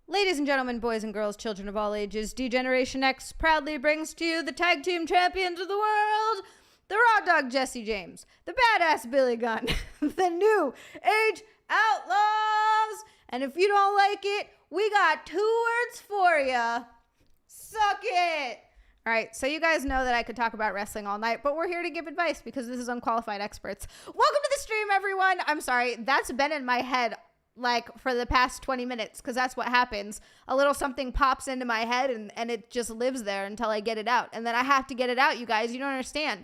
Ladies and gentlemen, boys and girls, children of all ages, D-Generation X proudly brings to you the tag team champions of the world, the Raw Dog Jesse James, the Badass Billy Gunn, the New Age Outlaws. And if you don't like it, we got 2 words for you. Suck it. All right, so you guys know that I could talk about wrestling all night, but we're here to give advice because this is Unqualified Experts. Welcome to the stream, everyone. I'm sorry, that's been in my head like for the past 20 minutes because that's what happens. A little something pops into my head and it just lives there until I get it out. And then I have to get it out, you guys. You don't understand.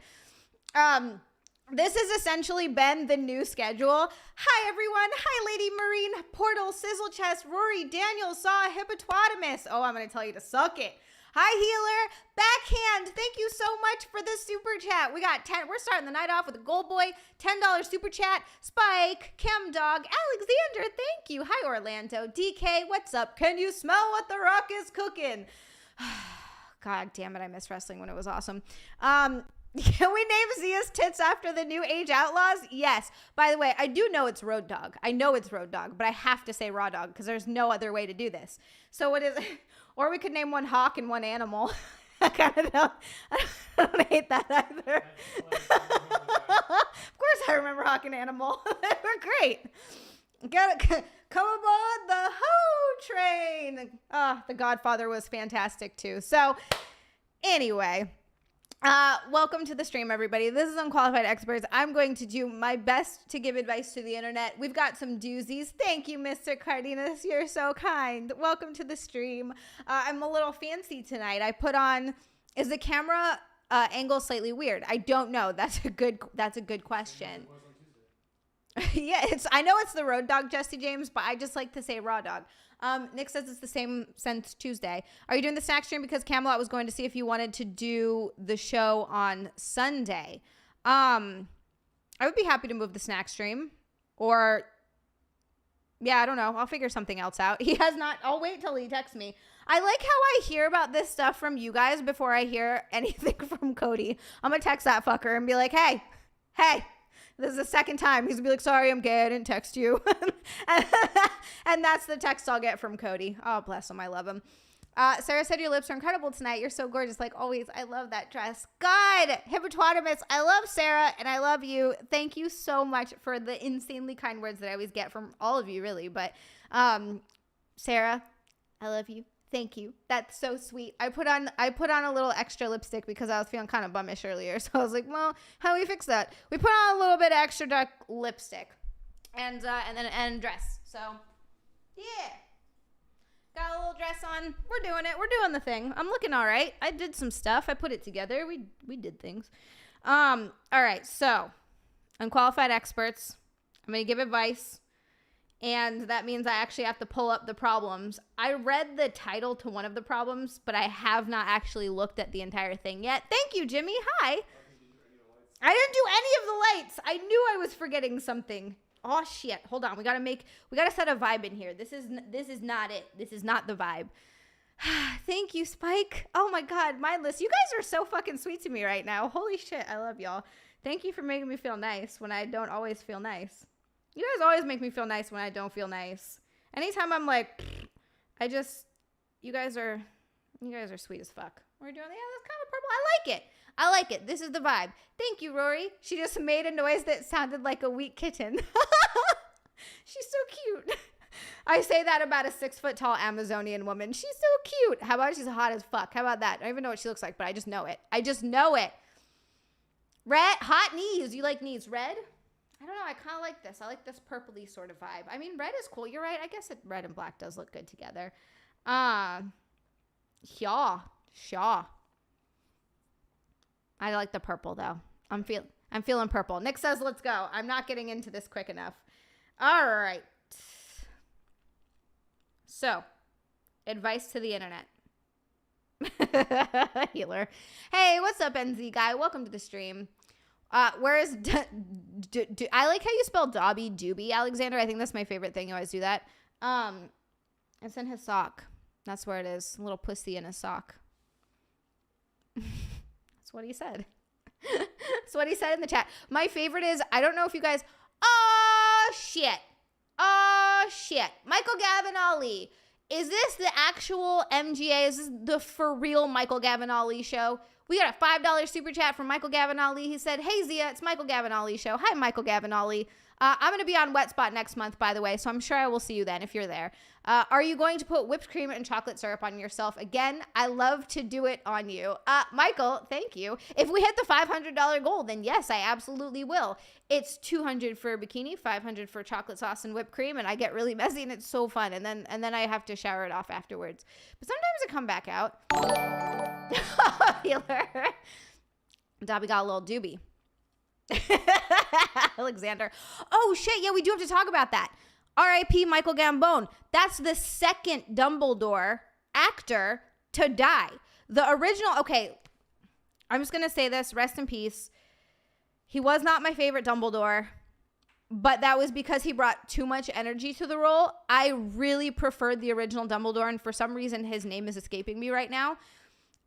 This has essentially been the new schedule. Hi, everyone. Hi, Lady Marine, Portal, Sizzle Chest, Rory, Daniel, Saw, Hippopotamus. Oh, I'm going to tell you to suck it. Hi, Healer. Backhand. Thank you so much for the super chat. We got 10. We're starting the night off with a Gold Boy, $10 super chat. Spike, Chem Dog, Alexander. Thank you. Hi, Orlando. DK, what's up? Can you smell what the Rock is cooking? God damn it. I miss wrestling when it was awesome. Can we name Zia's tits after the New Age Outlaws? Yes. By the way, I do know it's Road Dog. I know it's Road Dog, but I have to say Raw Dog because there's no other way to do this. So what is it? Or we could name one hawk and one animal. I kind of don't hate that either. Of course I remember hawk and animal. They were great. Come aboard the Ho Train. The Godfather was fantastic too. So anyway, welcome to the stream, everybody. This is Unqualified Experts. I'm going to do my best to give advice to the internet. We've got some doozies. Thank you, Mr. Cardenas. You're so kind. Welcome to the stream. I'm a little fancy tonight. I put on, is the camera angle slightly weird? I don't know. That's a good question. Yeah, I know it's the Road Dog Jesse James, but I just like to say Raw Dog. Nick says it's the same since Tuesday. Are you doing the snack stream? Because Camelot was going to see if you wanted to do the show on Sunday. I would be happy to move the snack stream. Or, yeah, I don't know. I'll figure something else out. He has not. I'll wait till he texts me. I like how I hear about this stuff from you guys before I hear anything from Cody. I'm going to text that fucker and be like, hey. This is the second time. He's going to be like, sorry, I'm gay. I didn't text you. And that's the text I'll get from Cody. Oh, bless him. I love him. Sarah said your lips are incredible tonight. You're so gorgeous, like always. I love that dress. God, Hippopotamus. I love Sarah, and I love you. Thank you so much for the insanely kind words that I always get from all of you, really. But Sarah, I love you. Thank you. That's so sweet. I put on a little extra lipstick because I was feeling kind of bummish earlier. So I was like, well, how do we fix that? We put on a little bit of extra dark lipstick and then dress. So yeah, got a little dress on. We're doing it. We're doing the thing. I'm looking all right. I did some stuff. I put it together. We did things. All right. So Unqualified Experts. I'm going to give advice. And that means I actually have to pull up the problems. I read the title to one of the problems, but I have not actually looked at the entire thing yet. Thank you, Jimmy. Hi. I didn't do any of the lights. I knew I was forgetting something. Oh, shit. Hold on. We got to set a vibe in here. This is not it. This is not the vibe. Thank you, Spike. Oh, my God. Mindless. You guys are so fucking sweet to me right now. Holy shit. I love y'all. Thank you for making me feel nice when I don't always feel nice. You guys always make me feel nice when I don't feel nice. Anytime I'm like, you guys are sweet as fuck. We're doing, yeah, that's kind of purple. I like it. This is the vibe. Thank you, Rory. She just made a noise that sounded like a weak kitten. She's so cute. I say that about a 6-foot-tall Amazonian woman. She's so cute. How about she's hot as fuck? How about that? I don't even know what she looks like, but I just know it. Red, hot knees. You like knees? Red? I don't know. I kind of like this. I like this purpley sort of vibe. I mean, red is cool. You're right. I guess red and black does look good together. Yeah. Shaw. I like the purple, though. I'm feeling purple. Nick says, let's go. I'm not getting into this quick enough. All right. So, advice to the internet. Healer. Hey, what's up, NZ guy? Welcome to the stream. Where is I like how you spell Dobby Doobie, Alexander. I think that's my favorite thing. You always do that. It's in his sock. That's where it is. A little pussy in his sock. That's what he said. That's what he said in the chat. My favorite is, I don't know if you guys, oh shit. Michael Gavin Ali. is this the actual MGA? Is this the for real Michael Gavin Ali show? We got a $5 super chat from Michael Gavin Ali. He said, hey, Zia, it's Michael Gavin Ali show. Hi, Michael Gavin Ali. I'm going to be on Wet Spot next month, by the way, so I'm sure I will see you then if you're there. Are you going to put whipped cream and chocolate syrup on yourself? Again, I love to do it on you. Michael, thank you. If we hit the $500 goal, then yes, I absolutely will. It's $200 for a bikini, $500 for chocolate sauce and whipped cream, and I get really messy, and it's so fun. And then I have to shower it off afterwards. But sometimes I come back out. Healer. Dobby got a little doobie. Alexander. Oh shit, yeah, we do have to talk about that. R.I.P. Michael Gambon. That's the second Dumbledore actor to die. The original, okay, I'm just gonna say this, rest in peace. He was not my favorite Dumbledore, but that was because he brought too much energy to the role. I really preferred the original Dumbledore, and for some reason his name is escaping me right now.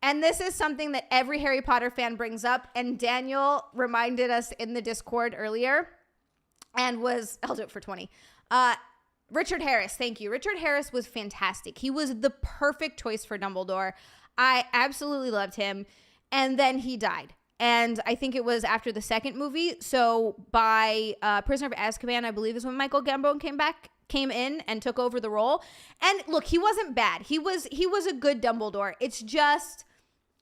And this is something that every Harry Potter fan brings up. And Daniel reminded us in the Discord earlier and I'll do it for 20. Richard Harris, thank you. Richard Harris was fantastic. He was the perfect choice for Dumbledore. I absolutely loved him. And then he died. And I think it was after the second movie. So by Prisoner of Azkaban, I believe is when Michael Gambon came in and took over the role. And look, he wasn't bad. He was a good Dumbledore. It's just,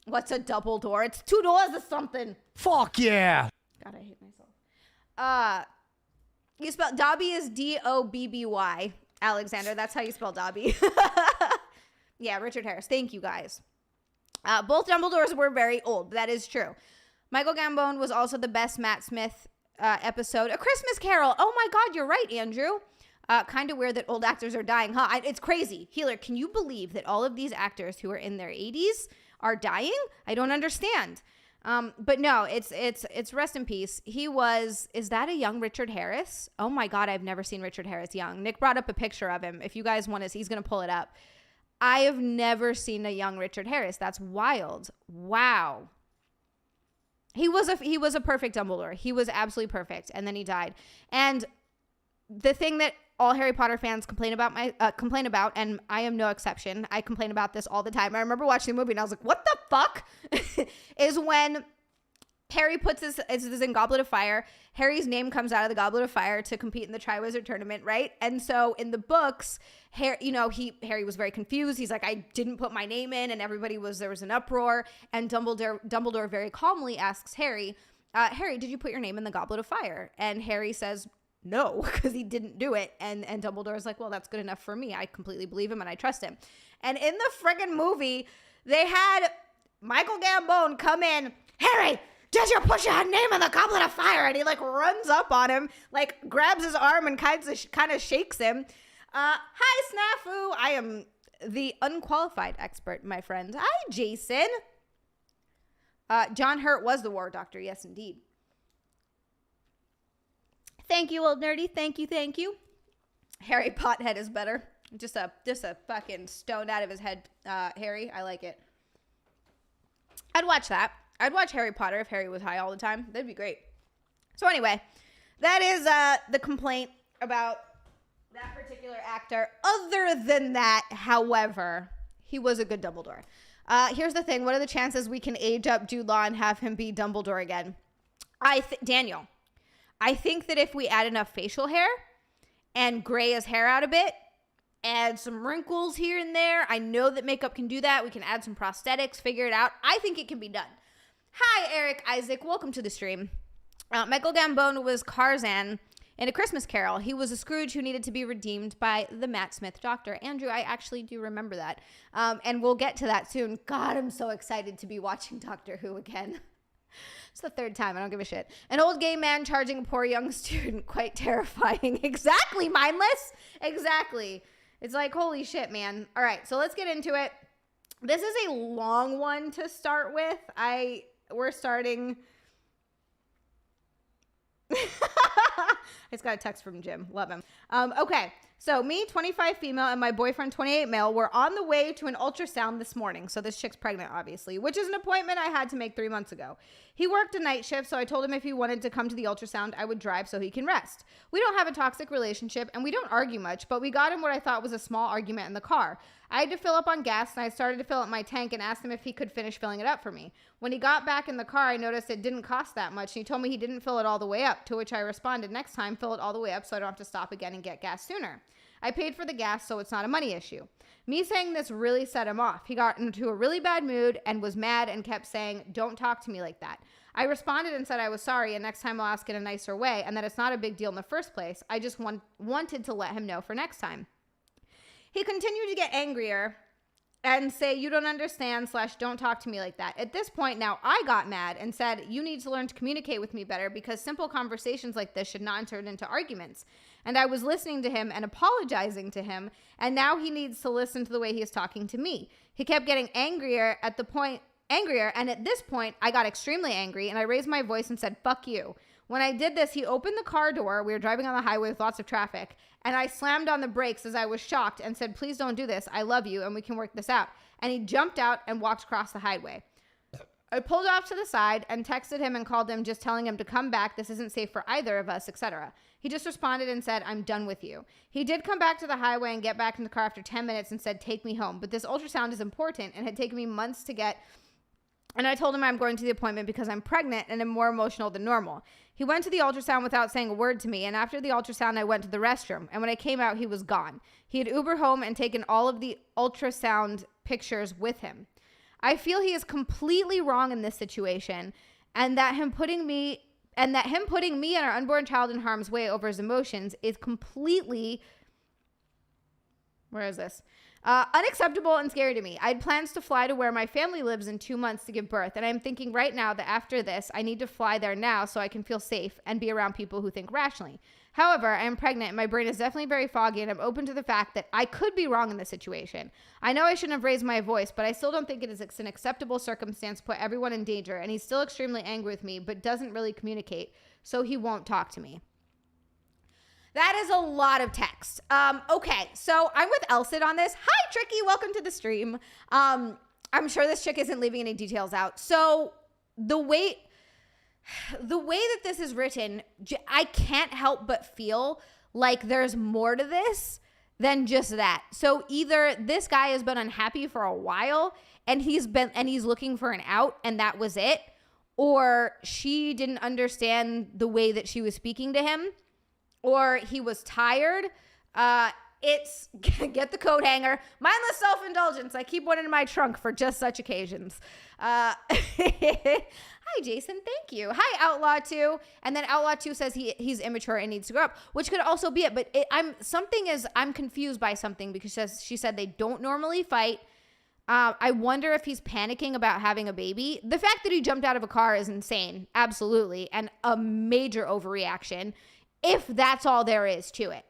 what's a double door? It's 2 doors or something. Fuck yeah. God, I hate myself. You spell Dobby is Dobby. Alexander, that's how you spell Dobby. Yeah, Richard Harris. Thank you, guys. Both Dumbledores were very old. That is true. Michael Gambon was also the best Matt Smith episode. A Christmas Carol. Oh my God, you're right, Andrew. Kind of weird that old actors are dying, huh? It's crazy. Healer, can you believe that all of these actors who are in their 80s are dying? I don't understand. But no, it's rest in peace. Is that a young Richard Harris? Oh my God, I've never seen Richard Harris young. Nick brought up a picture of him. If you guys want to see, he's going to pull it up. I have never seen a young Richard Harris. That's wild. Wow. He was a perfect Dumbledore. He was absolutely perfect. And then he died. And the thing that all Harry Potter fans complain about, and I am no exception. I complain about this all the time. I remember watching the movie and I was like, what the fuck? Is when Harry puts his in Goblet of Fire. Harry's name comes out of the Goblet of Fire to compete in the Triwizard Tournament, right? And so in the books, Harry was very confused. He's like, I didn't put my name in, and there was an uproar. And Dumbledore very calmly asks Harry, Harry, did you put your name in the Goblet of Fire? And Harry says, no, because he didn't do it. And Dumbledore's like, well, that's good enough for me. I completely believe him and I trust him. And in the friggin' movie, they had Michael Gambon come in, Harry, did you put your name in the Goblet of Fire? And he like runs up on him, like grabs his arm and kind of shakes him. Hi, Snafu. I am the unqualified expert, my friend. Hi, Jason. John Hurt was the war doctor. Yes, indeed. Thank you, old nerdy. Thank you. Harry Pothead is better. Just a fucking stoned out of his head, Harry. I like it. I'd watch that. I'd watch Harry Potter if Harry was high all the time. That'd be great. So anyway, that is the complaint about that particular actor. Other than that, however, he was a good Dumbledore. Here's the thing. What are the chances we can age up Jude Law and have him be Dumbledore again? Daniel, I think that if we add enough facial hair and gray his hair out a bit, add some wrinkles here and there. I know that makeup can do that. We can add some prosthetics, figure it out. I think it can be done. Hi, Eric Isaac. Welcome to the stream. Michael Gambon was Tarzan in A Christmas Carol. He was a Scrooge who needed to be redeemed by the Matt Smith doctor. Andrew, I actually do remember that. And we'll get to that soon. God, I'm so excited to be watching Doctor Who again. It's the third time. I don't give a shit. An old gay man charging a poor young student. Quite terrifying. Exactly, mindless. Exactly. It's like, holy shit, man. All right, so let's get into it. This is a long one to start with. We're starting. I just got a text from Jim. Love him. Okay, So me, 25 female, and my boyfriend, 28 male, were on the way to an ultrasound this morning. So this chick's pregnant, obviously, which is an appointment I had to make 3 months ago. He worked a night shift, so I told him if he wanted to come to the ultrasound, I would drive so he can rest. We don't have a toxic relationship, and we don't argue much, but we got in what I thought was a small argument in the car. I had to fill up on gas, and I started to fill up my tank and asked him if he could finish filling it up for me. When he got back in the car, I noticed it didn't cost that much, and he told me he didn't fill it all the way up, to which I responded, next time, fill it all the way up so I don't have to stop again and get gas sooner. I paid for the gas, so it's not a money issue. Me saying this really set him off. He got into a really bad mood and was mad and kept saying, don't talk to me like that. I responded and said I was sorry and next time I'll ask in a nicer way and that it's not a big deal in the first place. I just wanted to let him know for next time. He continued to get angrier and say, you don't understand / don't talk to me like that. At this point now I got mad and said, you need to learn to communicate with me better because simple conversations like this should not turn into arguments. And I was listening to him and apologizing to him, and now he needs to listen to the way he is talking to me. He kept getting angrier, and at this point, I got extremely angry, and I raised my voice and said, fuck you. When I did this, he opened the car door. We were driving on the highway with lots of traffic, and I slammed on the brakes as I was shocked and said, please don't do this. I love you, and we can work this out. And he jumped out and walked across the highway. I pulled off to the side and texted him and called him just telling him to come back. This isn't safe for either of us, etc. He just responded and said, I'm done with you. He did come back to the highway and get back in the car after 10 minutes and said, take me home. But this ultrasound is important and had taken me months to get. And I told him I'm going to the appointment because I'm pregnant and am more emotional than normal. He went to the ultrasound without saying a word to me. And after the ultrasound, I went to the restroom. And when I came out, he was gone. He had Ubered home and taken all of the ultrasound pictures with him. I feel he is completely wrong in this situation and that him putting me and our unborn child in harm's way over his emotions is completely, unacceptable and scary to me. I had plans to fly to where my family lives in 2 months to give birth, and I'm thinking right now that after this, I need to fly there now so I can feel safe and be around people who think rationally. However, I am pregnant and my brain is definitely very foggy, and I'm open to the fact that I could be wrong in this situation. I know I shouldn't have raised my voice, but I still don't think it is an acceptable circumstance to put everyone in danger, and he's still extremely angry with me, but doesn't really communicate, so he won't talk to me. That is a lot of text. Okay, so I'm with Elsid on this. Hi, Tricky. Welcome to the stream. I'm sure this chick isn't leaving any details out. So the way that this is written, I can't help but feel like there's more to this than just that. So either this guy has been unhappy for a while and he's looking for an out and that was it, or she didn't understand the way that she was speaking to him, or he was tired. It's get the coat hanger. Mindless self-indulgence. I keep one in my trunk for just such occasions. Hi, Jason. Thank you. Hi, Outlaw 2. And then Outlaw 2 says he's immature and needs to grow up, which could also be it. But I'm confused by something because she said they don't normally fight. I wonder if he's panicking about having a baby. The fact that he jumped out of a car is insane. Absolutely. And a major overreaction. If that's all there is to it.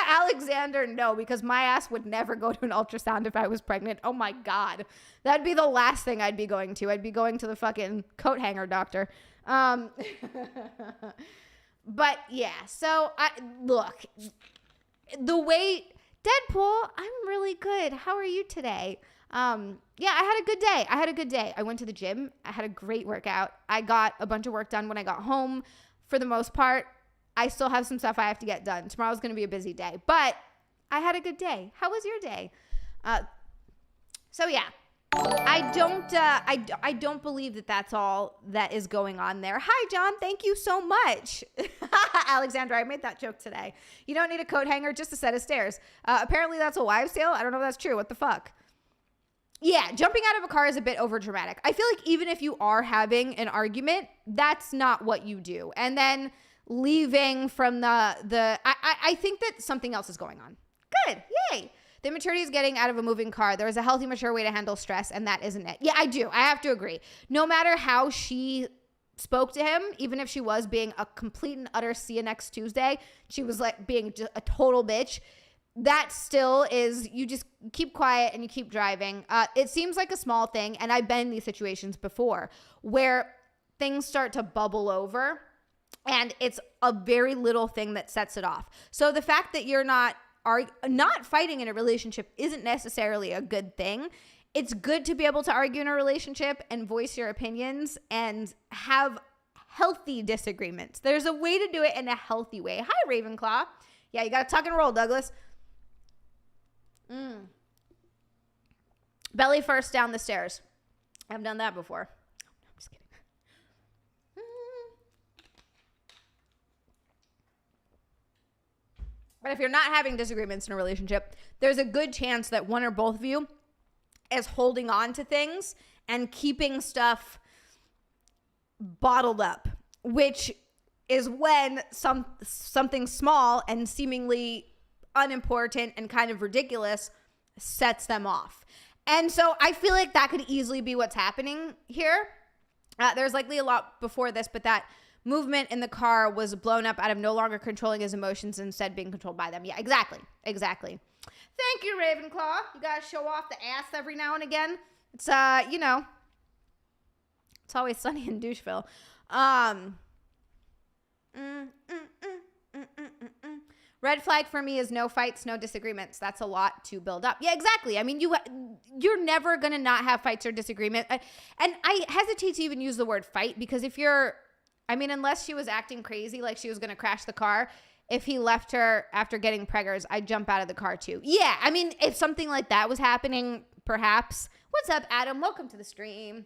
Alexander, no, because my ass would never go to an ultrasound if I was pregnant. Oh my God. That'd be the last thing I'd be going to. I'd be going to the fucking coat hanger doctor. But yeah, so look, the way Deadpool, I'm really good. How are you today? Yeah, I had a good day. I went to the gym. I had a great workout. I got a bunch of work done when I got home. For the most part, I still have some stuff I have to get done. Tomorrow's going to be a busy day, but I had a good day. How was your day? So yeah, I don't believe that that's all that is going on there. Hi, John. Thank you so much. Alexandra, I made that joke today. You don't need a coat hanger, just a set of stairs. Apparently that's a wives' tale. I don't know if that's true. What the fuck? Yeah, jumping out of a car is a bit overdramatic. I feel like even if you are having an argument, that's not what you do. And then leaving from I think that something else is going on. Good. Yay. The maturity is getting out of a moving car. There is a healthy, mature way to handle stress, and that isn't it. Yeah, I do. I have to agree. No matter how she spoke to him, even if she was being a complete and utter see you next Tuesday, she was like being just a total bitch. That still is, you just keep quiet and you keep driving. It seems like a small thing, and I've been in these situations before where things start to bubble over And it's a very little thing that sets it off. So the fact that you're not fighting in a relationship isn't necessarily a good thing. It's good to be able to argue in a relationship and voice your opinions and have healthy disagreements. There's a way to do it in a healthy way. Hi, Ravenclaw. Yeah, you got to tuck and roll, Douglas. Belly first down the stairs. I've done that before. I'm just kidding. But if you're not having disagreements in a relationship, there's a good chance that one or both of you is holding on to things and keeping stuff bottled up, which is when something small and seemingly unimportant and kind of ridiculous sets them off. And so I feel like that could easily be what's happening here. There's likely a lot before this, but that movement in the car was blown up out of no longer controlling his emotions, instead being controlled by them. Yeah, exactly. Thank you, Ravenclaw. You gotta show off the ass every now and again. It's, it's always sunny in Doucheville. Red flag for me is no fights, no disagreements. That's a lot to build up. Yeah, exactly. I mean, you're never going to not have fights or disagreement. And I hesitate to even use the word fight, because unless she was acting crazy, like she was going to crash the car, if he left her after getting preggers, I'd jump out of the car too. Yeah, I mean, if something like that was happening, perhaps. What's up, Adam? Welcome to the stream.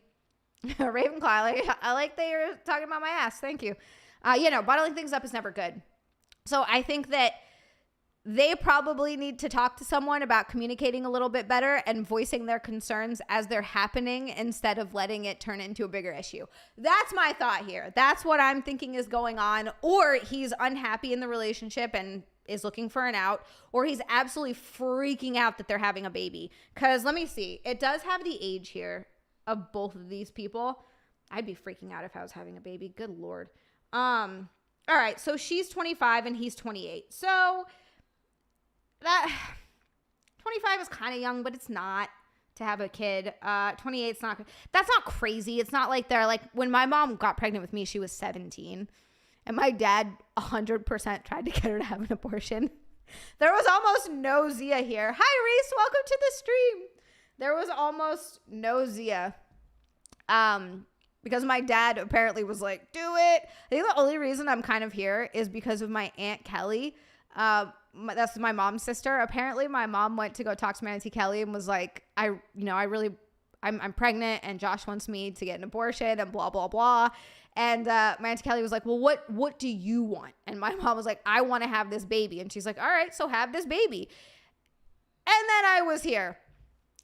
Ravenclaw, I like that you're talking about my ass. Thank you. Bottling things up is never good. So I think that they probably need to talk to someone about communicating a little bit better and voicing their concerns as they're happening, instead of letting it turn into a bigger issue. That's my thought here. That's what I'm thinking is going on. Or he's unhappy in the relationship and is looking for an out, or he's absolutely freaking out that they're having a baby. Because let me see. It does have the age here of both of these people. I'd be freaking out if I was having a baby. Good Lord. All right. So she's 25 and he's 28. So that 25 is kind of young, but it's not to have a kid. 28 is not, that's not crazy. It's not like they're like, when my mom got pregnant with me, she was 17 and my dad 100% tried to get her to have an abortion. There was almost no Zia here. Hi, Reese. Welcome to the stream. There was almost no Zia. Because my dad apparently was like, do it. I think the only reason I'm kind of here is because of my Aunt Kelly. That's my mom's sister. Apparently my mom went to go talk to my Auntie Kelly and was like, I'm pregnant and Josh wants me to get an abortion and blah, blah, blah. And my Auntie Kelly was like, well, what do you want? And my mom was like, I want to have this baby. And she's like, all right, so have this baby. And then I was here.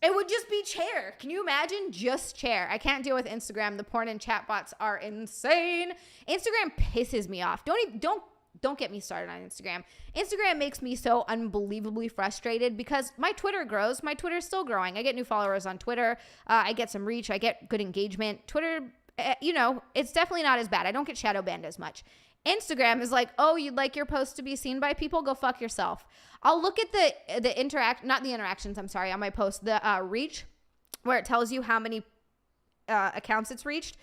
It would just be chair. Can you imagine? Just chair. I can't deal with Instagram. The porn and chatbots are insane. Instagram pisses me off. Don't get me started on Instagram. Instagram makes me so unbelievably frustrated because my Twitter grows. My Twitter's still growing. I get new followers on Twitter. I get some reach. I get good engagement. Twitter, it's definitely not as bad. I don't get shadow banned as much. Instagram is like, oh, you'd like your post to be seen by people? Go fuck yourself. I'll look at the interactions, I'm sorry, on my post, the reach, where it tells you how many accounts it's reached,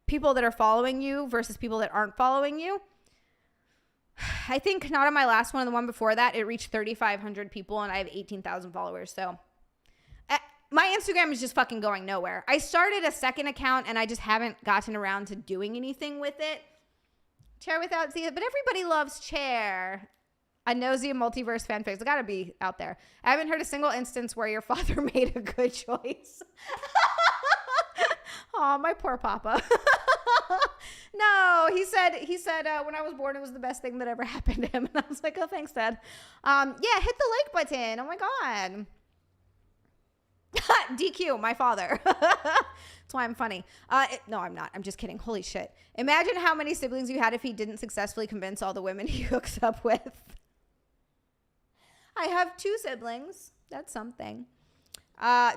people that are following you versus people that aren't following you. I think not on my last one, the one before that, it reached 3,500 people and I have 18,000 followers. So my Instagram is just fucking going nowhere. I started a second account and I just haven't gotten around to doing anything with it. Chair without Zia, but everybody loves Chair. A nosy multiverse fanfics. It's gotta be out there. I haven't heard a single instance where your father made a good choice. Oh, my poor papa. No, he said when I was born, it was the best thing that ever happened to him. And I was like, oh, thanks, Dad. Yeah, hit the like button. Oh my God. DQ, my father. That's why I'm funny. No, I'm not. I'm just kidding. Holy shit. Imagine how many siblings you had if he didn't successfully convince all the women he hooks up with. I have 2 siblings. That's something.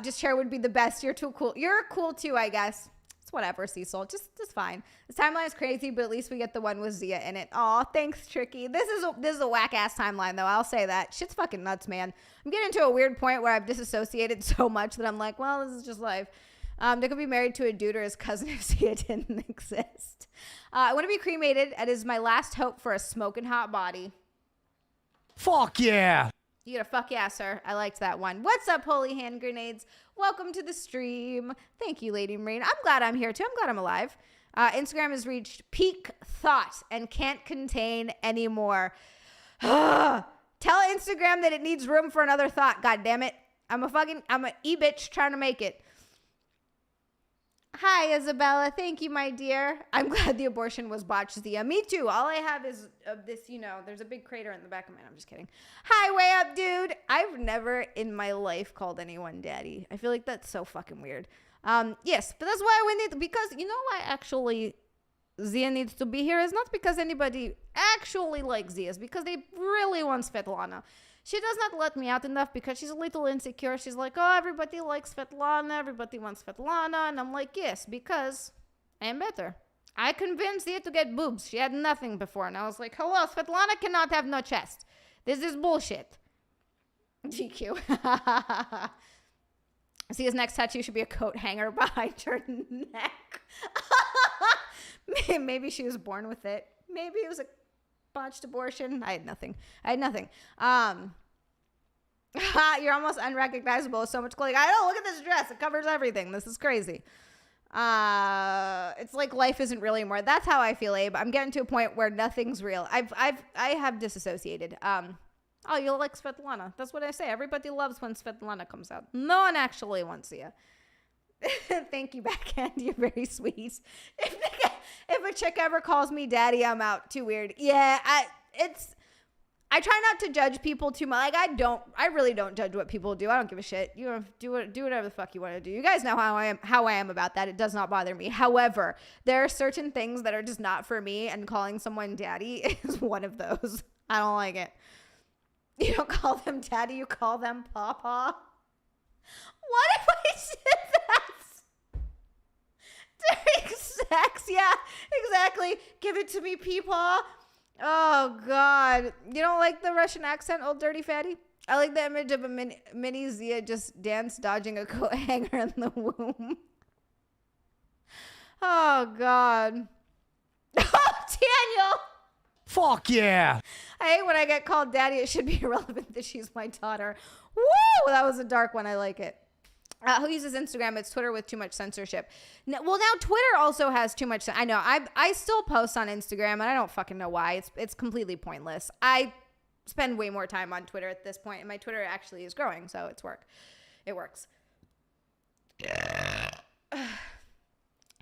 Just Chair would be the best. You're too cool. You're cool too, I guess. It's whatever, Cecil. Just fine. This timeline is crazy, but at least we get the one with Zia in it. Aw, thanks, Tricky. This is a whack-ass timeline, though. I'll say that. Shit's fucking nuts, man. I'm getting to a weird point where I've disassociated so much that I'm like, well, this is just life. They could be married to a dude or his cousin if Zia didn't exist. I want to be cremated. It is my last hope for a smoking hot body. Fuck yeah. You get a fuck yeah, sir. I liked that one. What's up, holy hand grenades? Welcome to the stream. Thank you, Lady Marine. I'm glad I'm here too. I'm glad I'm alive. Instagram has reached peak thought and can't contain anymore. Tell Instagram that it needs room for another thought. God damn it. I'm a e-bitch trying to make it. Hi, Isabella. Thank you, my dear. I'm glad the abortion was botched, Zia. Me too. All I have is this, there's a big crater in the back of mine. I'm just kidding. Hi, way up, dude. I've never in my life called anyone daddy. I feel like that's so fucking weird. Yes, but that's why we need, because you know why actually Zia needs to be here is not because anybody actually likes Zia. It's because they really want Svetlana. She does not let me out enough because she's a little insecure. She's like, oh, everybody likes Svetlana. Everybody wants Svetlana. And I'm like, yes, because I am better. I convinced Zia to get boobs. She had nothing before. And I was like, hello, Svetlana cannot have no chest. This is bullshit. GQ. Zia's next tattoo should be a coat hanger behind her neck. Maybe she was born with it. Maybe it was a botched abortion. I had nothing. You're almost unrecognizable. So much clothing. I know. Look at this dress. It covers everything. This is crazy. It's like life isn't really more. That's how I feel, Abe. I'm getting to a point where nothing's real. I have disassociated. Oh, you like Svetlana. That's what I say. Everybody loves when Svetlana comes out. No one actually wants you. Thank you, backhand. You're very sweet. If a chick ever calls me daddy, I'm out. Too weird. Yeah, I try not to judge people too much. Like I really don't judge what people do. I don't give a shit. You do whatever the fuck you want to do. You guys know how I am about that. It does not bother me. However, there are certain things that are just not for me, and calling someone daddy is one of those. I don't like it. You don't call them daddy, you call them papa. What if I did that during sex? Yeah, exactly. Give it to me, peepaw. Oh, God. You don't like the Russian accent, old dirty fatty? I like the image of a mini Zia just dance dodging a coat hanger in the womb. Oh, God. Oh, Daniel. Fuck yeah. I hate when I get called daddy. It should be irrelevant that she's my daughter. Woo! That was a dark one. I like it. Who uses Instagram? It's Twitter with too much censorship. Now Twitter also has too much. I know. I still post on Instagram, and I don't fucking know why. It's completely pointless. I spend way more time on Twitter at this point, and my Twitter actually is growing, so it works.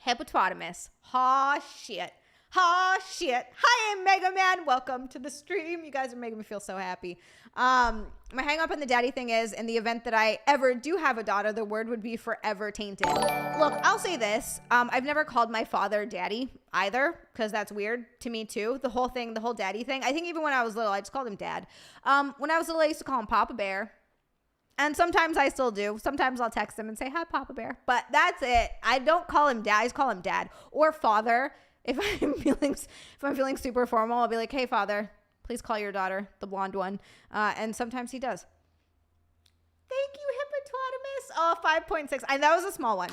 Hippopotamus. Ha shit. Ha shit. Hi, I'm Mega Man. Welcome to the stream. You guys are making me feel so happy. My hang up on the daddy thing is, in the event that I ever do have a daughter, the word would be forever tainted. Look, I'll say this. I've never called my father daddy either, because that's weird to me too. The whole daddy thing. I think even when I was little, I just called him dad. When I was little, I used to call him Papa Bear. And sometimes I still do. Sometimes I'll text him and say, hi, Papa Bear. But that's it. I don't call him dad. I just call him dad or father. If I'm feeling super formal, I'll be like, hey, father, please call your daughter, the blonde one. And sometimes he does. Thank you, hippopotamus. Oh, 5.6. And that was a small one.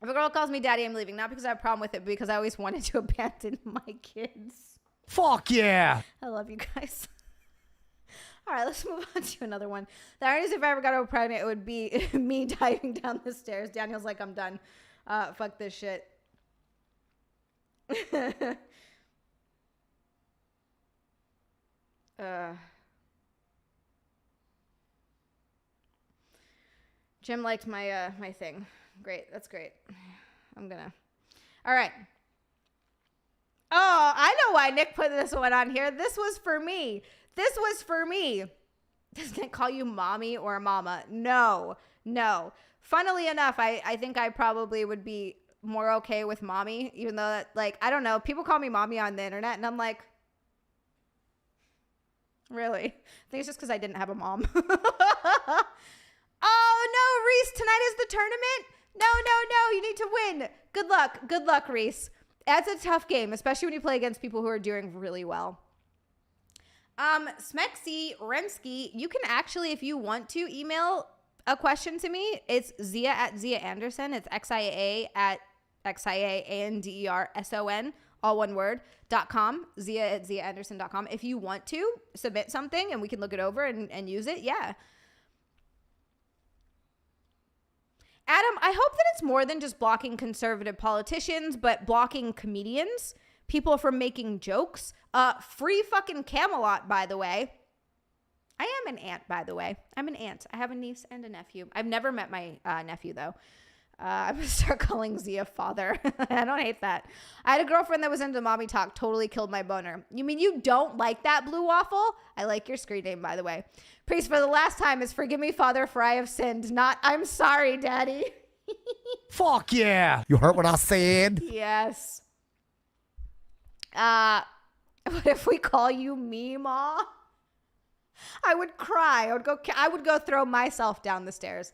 If a girl calls me daddy, I'm leaving. Not because I have a problem with it, but because I always wanted to abandon my kids. Fuck yeah. I love you guys. All right, let's move on to another one. The irony is if I ever got pregnant, it would be me diving down the stairs. Daniel's like, I'm done. Fuck this shit. Jim liked my my thing. Great, that's great. All right. Oh, I know why Nick put this one on here. This was for me. Doesn't it call you mommy or mama? No. Funnily enough, I think I probably would be more okay with mommy, even though that, like, I don't know, people call me mommy on the internet, and I'm like, really? I think it's just because I didn't have a mom. Oh no, Reese, tonight is the tournament? No, you need to win. Good luck, Reese. That's a tough game, especially when you play against people who are doing really well. Smexy Rensky, you can actually, if you want to, email a question to me, it's Zia at Zia Anderson. It's XIA at XIAANDERSON, all one word, .com, Zia at ZiaAnderson.com. If you want to submit something and we can look it over and use it, yeah. Adam, I hope that it's more than just blocking conservative politicians, but blocking comedians, people from making jokes. Free fucking Camelot, by the way. I am an aunt, by the way. I'm an aunt. I have a niece and a nephew. I've never met my nephew, though. I'm going to start calling Zia father. I don't hate that. I had a girlfriend that was into mommy talk. Totally killed my boner. You mean you don't like that, Blue Waffle? I like your screen name, by the way. Priest, for the last time, is forgive me, Father, for I have sinned. Not, I'm sorry, Daddy. Fuck yeah. You heard what I said? Yes. What if we call you Meemaw? I would cry. I would go throw myself down the stairs.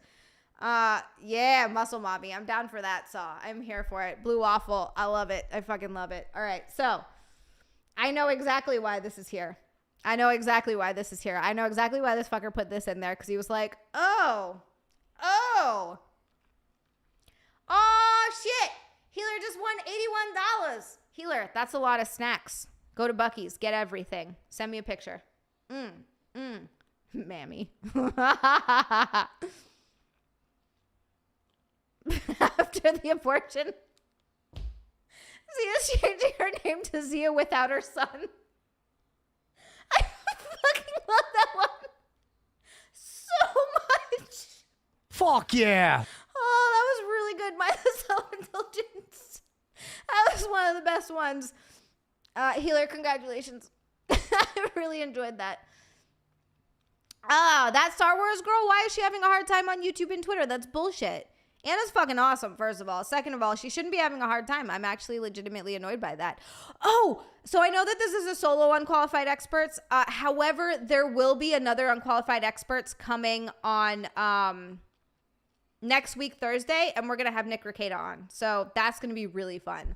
Yeah, Muscle Mommy. I'm down for that saw. I'm here for it. Blue Waffle. I love it. I fucking love it. All right. So I know exactly why this is here. I know exactly why this fucker put this in there, because he was like, oh, shit. Healer just won $81. Healer, that's a lot of snacks. Go to Buc-ee's. Get everything. Send me a picture. Mammy. After the abortion, Zia's changing her name to Zia without her son. I fucking love that one so much. Fuck yeah. Oh, that was really good. Mindless self-indulgence. That was one of the best ones. Healer, congratulations. I really enjoyed that. That Star Wars girl, why is she having a hard time on YouTube and Twitter? That's bullshit. Anna's fucking awesome, first of all. Second of all, she shouldn't be having a hard time. I'm actually legitimately annoyed by that. Oh, so I know that this is a solo Unqualified Experts. However, there will be another Unqualified Experts coming on next week, Thursday, and we're going to have Nick Rekieta on. So that's going to be really fun.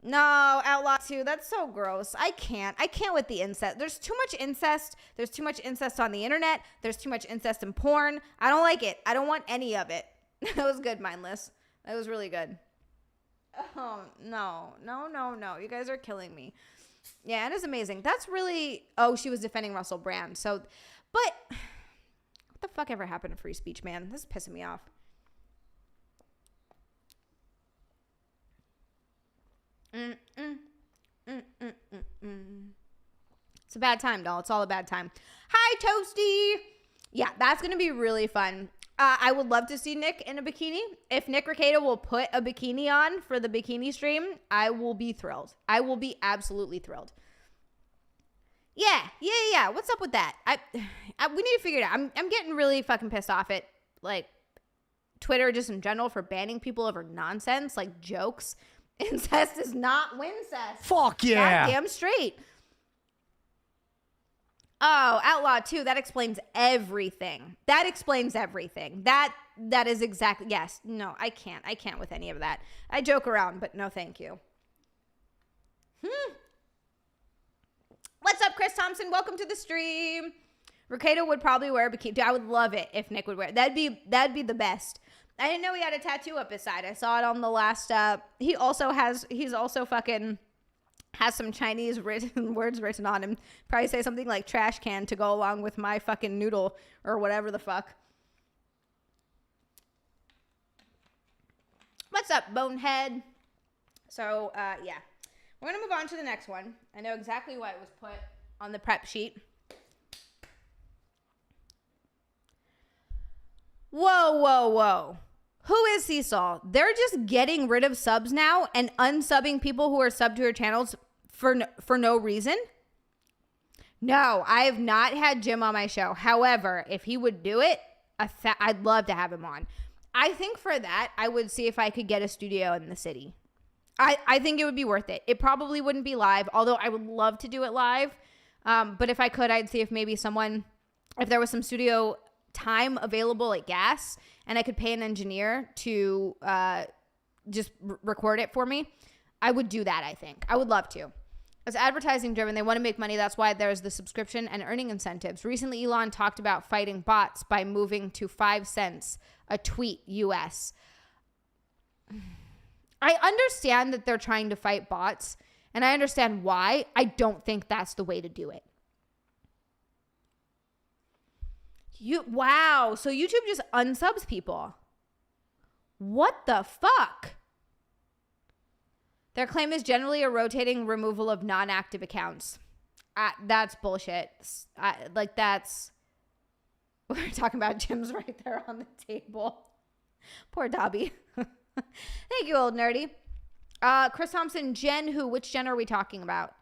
No, Outlaw 2, that's so gross. I can't with the incest. There's too much incest. There's too much incest on the internet. There's too much incest in porn. I don't like it. I don't want any of it. That was good, Mindless. That was really good. Oh, no. You guys are killing me. Yeah, it is amazing. That's really, she was defending Russell Brand. So, but what the fuck ever happened to free speech, man? This is pissing me off. It's a bad time, doll. It's all a bad time. Hi, Toasty. Yeah, that's going to be really fun. I would love to see Nick in a bikini. If Nick Rekieta will put a bikini on for the bikini stream, I will be thrilled. I will be absolutely thrilled. Yeah. What's up with that? We need to figure it out. I'm getting really fucking pissed off at, like, Twitter just in general for banning people over nonsense, like jokes. Incest is not wincest. Fuck yeah. Goddamn straight. Oh, Outlaw 2, that explains everything. That is exactly, yes. No, I can't with any of that. I joke around, but no thank you. What's up, Chris Thompson? Welcome to the stream. Rekieta would probably wear a bikini. Dude, I would love it if Nick would wear it. That'd be the best. I didn't know he had a tattoo up his side. I saw it on the last, he's also fucking has some Chinese words written on him. Probably say something like trash can to go along with my fucking noodle or whatever the fuck. What's up, Bonehead? So, yeah. We're going to move on to the next one. I know exactly why it was put on the prep sheet. Whoa. Who is Seesaw? They're just getting rid of subs now and unsubbing people who are subbed to her channels for no reason? No, I have not had Jim on my show. However, if he would do it, I'd love to have him on. I think for that, I would see if I could get a studio in the city. I think it would be worth it. It probably wouldn't be live, although I would love to do it live. But if I could, I'd see if maybe if there was some studio time available at gas and I could pay an engineer to just record it for me, I would do that. I think I would love to. It's advertising driven. They want to make money. That's why there's the subscription and earning incentives. Recently, Elon talked about fighting bots by moving to 5 cents a tweet US. I understand that they're trying to fight bots, and I understand why. I don't think that's the way to do it. Wow. So YouTube just unsubs people. What the fuck? Their claim is generally a rotating removal of non-active accounts. That's bullshit. That's... We're talking about Jim's right there on the table. Poor Dobby. Thank you, old nerdy. Chris Thompson, Jen who? Which Jen are we talking about?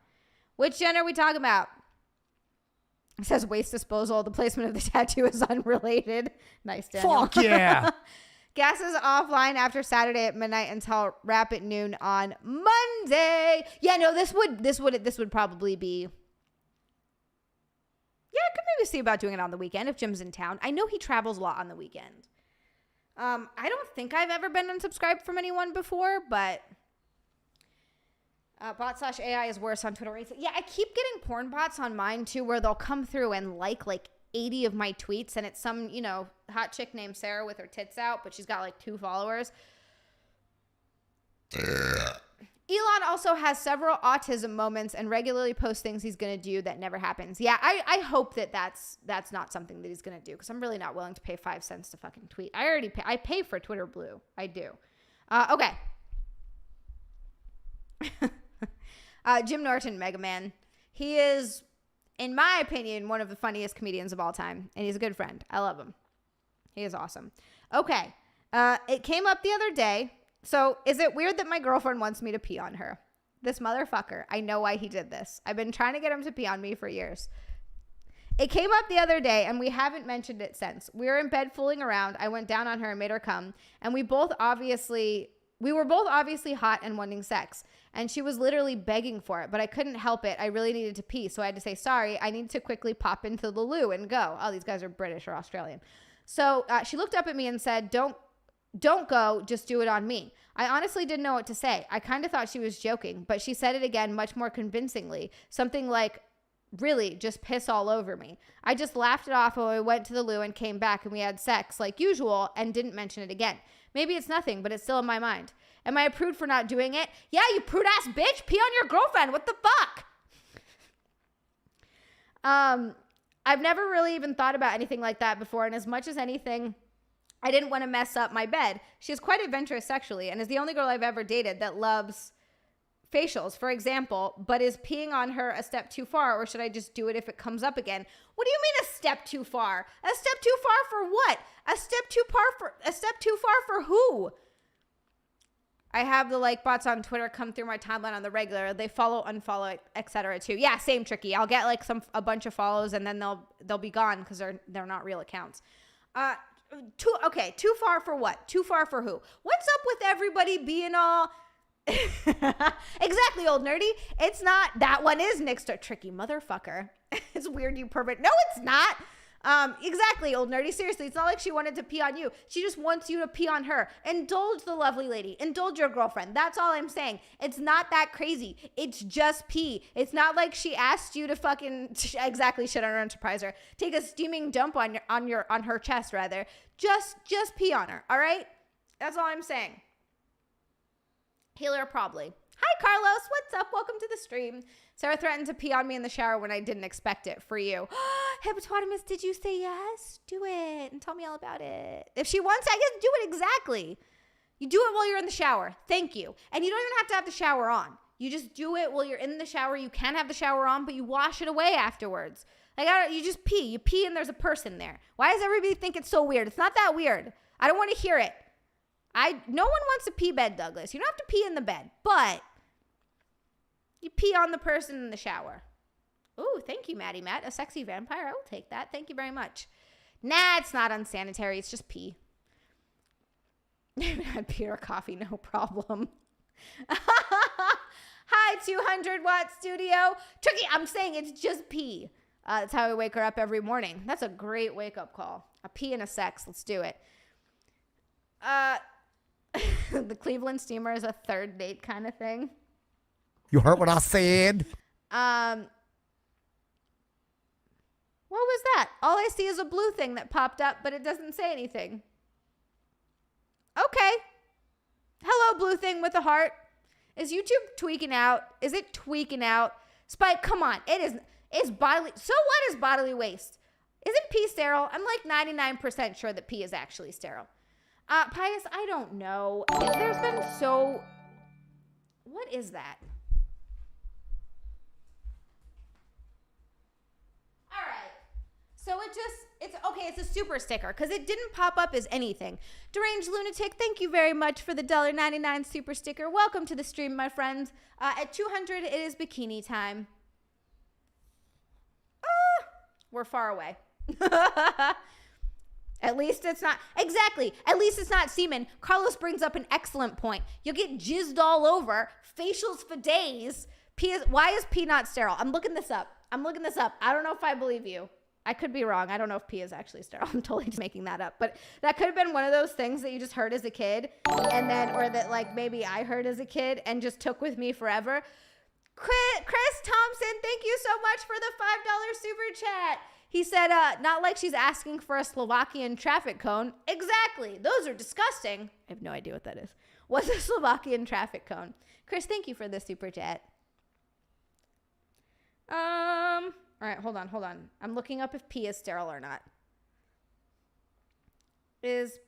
Which Jen are we talking about? It says waste disposal. The placement of the tattoo is unrelated. Nice, Daniel. Fuck yeah. Gas is offline after Saturday at midnight until wrap at noon on Monday. Yeah, no, this would probably be. Yeah, I could maybe see about doing it on the weekend if Jim's in town. I know he travels a lot on the weekend. I don't think I've ever been unsubscribed from anyone before, but bot/AI is worse on Twitter. Yeah, I keep getting porn bots on mine too, where they'll come through and like 80 of my tweets, and it's some, hot chick named Sarah with her tits out, but she's got 2 followers. Elon also has several autism moments and regularly posts things he's going to do that never happens. Yeah, I hope that's not something that he's going to do, because I'm really not willing to pay 5 cents to fucking tweet. I pay for Twitter Blue. I do. Okay. Jim Norton, Mega Man. He is, in my opinion, one of the funniest comedians of all time, and he's a good friend. I love him. He is awesome. Okay. It came up the other day. So is it weird that my girlfriend wants me to pee on her? This motherfucker. I know why he did this. I've been trying to get him to pee on me for years. It came up the other day, and we haven't mentioned it since. We were in bed fooling around. I went down on her and made her come, and we were both obviously hot and wanting sex. And she was literally begging for it, but I couldn't help it. I really needed to pee, so I had to say, sorry, I need to quickly pop into the loo and go. Oh, these guys are British or Australian. So she looked up at me and said, don't go, just do it on me. I honestly didn't know what to say. I kind of thought she was joking, but she said it again much more convincingly. Something like, really, just piss all over me. I just laughed it off when we went to the loo and came back and we had sex like usual and didn't mention it again. Maybe it's nothing, but it's still in my mind. Am I a prude for not doing it? Yeah, you prude ass bitch. Pee on your girlfriend. What the fuck? I've never really even thought about anything like that before, and as much as anything, I didn't want to mess up my bed. She is quite adventurous sexually and is the only girl I've ever dated that loves facials, for example, but is peeing on her a step too far, or should I just do it if it comes up again? What do you mean a step too far? A step too far for what? A step too far for who? I have the like bots on Twitter come through my timeline on the regular. They follow, unfollow, etc. too. Yeah, same Tricky. I'll get like a bunch of follows and then they'll be gone because they're not real accounts. Too far for what? Too far for who? What's up with everybody being all exactly, old nerdy? It's not. That one is next to Tricky motherfucker. It's weird, you pervert. No, it's not. Exactly, old nerdy. Seriously, it's not like she wanted to pee on you. She just wants you to pee on her. Indulge the lovely lady. Indulge your girlfriend. That's all I'm saying. It's not that crazy. It's just pee. It's not like she asked you to fucking exactly shit on her enterpriser. Take a steaming dump on her chest rather. Just pee on her. All right? That's all I'm saying. Healer probably. Hi, Carlos. What's up? Welcome to the stream. Sarah threatened to pee on me in the shower when I didn't expect it. For you. Hippopotamus, did you say yes? Do it and tell me all about it. If she wants, I guess do it exactly. You do it while you're in the shower. Thank you. And you don't even have to have the shower on. You just do it while you're in the shower. You can have the shower on, but you wash it away afterwards. You just pee. You pee and there's a person there. Why does everybody think it's so weird? It's not that weird. I don't want to hear it. No one wants to pee bed, Douglas. You don't have to pee in the bed, but you pee on the person in the shower. Ooh, thank you, Maddie Matt. A sexy vampire. I will take that. Thank you very much. Nah, it's not unsanitary. It's just pee. Had pee or coffee, no problem. Hi, 200 watt studio. Tricky, I'm saying it's just pee. That's how I wake her up every morning. That's a great wake up call. A pee and a sex. Let's do it. The Cleveland Steamer is a third date kind of thing. You heard what I said? What was that? All I see is a blue thing that popped up, but it doesn't say anything. Okay. Hello, blue thing with a heart. Is YouTube tweaking out? Is it tweaking out? Spike, come on. It's bodily. So what is bodily waste? Isn't pee sterile? I'm like 99% sure that pee is actually sterile. Pius, I don't know. There's been so... What is that? All right. So it's a super sticker because it didn't pop up as anything. Deranged Lunatic, thank you very much for the $1.99 super sticker. Welcome to the stream, my friends. At 200, it is bikini time. We're far away. At least it's not, exactly. At least it's not semen. Carlos brings up an excellent point. You'll get jizzed all over, facials for days. Why is pee not sterile? I'm looking this up. I don't know if I believe you. I could be wrong. I don't know if pee is actually sterile. I'm totally just making that up. But that could have been one of those things that you just heard as a kid. And then, or that like maybe I heard as a kid and just took with me forever. Chris Thompson, thank you so much for the $5 super chat. He said, not like she's asking for a Slovakian traffic cone. Exactly. Those are disgusting. I have no idea what that is. What's a Slovakian traffic cone? Chris, thank you for the super chat. All right, hold on. I'm looking up if pee is sterile or not. Is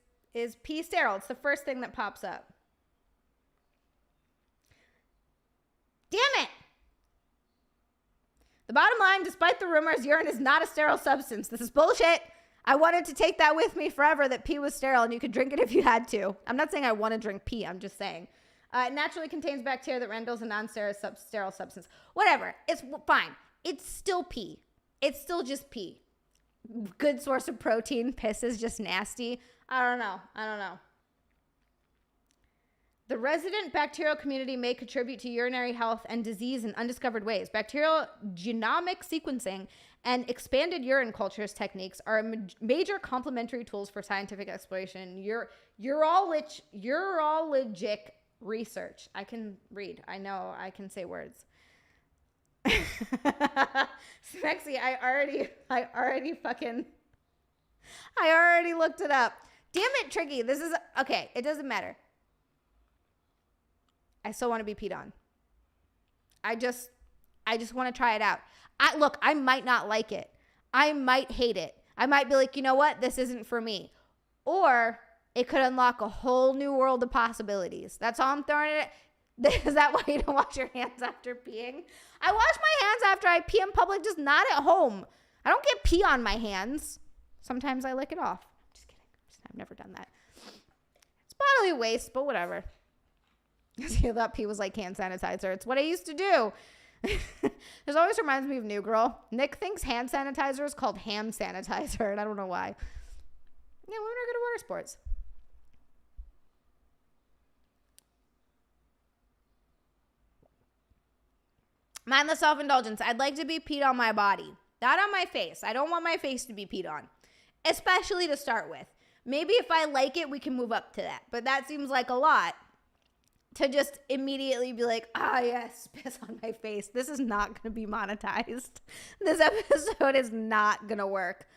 pee sterile? It's the first thing that pops up. Damn it! The bottom line, despite the rumors, urine is not a sterile substance. This is bullshit. I wanted to take that with me forever, that pee was sterile and you could drink it if you had to. I'm not saying I want to drink pee. I'm just saying. It naturally contains bacteria that renders a non-sterile substance. Whatever. It's fine. It's still pee. It's still just pee. Good source of protein. Piss is just nasty. I don't know. The resident bacterial community may contribute to urinary health and disease in undiscovered ways. Bacterial genomic sequencing and expanded urine cultures techniques are major complementary tools for scientific exploration. Urologic research. I can read. I know I can say words. Smexy, I already looked it up. Damn it, Tricky. This is okay. It doesn't matter. I still want to be peed on. I just want to try it out. I might not like it. I might hate it. I might be like, you know what? This isn't for me. Or it could unlock a whole new world of possibilities. That's all I'm throwing it. Is that why you don't wash your hands after peeing? I wash my hands after I pee in public, just not at home. I don't get pee on my hands. Sometimes I lick it off. I'm just kidding. I've never done that. It's bodily waste, but whatever. I thought pee was like hand sanitizer. It's what I used to do. This always reminds me of New Girl. Nick thinks hand sanitizer is called ham sanitizer, and I don't know why. Yeah, women are good at water sports. Mindless self-indulgence. I'd like to be peed on my body, not on my face. I don't want my face to be peed on, especially to start with. Maybe if I like it, we can move up to that. But that seems like a lot to just immediately be like, yes, piss on my face. This is not going to be monetized. This episode is not going to work.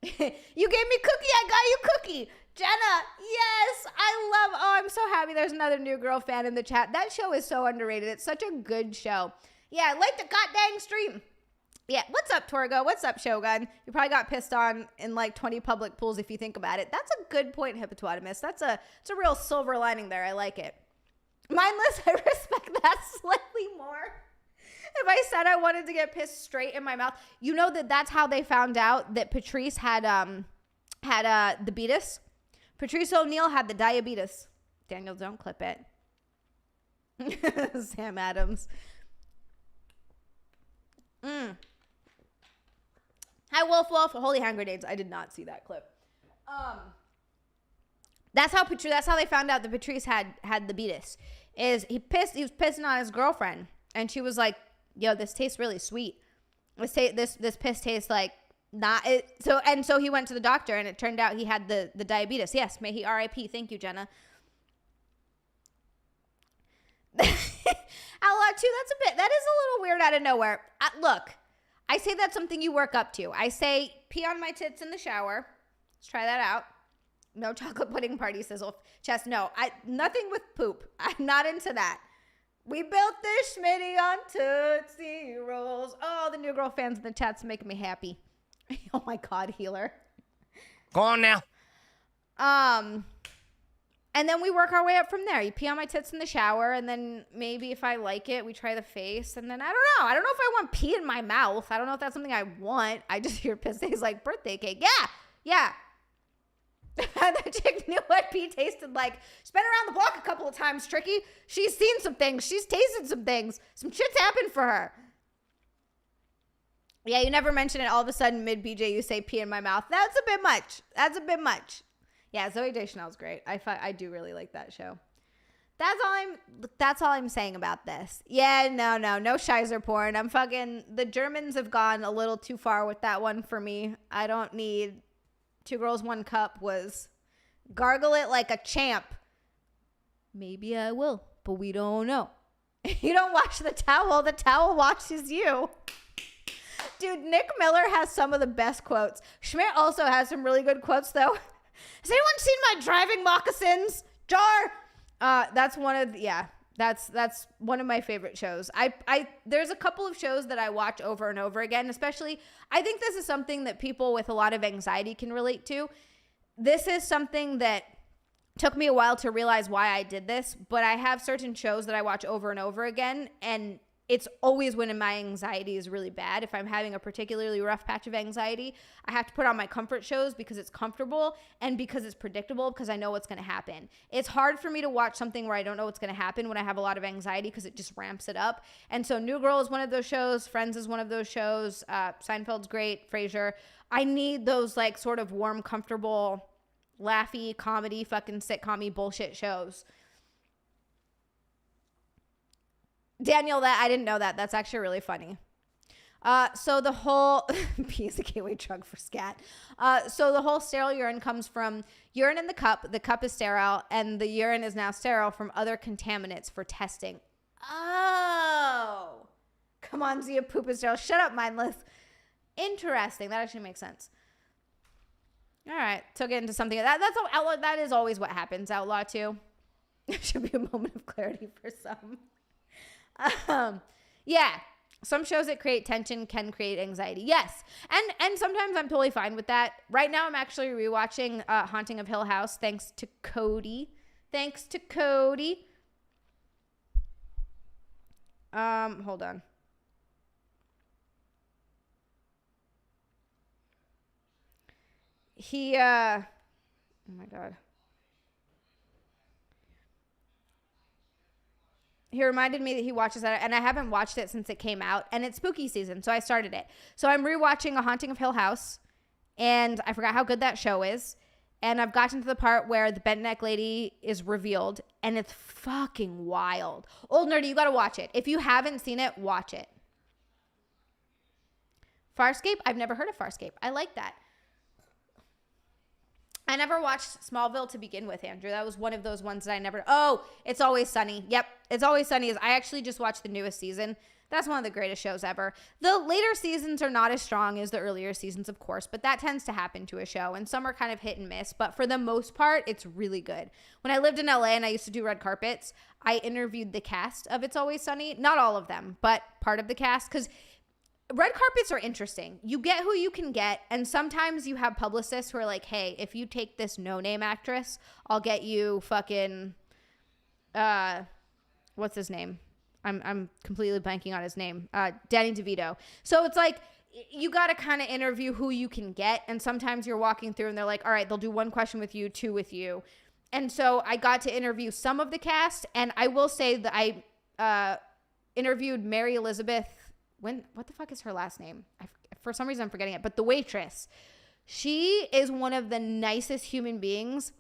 You gave me cookie. I got you cookie. Jenna, yes, I'm so happy there's another New Girl fan in the chat. That show is so underrated. It's such a good show. Yeah, like the goddamn stream. Yeah, what's up, Torgo? What's up, Shogun? You probably got pissed on in like 20 public pools if you think about it. That's a good point, Hippopotamus. It's a real silver lining there. I like it. Mindless, I respect that slightly more. If I said I wanted to get pissed straight in my mouth, you know that's how they found out that Patrice had the beatus. Patrice O'Neal had the diabetes. Daniel, don't clip it. Sam Adams. Hi, Wolf. Holy hand grenades. I did not see that clip. That's how they found out that Patrice had the beatus. He was pissing on his girlfriend, and she was like, "Yo, this tastes really sweet. This piss tastes like not it." So he went to the doctor, and it turned out he had the diabetes. Yes, may he R.I.P. Thank you, Jenna. Outlaw 2, that is a little weird out of nowhere. Look, I say that's something you work up to. I say pee on my tits in the shower. Let's try that out. No chocolate pudding party sizzle chest. No, nothing with poop. I'm not into that. We built this schmitty on Tootsie Rolls. Oh, the New Girl fans in the chat's making me happy. Oh my God, healer. Go on now. And then we work our way up from there. You pee on my tits in the shower, and then maybe if I like it, we try the face, and then I don't know. I don't know if I want pee in my mouth. I don't know if that's something I want. I just hear Pisse's like birthday cake. Yeah. That chick knew what pee tasted like. She's been around the block a couple of times, Tricky. She's seen some things. She's tasted some things. Some shit's happened for her. Yeah, you never mention it. All of a sudden, mid-BJ, you say pee in my mouth. That's a bit much. Yeah, Zooey Deschanel's great. I do really like that show. That's all I'm saying about this. Yeah, no Shizer porn. The Germans have gone a little too far with that one for me. I don't need 2 Girls, 1 Cup was gargle it like a champ. Maybe I will, but we don't know. You don't wash the towel washes you. Dude, Nick Miller has some of the best quotes. Schmidt also has some really good quotes, though. Has anyone seen my driving moccasins? Jar. That's one of my favorite shows. There's a couple of shows that I watch over and over again, especially, I think this is something that people with a lot of anxiety can relate to. This is something that took me a while to realize why I did this, but I have certain shows that I watch over and over again, and it's always when my anxiety is really bad. If I'm having a particularly rough patch of anxiety, I have to put on my comfort shows because it's comfortable and because it's predictable, because I know what's going to happen. It's hard for me to watch something where I don't know what's going to happen when I have a lot of anxiety because it just ramps it up. And so New Girl is one of those shows. Friends is one of those shows. Seinfeld's great. Frasier. I need those like sort of warm, comfortable, laughy, comedy, fucking sitcom-y bullshit shows. Daniel, that I didn't know that. That's actually really funny. So the whole P is a gateway drug for scat. So the whole sterile urine comes from urine in the cup. The cup is sterile, and the urine is now sterile from other contaminants for testing. Oh, come on, Zia, poop is sterile. Shut up, mindless. Interesting. That actually makes sense. All right, took it into something that is always what happens. Outlaw 2. It should be a moment of clarity for some. Yeah, some shows that create tension can create anxiety. Yes. And sometimes I'm totally fine with that. Right now I'm actually rewatching Haunting of Hill House thanks to Cody. Hold on. Oh my God. He reminded me that he watches that, and I haven't watched it since it came out, and it's spooky season, so I started it. So I'm rewatching A Haunting of Hill House, and I forgot how good that show is, and I've gotten to the part where the bent neck lady is revealed, and it's fucking wild. Old Nerdy, you gotta watch it. If you haven't seen it, watch it. Farscape? I've never heard of Farscape. I like that. I never watched Smallville to begin with, Andrew. That was one of those ones that I never... Oh, It's Always Sunny. Yep, It's Always Sunny. I actually just watched the newest season. That's one of the greatest shows ever. The later seasons are not as strong as the earlier seasons, of course, but that tends to happen to a show, and some are kind of hit and miss, but for the most part, it's really good. When I lived in LA and I used to do red carpets, I interviewed the cast of It's Always Sunny. Not all of them, but part of the cast, because... red carpets are interesting. You get who you can get, and sometimes you have publicists who are like, hey, if you take this no-name actress, I'll get you fucking, what's his name? I'm completely blanking on his name. Danny DeVito. So it's like, you got to kind of interview who you can get, and sometimes you're walking through and they're like, all right, they'll do 1 question with you, 2 with you. And so I got to interview some of the cast, and I will say that I interviewed Mary Elizabeth. What the fuck is her last name? For some reason I'm forgetting it, but the waitress. She is one of the nicest human beings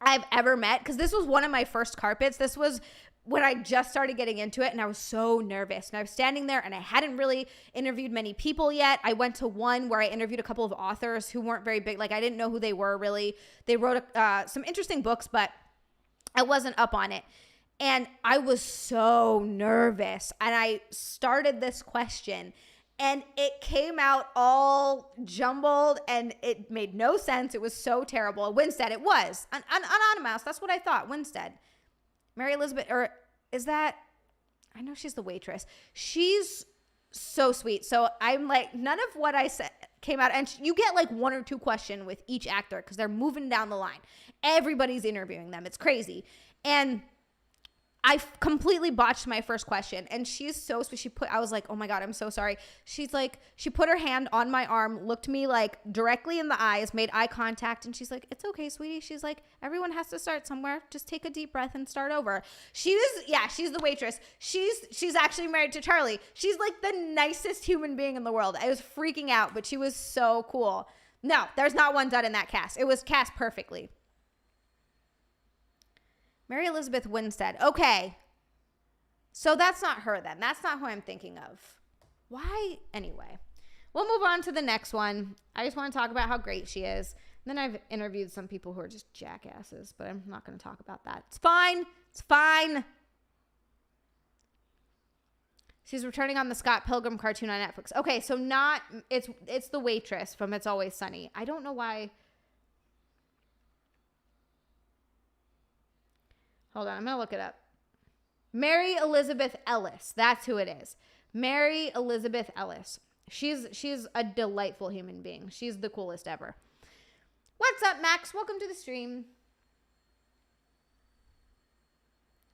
I've ever met, because this was one of my first carpets. This was when I just started getting into it, and I was so nervous, and I was standing there, and I hadn't really interviewed many people yet. I went to one where I interviewed a couple of authors who weren't very big. Like, I didn't know who they were really. They wrote some interesting books, but I wasn't up on it. And I was so nervous. And I started this question and it came out all jumbled and it made no sense. It was so terrible. Winstead, it was. Anonymous, that's what I thought. Winstead. Mary Elizabeth, or is that, I know she's the waitress. She's so sweet. So I'm like, none of what I said came out. And you get like 1 or 2 questions with each actor because they're moving down the line. Everybody's interviewing them. It's crazy. And I completely botched my first question, and she's so sweet. I was like, oh my God, I'm so sorry. She's like, she put her hand on my arm, looked me like directly in the eyes, made eye contact. And she's like, it's okay, sweetie. She's like, everyone has to start somewhere. Just take a deep breath and start over. She's the waitress. She's actually married to Charlie. She's like the nicest human being in the world. I was freaking out, but she was so cool. No, there's not one dud in that cast. It was cast perfectly. Mary Elizabeth Winstead. Okay. So that's not her then. That's not who I'm thinking of. Why? Anyway, we'll move on to the next one. I just want to talk about how great she is. And then I've interviewed some people who are just jackasses, but I'm not going to talk about that. It's fine. It's fine. She's returning on the Scott Pilgrim cartoon on Netflix. Okay, so it's the waitress from It's Always Sunny. I don't know why. Hold on, I'm going to look it up. Mary Elizabeth Ellis. That's who it is. Mary Elizabeth Ellis. She's a delightful human being. She's the coolest ever. What's up, Max? Welcome to the stream.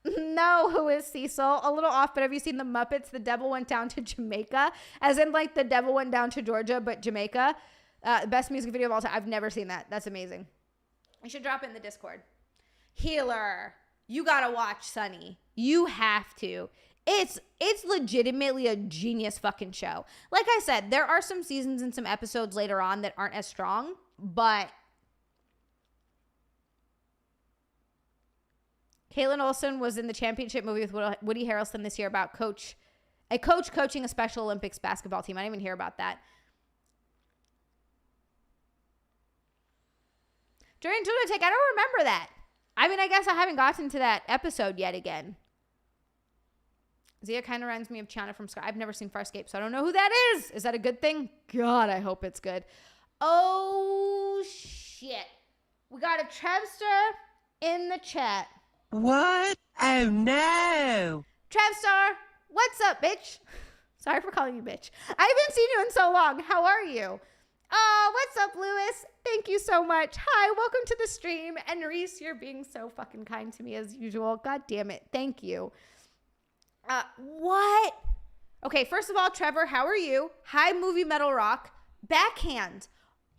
No, who is Cecil? A little off, but have you seen the Muppets? The devil went down to Jamaica. As in, like, the devil went down to Georgia, but Jamaica. Best music video of all time. I've never seen that. That's amazing. I should drop it in the Discord. Healer. You gotta watch Sunny. You have to. It's legitimately a genius fucking show. Like I said, there are some seasons and some episodes later on that aren't as strong, but Caitlin Olsen was in the championship movie with Woody Harrelson this year about a coach coaching a Special Olympics basketball team. I didn't even hear about that. During Lunatic, I don't remember that. I mean, I guess I haven't gotten to that episode yet again. Zia kind of reminds me of Chiana from Sky. I've never seen Farscape, so I don't know who that is. Is that a good thing? God, I hope it's good. Oh, shit. We got a Trevstar in the chat. What? Oh, no. Trevstar, what's up, bitch? Sorry for calling you bitch. I haven't seen you in so long. How are you? Oh, what's up, Lewis? Thank you so much. Hi, welcome to the stream. And Reese, you're being so fucking kind to me as usual. God damn it. Thank you. What? Okay, first of all, Trevor, how are you? Hi, Movie Metal Rock. Backhand.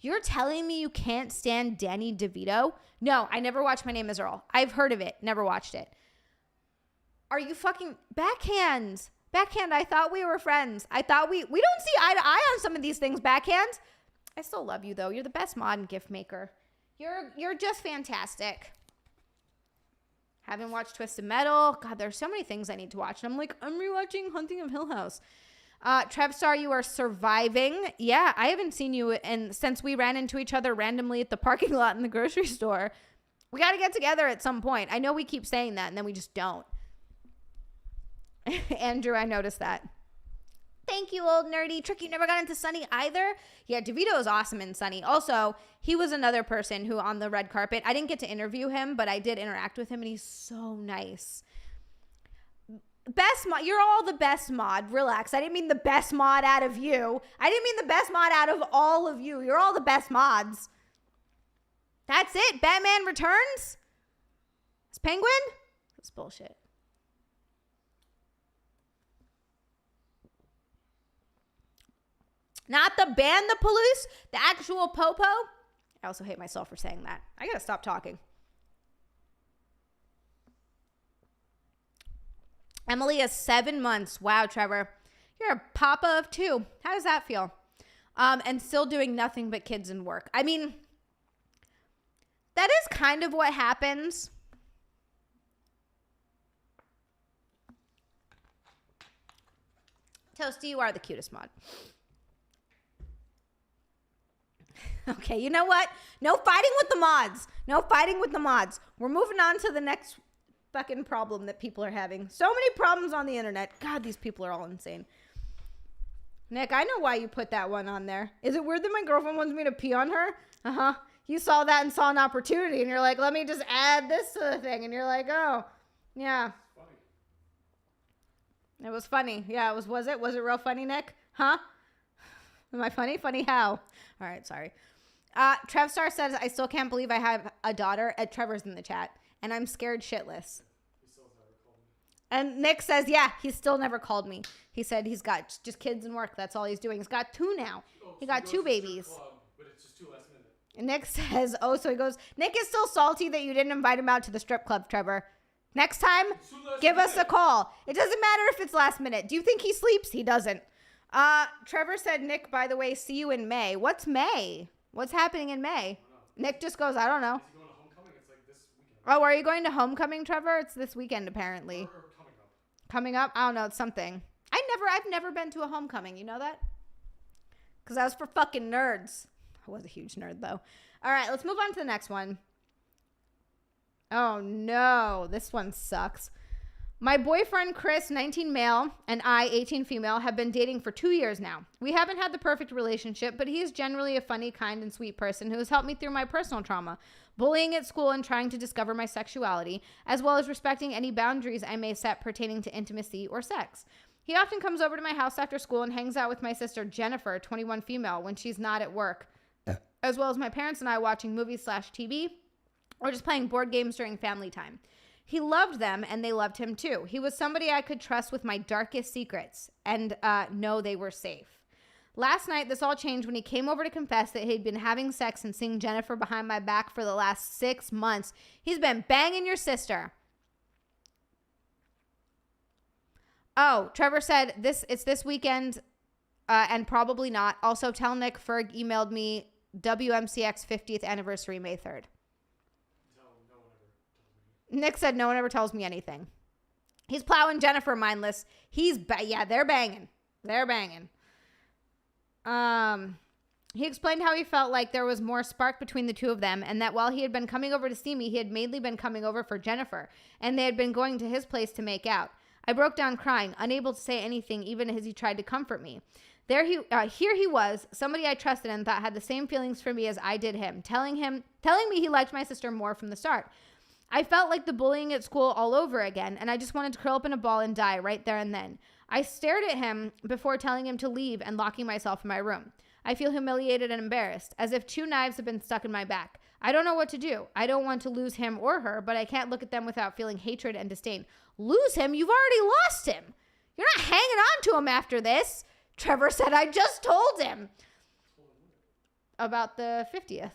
You're telling me you can't stand Danny DeVito? No, I never watched My Name is Earl. I've heard of it. Never watched it. Are you fucking... Backhand. Backhand, I thought we were friends. I thought we don't see eye to eye on some of these things, Backhand. I still love you, though. You're the best mod and gift maker. You're just fantastic. Haven't watched Twisted Metal. God, there's so many things I need to watch. And I'm like, I'm rewatching Hunting of Hill House. Trevstar, you are surviving. Yeah, I haven't seen you since we ran into each other randomly at the parking lot in the grocery store. We got to get together at some point. I know we keep saying that, and then we just don't. Andrew, I noticed that. Thank you, old nerdy. Trick, you never got into Sunny either? Yeah, DeVito is awesome in Sunny. Also, he was another person who on the red carpet, I didn't get to interview him, but I did interact with him, and he's so nice. Best mod. You're all the best mod. Relax. I didn't mean the best mod out of you. I didn't mean the best mod out of all of you. You're all the best mods. That's it. Batman Returns? It's Penguin? That's bullshit. Not the band, the Palouse, the actual Popo. I also hate myself for saying that. I gotta stop talking. Emily is 7 months. Wow, Trevor. You're a papa of 2. How does that feel? And still doing nothing but kids and work. I mean, that is kind of what happens. Toasty, you are the cutest mod. Okay, you know what? No fighting with the mods. No fighting with the mods. We're moving on to the next fucking problem that people are having. So many problems on the internet. God, these people are all insane. Nick, I know why you put that one on there. Is it weird that my girlfriend wants me to pee on her? Uh-huh. You saw that and saw an opportunity, and you're like, let me just add this to the thing. And you're like, oh, yeah. It was funny. Yeah, it was. Was it? Was it real funny, Nick? Huh? Am I funny? Funny how? All right, sorry. Trev Star says, I still can't believe I have a daughter. Trevor's in the chat. And I'm scared shitless. And Nick says, yeah, he's still never called me. He said he's got just kids and work. That's all he's doing. He's got 2 now. He got 2 babies. But it's just too last minute. And Nick says, oh, so he goes, Nick is still salty that you didn't invite him out to the strip club, Trevor. Next time, give us a call. It doesn't matter if it's last minute. Do you think he sleeps? He doesn't. Trevor said, Nick, by the way, see you in May. What's May? What's happening in May? Nick just goes, I don't know. Is he going to homecoming? It's like this weekend. Oh, are you going to homecoming, Trevor? It's this weekend, apparently. Or coming up. Coming up? I don't know. It's something. I've never been to a homecoming. You know that? Because I was for fucking nerds. I was a huge nerd, though. All right, let's move on to the next one. Oh, no. This one sucks. My boyfriend, Chris, 19 male, and I, 18 female, have been dating for 2 years now. We haven't had the perfect relationship, but he is generally a funny, kind, and sweet person who has helped me through my personal trauma, bullying at school and trying to discover my sexuality, as well as respecting any boundaries I may set pertaining to intimacy or sex. He often comes over to my house after school and hangs out with my sister, Jennifer, 21 female, when she's not at work, as well as my parents and I watching movies/TV or just playing board games during family time. He loved them, and they loved him too. He was somebody I could trust with my darkest secrets and know they were safe. Last night, this all changed when he came over to confess that he'd been having sex and seeing Jennifer behind my back for the last 6 months. He's been banging your sister. Oh, Trevor said it's this weekend and probably not. Also, tell Nick Ferg emailed me WMCX 50th anniversary May 3rd. Nick said no one ever tells me anything. He's plowing Jennifer mindless. They're banging. They're banging. He explained how he felt like there was more spark between the two of them, and that while he had been coming over to see me, he had mainly been coming over for Jennifer, and they had been going to his place to make out. I broke down crying, unable to say anything, even as he tried to comfort me. Here he was, somebody I trusted and thought had the same feelings for me as I did him, telling me he liked my sister more from the start. I felt like the bullying at school all over again, and I just wanted to curl up in a ball and die right there and then. I stared at him before telling him to leave and locking myself in my room. I feel humiliated and embarrassed, as if 2 knives have been stuck in my back. I don't know what to do. I don't want to lose him or her, but I can't look at them without feeling hatred and disdain. Lose him? You've already lost him. You're not hanging on to him after this. Trevor said, I just told him. About the 50th.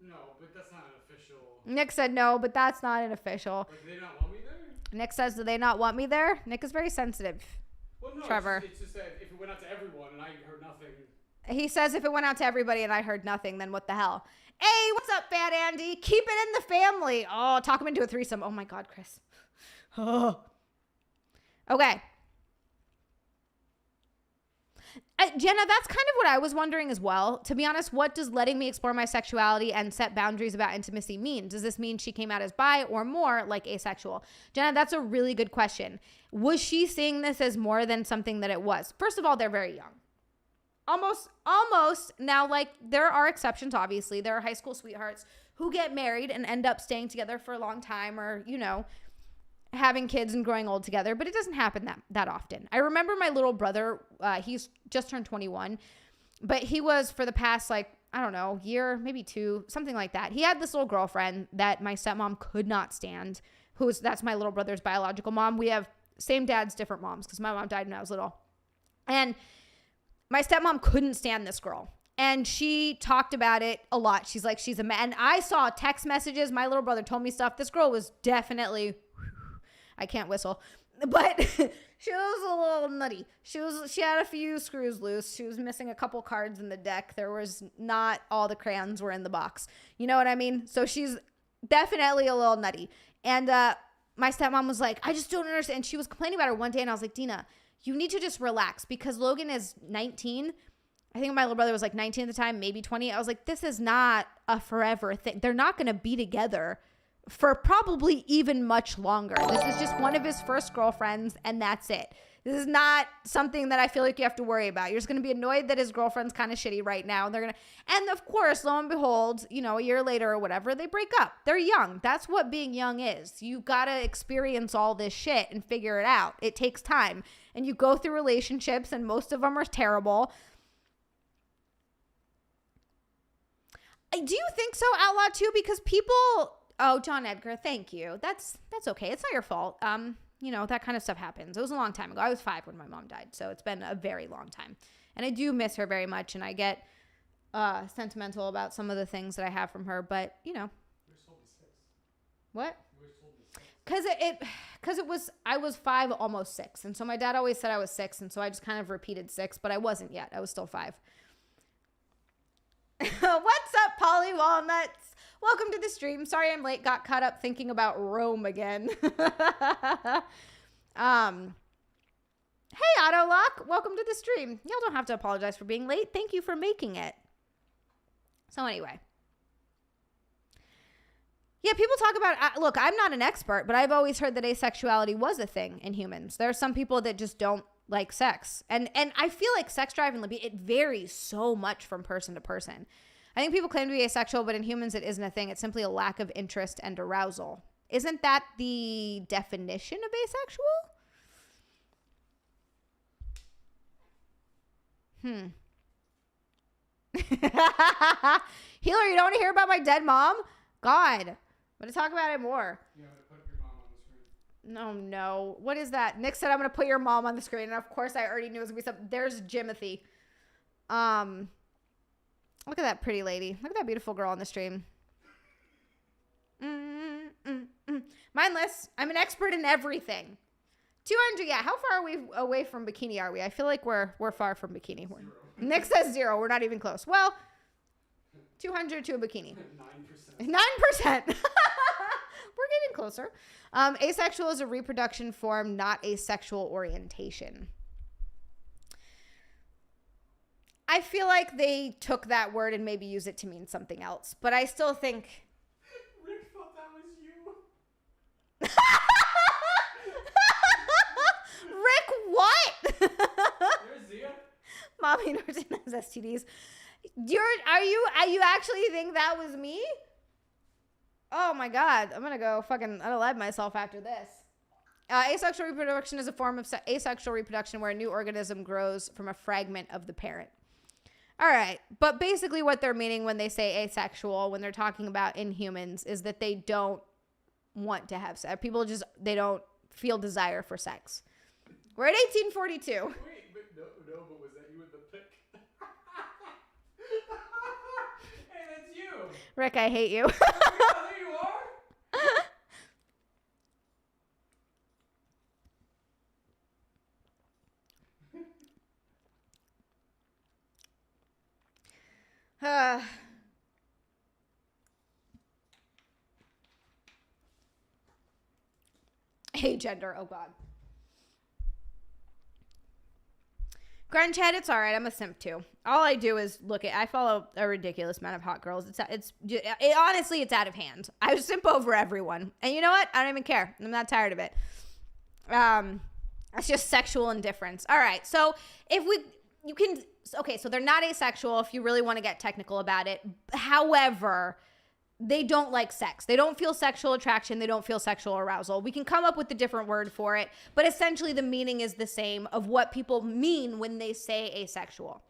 No, but that's not an official. Nick said no, but that's not an official. Like, do they not want me there? Nick says, do they not want me there? Nick is very sensitive. Well, no, Trevor. It's just that if it went out to everyone and I heard nothing. He says if it went out to everybody and I heard nothing, then what the hell? Hey, what's up, Fat Andy? Keep it in the family. Oh, talk him into a threesome. Oh, my God, Chris. Oh. Okay. Jenna, that's kind of what I was wondering as well. To be honest, what does letting me explore my sexuality and set boundaries about intimacy mean? Does this mean she came out as bi or more like asexual? Jenna, that's a really good question. Was she seeing this as more than something that it was? First of all, they're very young. Almost. Now, like, there are exceptions, obviously. There are high school sweethearts who get married and end up staying together for a long time or, you know, having kids and growing old together, but it doesn't happen that often. I remember my little brother, he's just turned 21, but he was for the past, like, I don't know, year, maybe 2, something like that. He had this little girlfriend that my stepmom could not stand, that's my little brother's biological mom. We have same dads, different moms, because my mom died when I was little. And my stepmom couldn't stand this girl. And she talked about it a lot. She's like, she's a man. And I saw text messages. My little brother told me stuff. This girl was definitely... I can't whistle, but she was a little nutty. She had a few screws loose. She was missing a couple cards in the deck. There was not all the crayons were in the box. You know what I mean? So she's definitely a little nutty. And my stepmom was like, I just don't understand. And she was complaining about her one day. And I was like, Dina, you need to just relax because Logan is 19. I think my little brother was like 19 at the time, maybe 20. I was like, this is not a forever thing. They're not going to be together for probably even much longer. This is just one of his first girlfriends, and that's it. This is not something that I feel like you have to worry about. You're just going to be annoyed that his girlfriend's kind of shitty right now. And of course, lo and behold, you know, a year later or whatever, they break up. They're young. That's what being young is. You got to experience all this shit and figure it out. It takes time. And you go through relationships, and most of them are terrible. Do you think so, Outlaw 2? Because people... Oh, John Edgar, thank you. That's okay. It's not your fault. You know, that kind of stuff happens. It was a long time ago. I was 5 when my mom died, so it's been a very long time. And I do miss her very much, and I get sentimental about some of the things that I have from her, but, you know. What? Because I was 5, almost 6, and so my dad always said I was 6, and so I just kind of repeated 6, but I wasn't yet. I was still 5. What's up, Polly Walnuts? Welcome to the stream. Sorry I'm late. Got caught up thinking about Rome again. Hey, Autolock. Welcome to the stream. Y'all don't have to apologize for being late. Thank you for making it. So anyway. Yeah, people talk about, look, I'm not an expert, but I've always heard that asexuality was a thing in humans. There are some people that just don't like sex. And I feel like sex drive and libido, it varies so much from person to person. I think people claim to be asexual, but in humans it isn't a thing. It's simply a lack of interest and arousal. Isn't that the definition of asexual? Healer, you don't want to hear about my dead mom? God, I'm going to talk about it more. Yeah, I'm gonna put your mom on the screen. No. What is that? Nick said I'm going to put your mom on the screen. And of course I already knew it was going to be something. There's Jimothy. Look at that pretty lady. Look at that beautiful girl on the stream. Mindless. I'm an expert in everything. 200, yeah. How far are we away from bikini are we? I feel like we're far from bikini. Nick says 0. We're not even close. Well, 200 to a bikini. 9%. 9%. We're getting closer. Asexual is a reproduction form, not a sexual orientation. I feel like they took that word and maybe used it to mean something else, but I still think... Rick thought that was you. Rick, what? There's Zia. Mommy Norton has STDs. Are you actually think that was me? Oh my God. I'm gonna go fucking unalive myself after this. Asexual reproduction is a form of asexual reproduction where a new organism grows from a fragment of the parent. All right. But basically what they're meaning when they say asexual, when they're talking about in humans, is that they don't want to have sex. People just, they don't feel desire for sex. We're at 1842. Wait, but no, but was that you with the pic? Hey, that's you. Rick, I hate you. Oh, there you are. Hey, gender. Oh, God. Grunge head, it's all right. I'm a simp, too. All I do is I follow a ridiculous amount of hot girls. Honestly, it's out of hand. I simp over everyone. And you know what? I don't even care. I'm not tired of it. It's just sexual indifference. All right. So so they're not asexual if you really want to get technical about it. However, they don't like sex. They don't feel sexual attraction. They don't feel sexual arousal. We can come up with a different word for it, but essentially the meaning is the same of what people mean when they say asexual.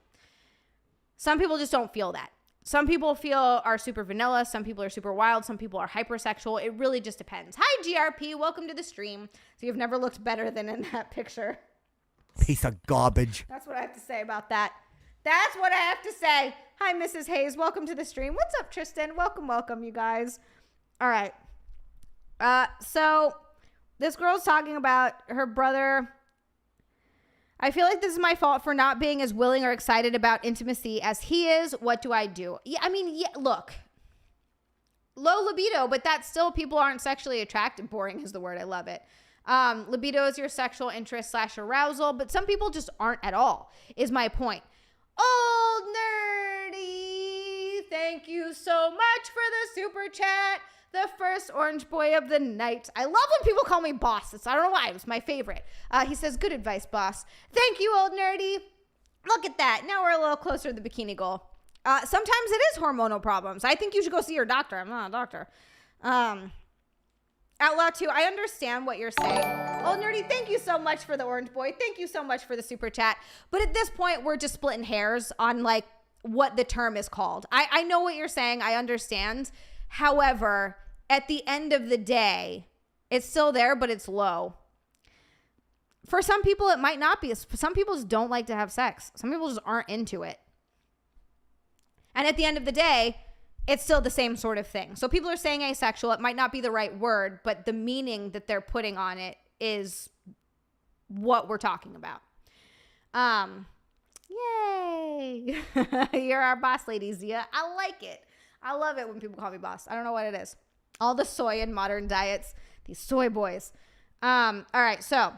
Some people just don't feel that. Some people are super vanilla. Some people are super wild. Some people are hypersexual. It really just depends. Hi, GRP. Welcome to the stream. So you've never looked better than in that picture. Piece of garbage. That's what I have to say about that. That's what I have to say. Hi, Mrs. Hayes. Welcome to the stream. What's up, Tristan? Welcome, you guys. All right. So this girl's talking about her brother. I feel like this is my fault for not being as willing or excited about intimacy as he is. What do I do? Yeah, look. Low libido, but that's still people aren't sexually attracted. Boring is the word. I love it. Libido is your sexual interest / arousal, but some people just aren't at all, is my point. Old Nerdy, thank you so much for the super chat. the first orange boy of the night. I love when people call me boss. I don't know why. It was my favorite. He says, good advice, boss. Thank you, old nerdy. Look at that. Now we're a little closer to the bikini goal. Sometimes it is hormonal problems. I think you should go see your doctor. I'm not a doctor. Outlaw 2, I understand what you're saying. Old nerdy, thank you so much for the orange boy. Thank you so much for the super chat. But at this point, we're just splitting hairs on like what the term is called. I know what you're saying. I understand. However, at the end of the day, it's still there, but it's low. For some people, it might not be. Some people just don't like to have sex. Some people just aren't into it. And at the end of the day, it's still the same sort of thing. So people are saying asexual. It might not be the right word, but the meaning that they're putting on it is what we're talking about. Yay. You're our boss lady, Zia. I like it. I love it when people call me boss. I don't know what it is. All the soy in modern diets. These soy boys. All right, so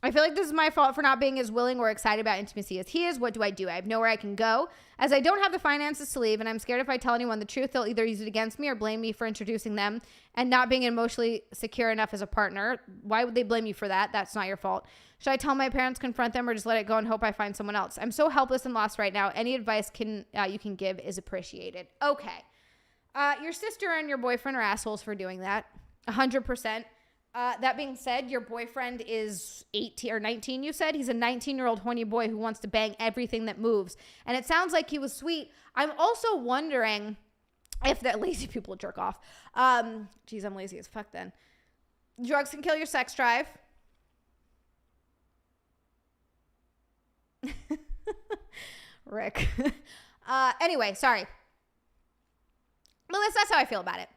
I feel like this is my fault for not being as willing or excited about intimacy as he is. What do? I have nowhere I can go, as I don't have the finances to leave, and I'm scared if I tell anyone the truth, they'll either use it against me or blame me for introducing them and not being emotionally secure enough as a partner. Why would they blame you for that? That's not your fault. Should I tell my parents, confront them, or just let it go and hope I find someone else? I'm so helpless and lost right now. Any advice you can give is appreciated. Okay. Your sister and your boyfriend are assholes for doing that. 100%. That being said, your boyfriend is 18 or 19, you said? He's a 19-year-old horny boy who wants to bang everything that moves. And it sounds like he was sweet. I'm also wondering if that lazy people jerk off. Geez, I'm lazy as fuck then. Drugs can kill your sex drive. Rick. Anyway, sorry. Lewis, that's how I feel about it.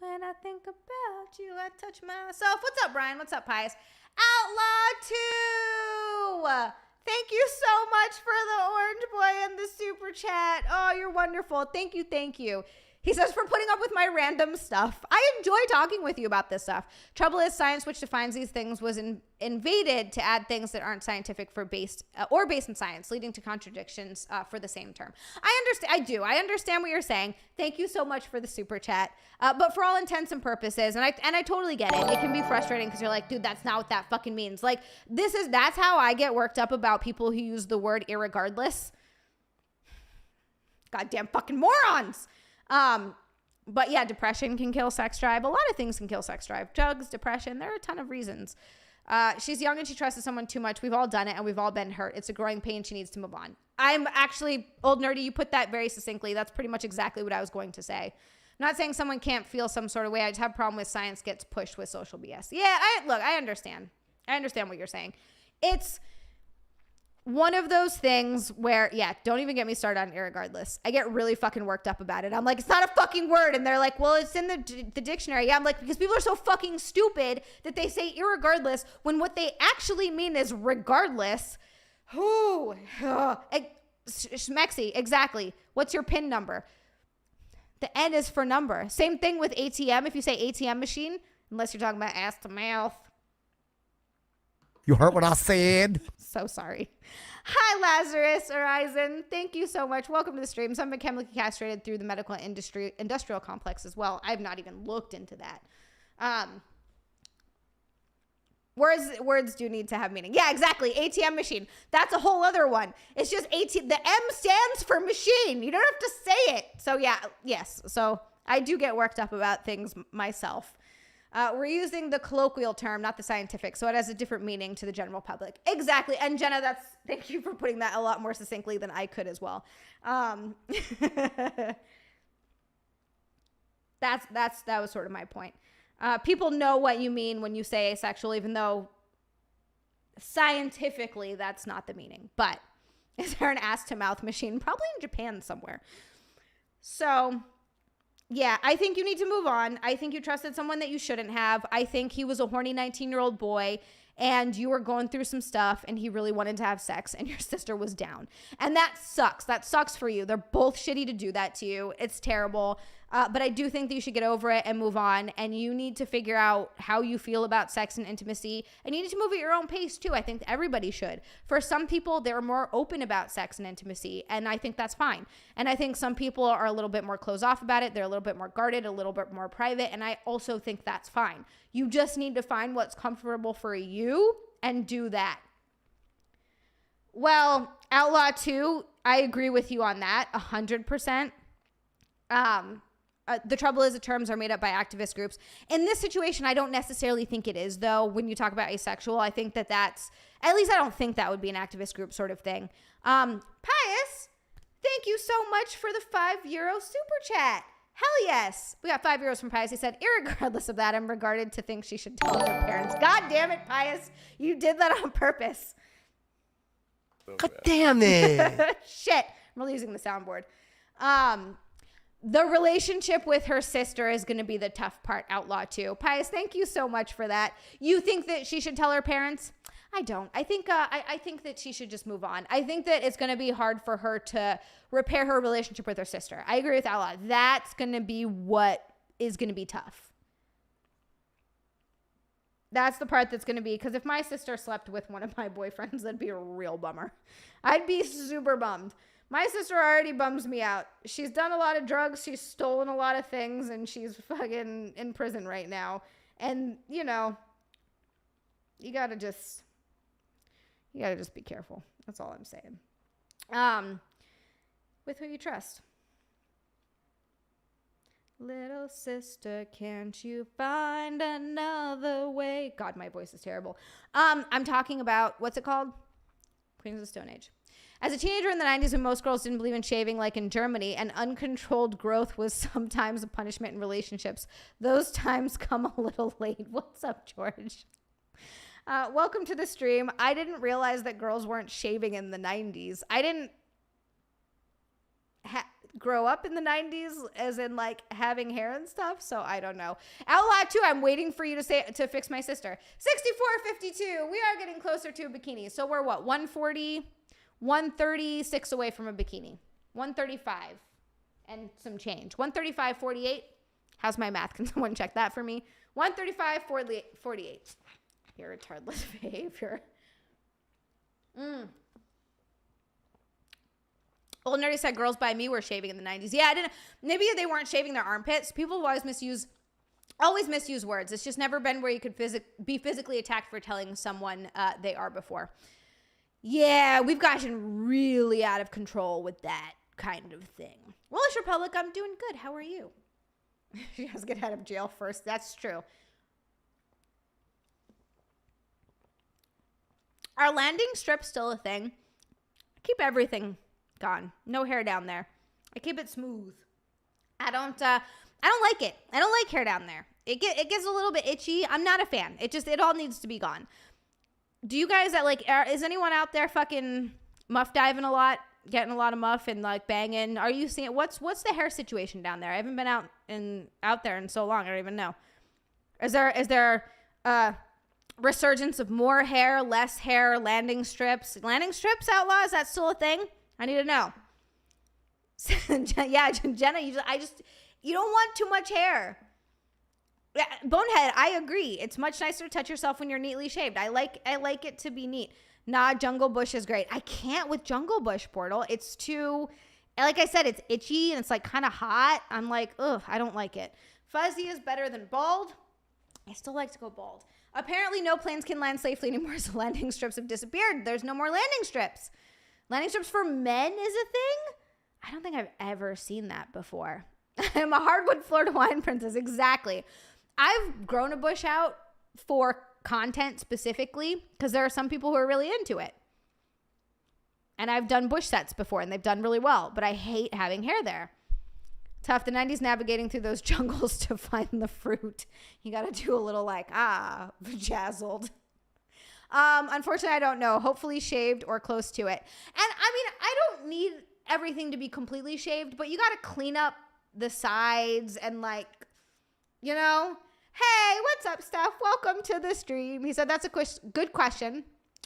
When I think about you, I touch myself. What's up, Brian? What's up, Pies? Outlaw 2! Thank you so much for the orange boy and the super chat. Oh, you're wonderful. Thank you, thank you. He says, for putting up with my random stuff. I enjoy talking with you about this stuff. Trouble is, science, which defines these things, was invaded to add things that aren't scientific for based in science, leading to contradictions for the same term. I understand what you're saying. Thank you so much for the super chat. But for all intents and purposes, and I totally get it. It can be frustrating because you're like, dude, that's not what that fucking means. Like, that's how I get worked up about people who use the word irregardless. Goddamn fucking morons. But yeah, depression can kill sex drive. A lot of things can kill sex drive. Drugs, depression, there are a ton of reasons. She's young and she trusted someone too much. We've all done it and we've all been hurt. It's a growing pain. She needs to move on. I'm actually, old nerdy, you put that very succinctly. That's pretty much exactly what I was going to say. I'm not saying someone can't feel some sort of way. I just have a problem with science gets pushed with social BS. Yeah, I understand. I understand what you're saying. It's one of those things where, yeah, don't even get me started on irregardless. I get really fucking worked up about it. I'm like, it's not a fucking word. And they're like, well, it's in the dictionary. Yeah, I'm like, because people are so fucking stupid that they say irregardless when what they actually mean is regardless. Who? Schmexy, exactly. What's your PIN number? The N is for number. Same thing with ATM. If you say ATM machine, unless you're talking about ass to mouth. You heard what I said? So sorry. Hi, Lazarus Horizon. Thank you so much. Welcome to the stream. Some have been chemically castrated through the medical industrial complex as well. I've not even looked into that. Words do need to have meaning. Yeah, exactly. ATM machine. That's a whole other one. It's just ATM. The M stands for machine. You don't have to say it. So yeah, yes. So I do get worked up about things myself. We're using the colloquial term, not the scientific, so it has a different meaning to the general public. Exactly. And Jenna, thank you for putting that a lot more succinctly than I could as well. That was sort of my point. People know what you mean when you say asexual, even though scientifically that's not the meaning. But is there an ass to mouth machine? Probably in Japan somewhere. So yeah, I think you need to move on. I think you trusted someone that you shouldn't have. I think he was a horny 19-year-old boy. and you were going through some stuff and he really wanted to have sex and your sister was down. And that sucks. That sucks for you. They're both shitty to do that to you. It's terrible. But I do think that you should get over it and move on. And you need to figure out how you feel about sex and intimacy. And you need to move at your own pace too. I think everybody should. For some people, they're more open about sex and intimacy. And I think that's fine. And I think some people are a little bit more closed off about it. They're a little bit more guarded, a little bit more private. And I also think that's fine. You just need to find what's comfortable for you and do that. Well, Outlaw 2, I agree with you on that 100%. The trouble is the terms are made up by activist groups. In this situation, I don't necessarily think it is, though. When you talk about asexual, I think that that's, at least I don't think that would be an activist group sort of thing. Pius, thank you so much for the €5 super chat. Hell yes. We got €5 from Pius. He said, irregardless of that, I'm regarded to think she should tell her parents. God damn it, Pius. You did that on purpose. God damn it. Shit. I'm really using the soundboard. The relationship with her sister is going to be the tough part, Outlaw 2. Pius, thank you so much for that. You think that she should tell her parents? I don't. I think that she should just move on. I think that it's going to be hard for her to repair her relationship with her sister. I agree with Outlaw. That's going to be what is going to be tough. That's the part that's going to be, because if my sister slept with one of my boyfriends, that'd be a real bummer. I'd be super bummed. My sister already bums me out. She's done a lot of drugs. She's stolen a lot of things, and she's fucking in prison right now. And, you know, you gotta just be careful. That's all I'm saying. With who you trust. Little sister, can't you find another way? God, my voice is terrible. I'm talking about, what's it called? Queens of the Stone Age. As a teenager in the 90s, when most girls didn't believe in shaving like in Germany, and uncontrolled growth was sometimes a punishment in relationships, those times come a little late. What's up, George? Welcome to the stream. I didn't realize that girls weren't shaving in the 90s. I didn't grow up in the 90s as in like having hair and stuff, so I don't know. Outlaw 2, I'm waiting for you to fix my sister. 64.52. We are getting closer to a bikini. So we're what? 136 away from a bikini. 135 and some change. 135.48. How's my math? Can someone check that for me? 135.48. Your retardless behavior. Old Nerdy said girls by me were shaving in the 90s. Yeah, I didn't. Maybe they weren't shaving their armpits. People always misuse words. It's just never been where you could be physically attacked for telling someone they are before. Yeah, we've gotten really out of control with that kind of thing. Welsh Republic, I'm doing good. How are you? She has to get out of jail first. That's true. Are landing strips still a thing? Keep everything gone. No hair down there. I keep it smooth. I don't like it. I don't like hair down there. It gets a little bit itchy. I'm not a fan. It all needs to be gone. Do you guys is anyone out there fucking muff diving a lot, getting a lot of muff and like banging? Are you seeing what's the hair situation down there? I haven't been out there in so long. I don't even know. Is there resurgence of more hair, less hair, landing strips? Landing strips, Outlaw, is that still a thing? I need to know. Yeah, Jenna, you don't want too much hair. Yeah, Bonehead, I agree. It's much nicer to touch yourself when you're neatly shaved. I like it to be neat. Nah, Jungle Bush is great. I can't with Jungle Bush, Portal. It's too, like I said, it's itchy and it's like kind of hot. I'm like, ugh, I don't like it. Fuzzy is better than bald. I still like to go bald. Apparently no planes can land safely anymore, so landing strips have disappeared. There's no more landing strips. Landing strips for men is a thing? I don't think I've ever seen that before. I'm a hardwood Florida wine princess. Exactly. I've grown a bush out for content specifically because there are some people who are really into it. And I've done bush sets before and they've done really well, but I hate having hair there. Tough. The 90s navigating through those jungles to find the fruit. You got to do a little like, bejazzled. Unfortunately, I don't know. Hopefully shaved or close to it. And I mean, I don't need everything to be completely shaved, but you got to clean up the sides and like, you know, Hey, what's up, Steph? Welcome to the stream. He said, that's a good question.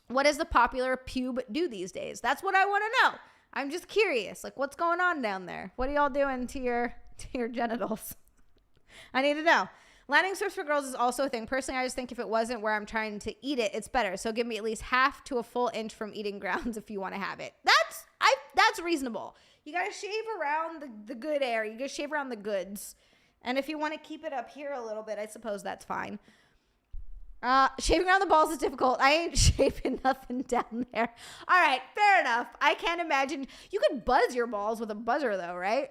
What does the popular pube do these days? That's what I want to know. I'm just curious. Like, what's going on down there? What are y'all doing to your genitals? I need to know. Landing strips for girls is also a thing. Personally, I just think if it wasn't where I'm trying to eat it, it's better. So give me at least half to a full inch from eating grounds if you want to have it. That's reasonable. You got to shave around the good area. You got to shave around the goods. And if you want to keep it up here a little bit, I suppose that's fine. Shaving around the balls is difficult. I ain't shaving nothing down there. All right, fair enough. I can't imagine. You could buzz your balls with a buzzer, though, right?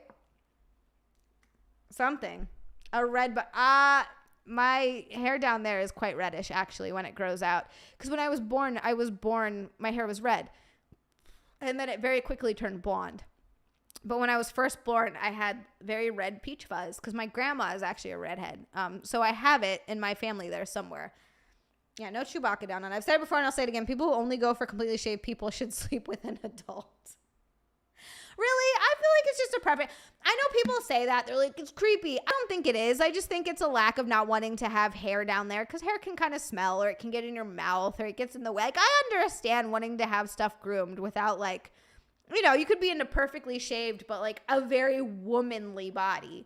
Something. A red, but my hair down there is quite reddish, actually, when it grows out. Because when I was born, my hair was red. And then it very quickly turned blonde. But when I was first born, I had very red peach fuzz because my grandma is actually a redhead. So I have it in my family there somewhere. Yeah, no Chewbacca down on. I've said it before and I'll say it again. People who only go for completely shaved people should sleep with an adult. Really? I feel like it's just a preference. I know people say that. They're like, it's creepy. I don't think it is. I just think it's a lack of not wanting to have hair down there because hair can kind of smell or it can get in your mouth or it gets in the way. Like, I understand wanting to have stuff groomed without, like, you know, you could be into perfectly shaved, but like a very womanly body.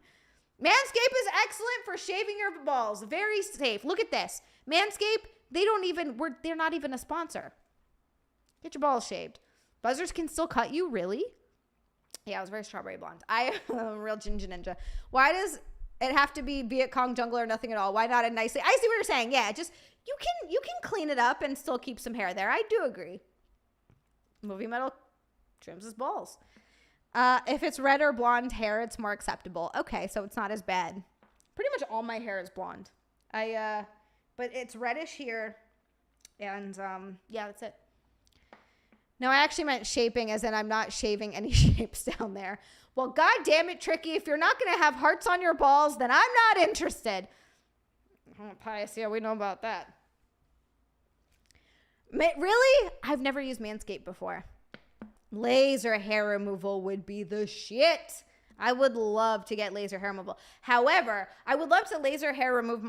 Manscaped is excellent for shaving your balls. Very safe. Look at this. Manscaped, they're not even a sponsor. Get your balls shaved. Buzzers can still cut you, really? Yeah, I was very strawberry blonde. I am a real ginger ninja. Why does it have to be Viet Cong jungle or nothing at all? Why not a nicely? I see what you're saying. Yeah, just you can clean it up and still keep some hair there. I do agree. Movie metal trims his balls. If it's red or blonde hair, it's more acceptable. Okay, so it's not as bad. Pretty much all my hair is blonde. But it's reddish here, and yeah, that's it. No, I actually meant shaping, as in I'm not shaving any shapes down there. Well, god damn it, Tricky. If you're not gonna have hearts on your balls, then I'm not interested. Oh, pious, yeah, we know about that. Really? I've never used Manscaped before. Laser hair removal would be the shit. I would love to get laser hair removal. However, I would love to laser hair remove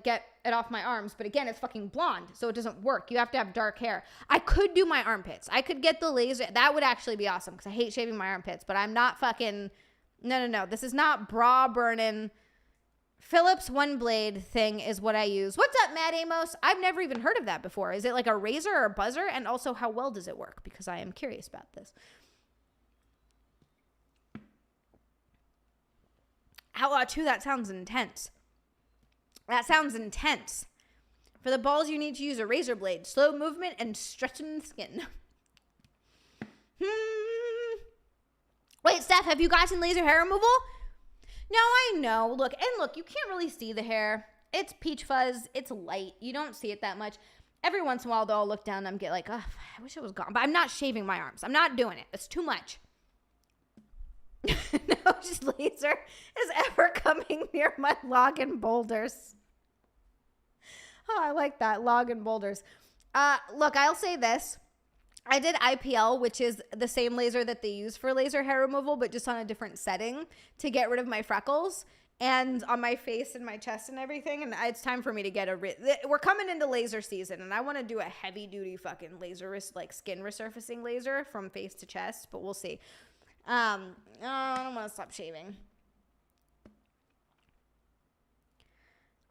get it off my arms. But again, it's fucking blonde, so it doesn't work. You have to have dark hair. I could do my armpits. I could get the laser. That would actually be awesome because I hate shaving my armpits. But I'm not fucking, no. This is not bra burning. Philips One Blade thing is what I use. What's up, Matt Amos? I've never even heard of that before. Is it like a razor or a buzzer? And also, how well does it work? Because I am curious about this. Outlaw 2, that sounds intense. That sounds intense. For the balls, you need to use a razor blade. Slow movement and stretching the skin. Wait, Steph, have you gotten laser hair removal? No, I know. Look, you can't really see the hair. It's peach fuzz. It's light. You don't see it that much. Every once in a while, though, I'll look down and I'm get like, oh, I wish it was gone. But I'm not shaving my arms. I'm not doing it. It's too much. No, just laser is ever coming near my log and boulders. Oh, I like that. Log and boulders. Look, I'll say this. I did IPL, which is the same laser that they use for laser hair removal, but just on a different setting to get rid of my freckles and on my face and my chest and everything. And it's time for me to get we're coming into laser season and I want to do a heavy duty fucking laser, like skin resurfacing laser from face to chest, but we'll see. I don't want to stop shaving.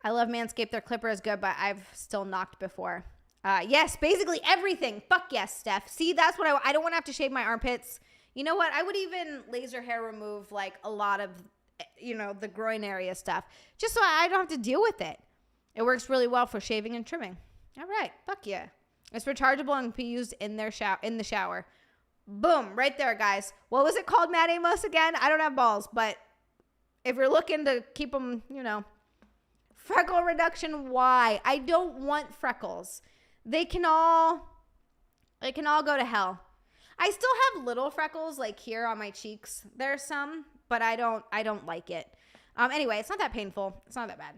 I love Manscaped. Their clipper is good, but I've still knocked before. Yes, basically everything. Fuck yes, Steph. See, that's what I don't want to have to shave my armpits. You know what? I would even laser hair remove like a lot of, the groin area stuff, just so I don't have to deal with it. It works really well for shaving and trimming. All right, fuck yeah. It's rechargeable and can be used in the shower. Boom, right there, guys. What was it called, Matt Amos, again? I don't have balls, but if you're looking to keep them, freckle reduction, why? I don't want freckles. They can all go to hell. I still have little freckles like here on my cheeks. There's some, but I don't like it. Anyway, it's not that painful. It's not that bad.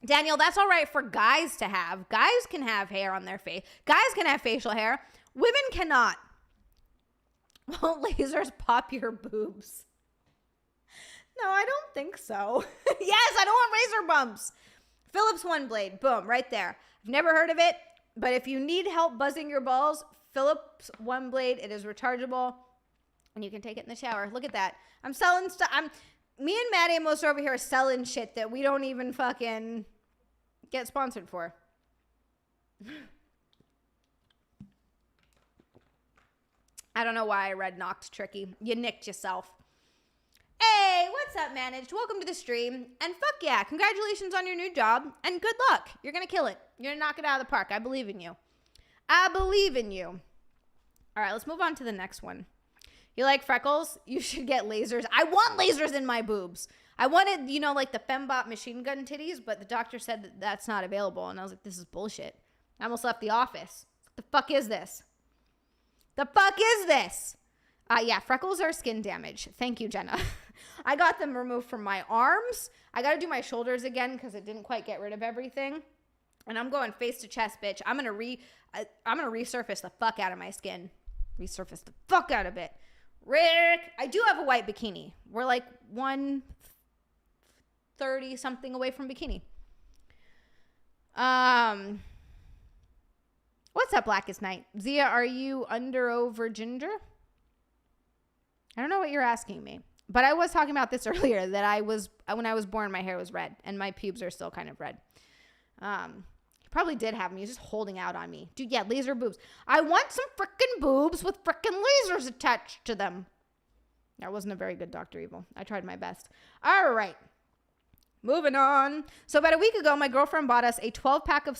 Daniel, that's all right for guys to have. Guys can have hair on their face. Guys can have facial hair. Women cannot. Won't lasers pop your boobs? No, I don't think so. Yes, I don't want razor bumps. Philips One Blade. Boom, right there. I've never heard of it, but if you need help buzzing your balls, Philips One Blade, it is rechargeable, and you can take it in the shower. Look at that. I'm selling stuff. Me and Maddie Amos are over here selling shit that we don't even fucking get sponsored for. I don't know why I read knocked tricky. You nicked yourself. Hey, what's up, Managed? Welcome to the stream. And fuck yeah, congratulations on your new job. And good luck. You're going to kill it. You're going to knock it out of the park. I believe in you. I believe in you. All right, let's move on to the next one. You like freckles? You should get lasers. I want lasers in my boobs. I wanted, like the Fembot machine gun titties, but the doctor said that that's not available. And I was like, this is bullshit. I almost left the office. What the fuck is this? The fuck is this? Yeah, freckles are skin damage. Thank you, Jenna. I got them removed from my arms. I got to do my shoulders again because it didn't quite get rid of everything. And I'm going face to chest, bitch. I'm gonna resurface the fuck out of my skin. Resurface the fuck out of it. Rick, I do have a white bikini. We're like 130 something away from bikini. What's up, Blackest Night? Zia, are you under over ginger? I don't know what you're asking me, but I was talking about this earlier that when I was born, my hair was red and my pubes are still kind of red. He probably did have me. He's just holding out on me. Dude, yeah, laser boobs. I want some frickin' boobs with frickin' lasers attached to them. That wasn't a very good Dr. Evil. I tried my best. All right. Moving on. So about a week ago, my girlfriend bought us a 12-pack of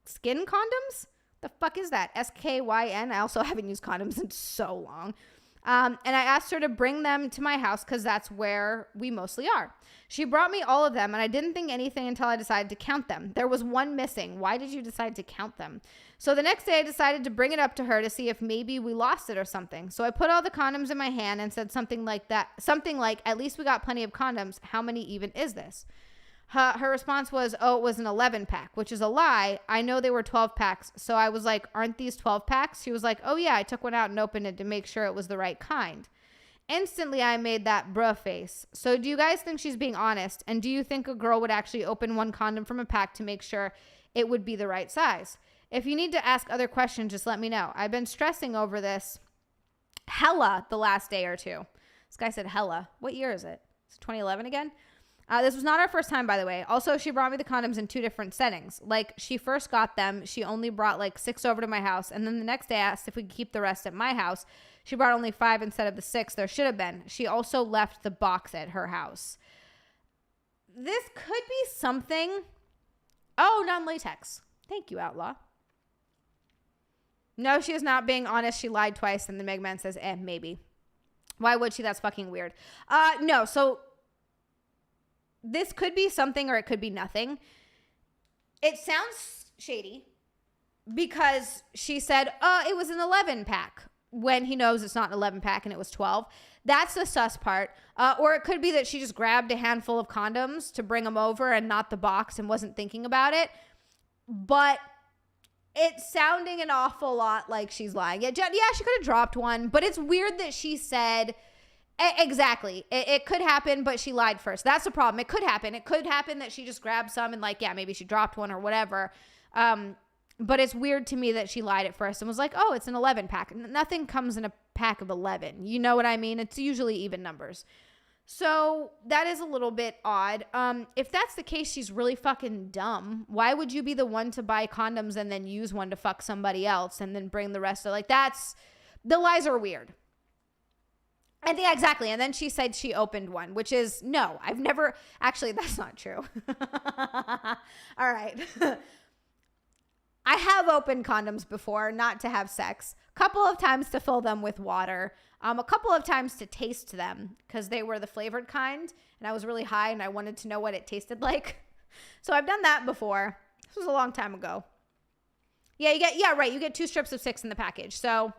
skin condoms. The fuck is that? SKYN. I also haven't used condoms in so long. And I asked her to bring them to my house because that's where we mostly are. She brought me all of them, and I didn't think anything until I decided to count them. There was one missing. Why did you decide to count them? So the next day, I decided to bring it up to her to see if maybe we lost it or something. So I put all the condoms in my hand and said something like that. Something like, at least we got plenty of condoms. How many even is this? Her response was, oh, it was an 11-pack, which is a lie. I know they were 12 packs. So I was like, aren't these 12 packs? She was like, oh, yeah, I took one out and opened it to make sure it was the right kind. Instantly, I made that bruh face. So do you guys think she's being honest? And do you think a girl would actually open one condom from a pack to make sure it would be the right size? If you need to ask other questions, just let me know. I've been stressing over this hella the last day or two. This guy said hella. What year is it? It's 2011 again? This was not our first time, by the way. Also, she brought me the condoms in 2 different settings. Like, she first got them. She only brought like 6 over to my house. And then the next day I asked if we could keep the rest at my house. She brought only 5 instead of the 6 there should have been. She also left the box at her house. This could be something. Oh, non-latex. Thank you, Outlaw. No, she is not being honest. She lied twice. And the Megman says, maybe. Why would she? That's fucking weird. No, so this could be something or it could be nothing. It sounds shady because she said, it was an 11-pack when he knows it's not an 11-pack and it was 12. That's the sus part. Or it could be that she just grabbed a handful of condoms to bring them over and not the box and wasn't thinking about it. But it's sounding an awful lot like she's lying. Yeah, she could have dropped one, but it's weird that she said, exactly. It could happen, but she lied first. That's the problem. It could happen. It could happen that she just grabbed some and maybe she dropped one or whatever. But it's weird to me that she lied at first and was like, oh, it's an 11-pack. Nothing comes in a pack of 11. You know what I mean? It's usually even numbers. So that is a little bit odd. If that's the case, she's really fucking dumb. Why would you be the one to buy condoms and then use one to fuck somebody else and then bring the rest of the lies are weird. I think exactly. And then she said she opened one, which is no, I've never actually, that's not true. All right. I have opened condoms before, not to have sex. A couple of times to fill them with water. A couple of times to taste them because they were the flavored kind and I was really high and I wanted to know what it tasted like. So I've done that before. This was a long time ago. Yeah, you get 2 strips of 6 in the package. So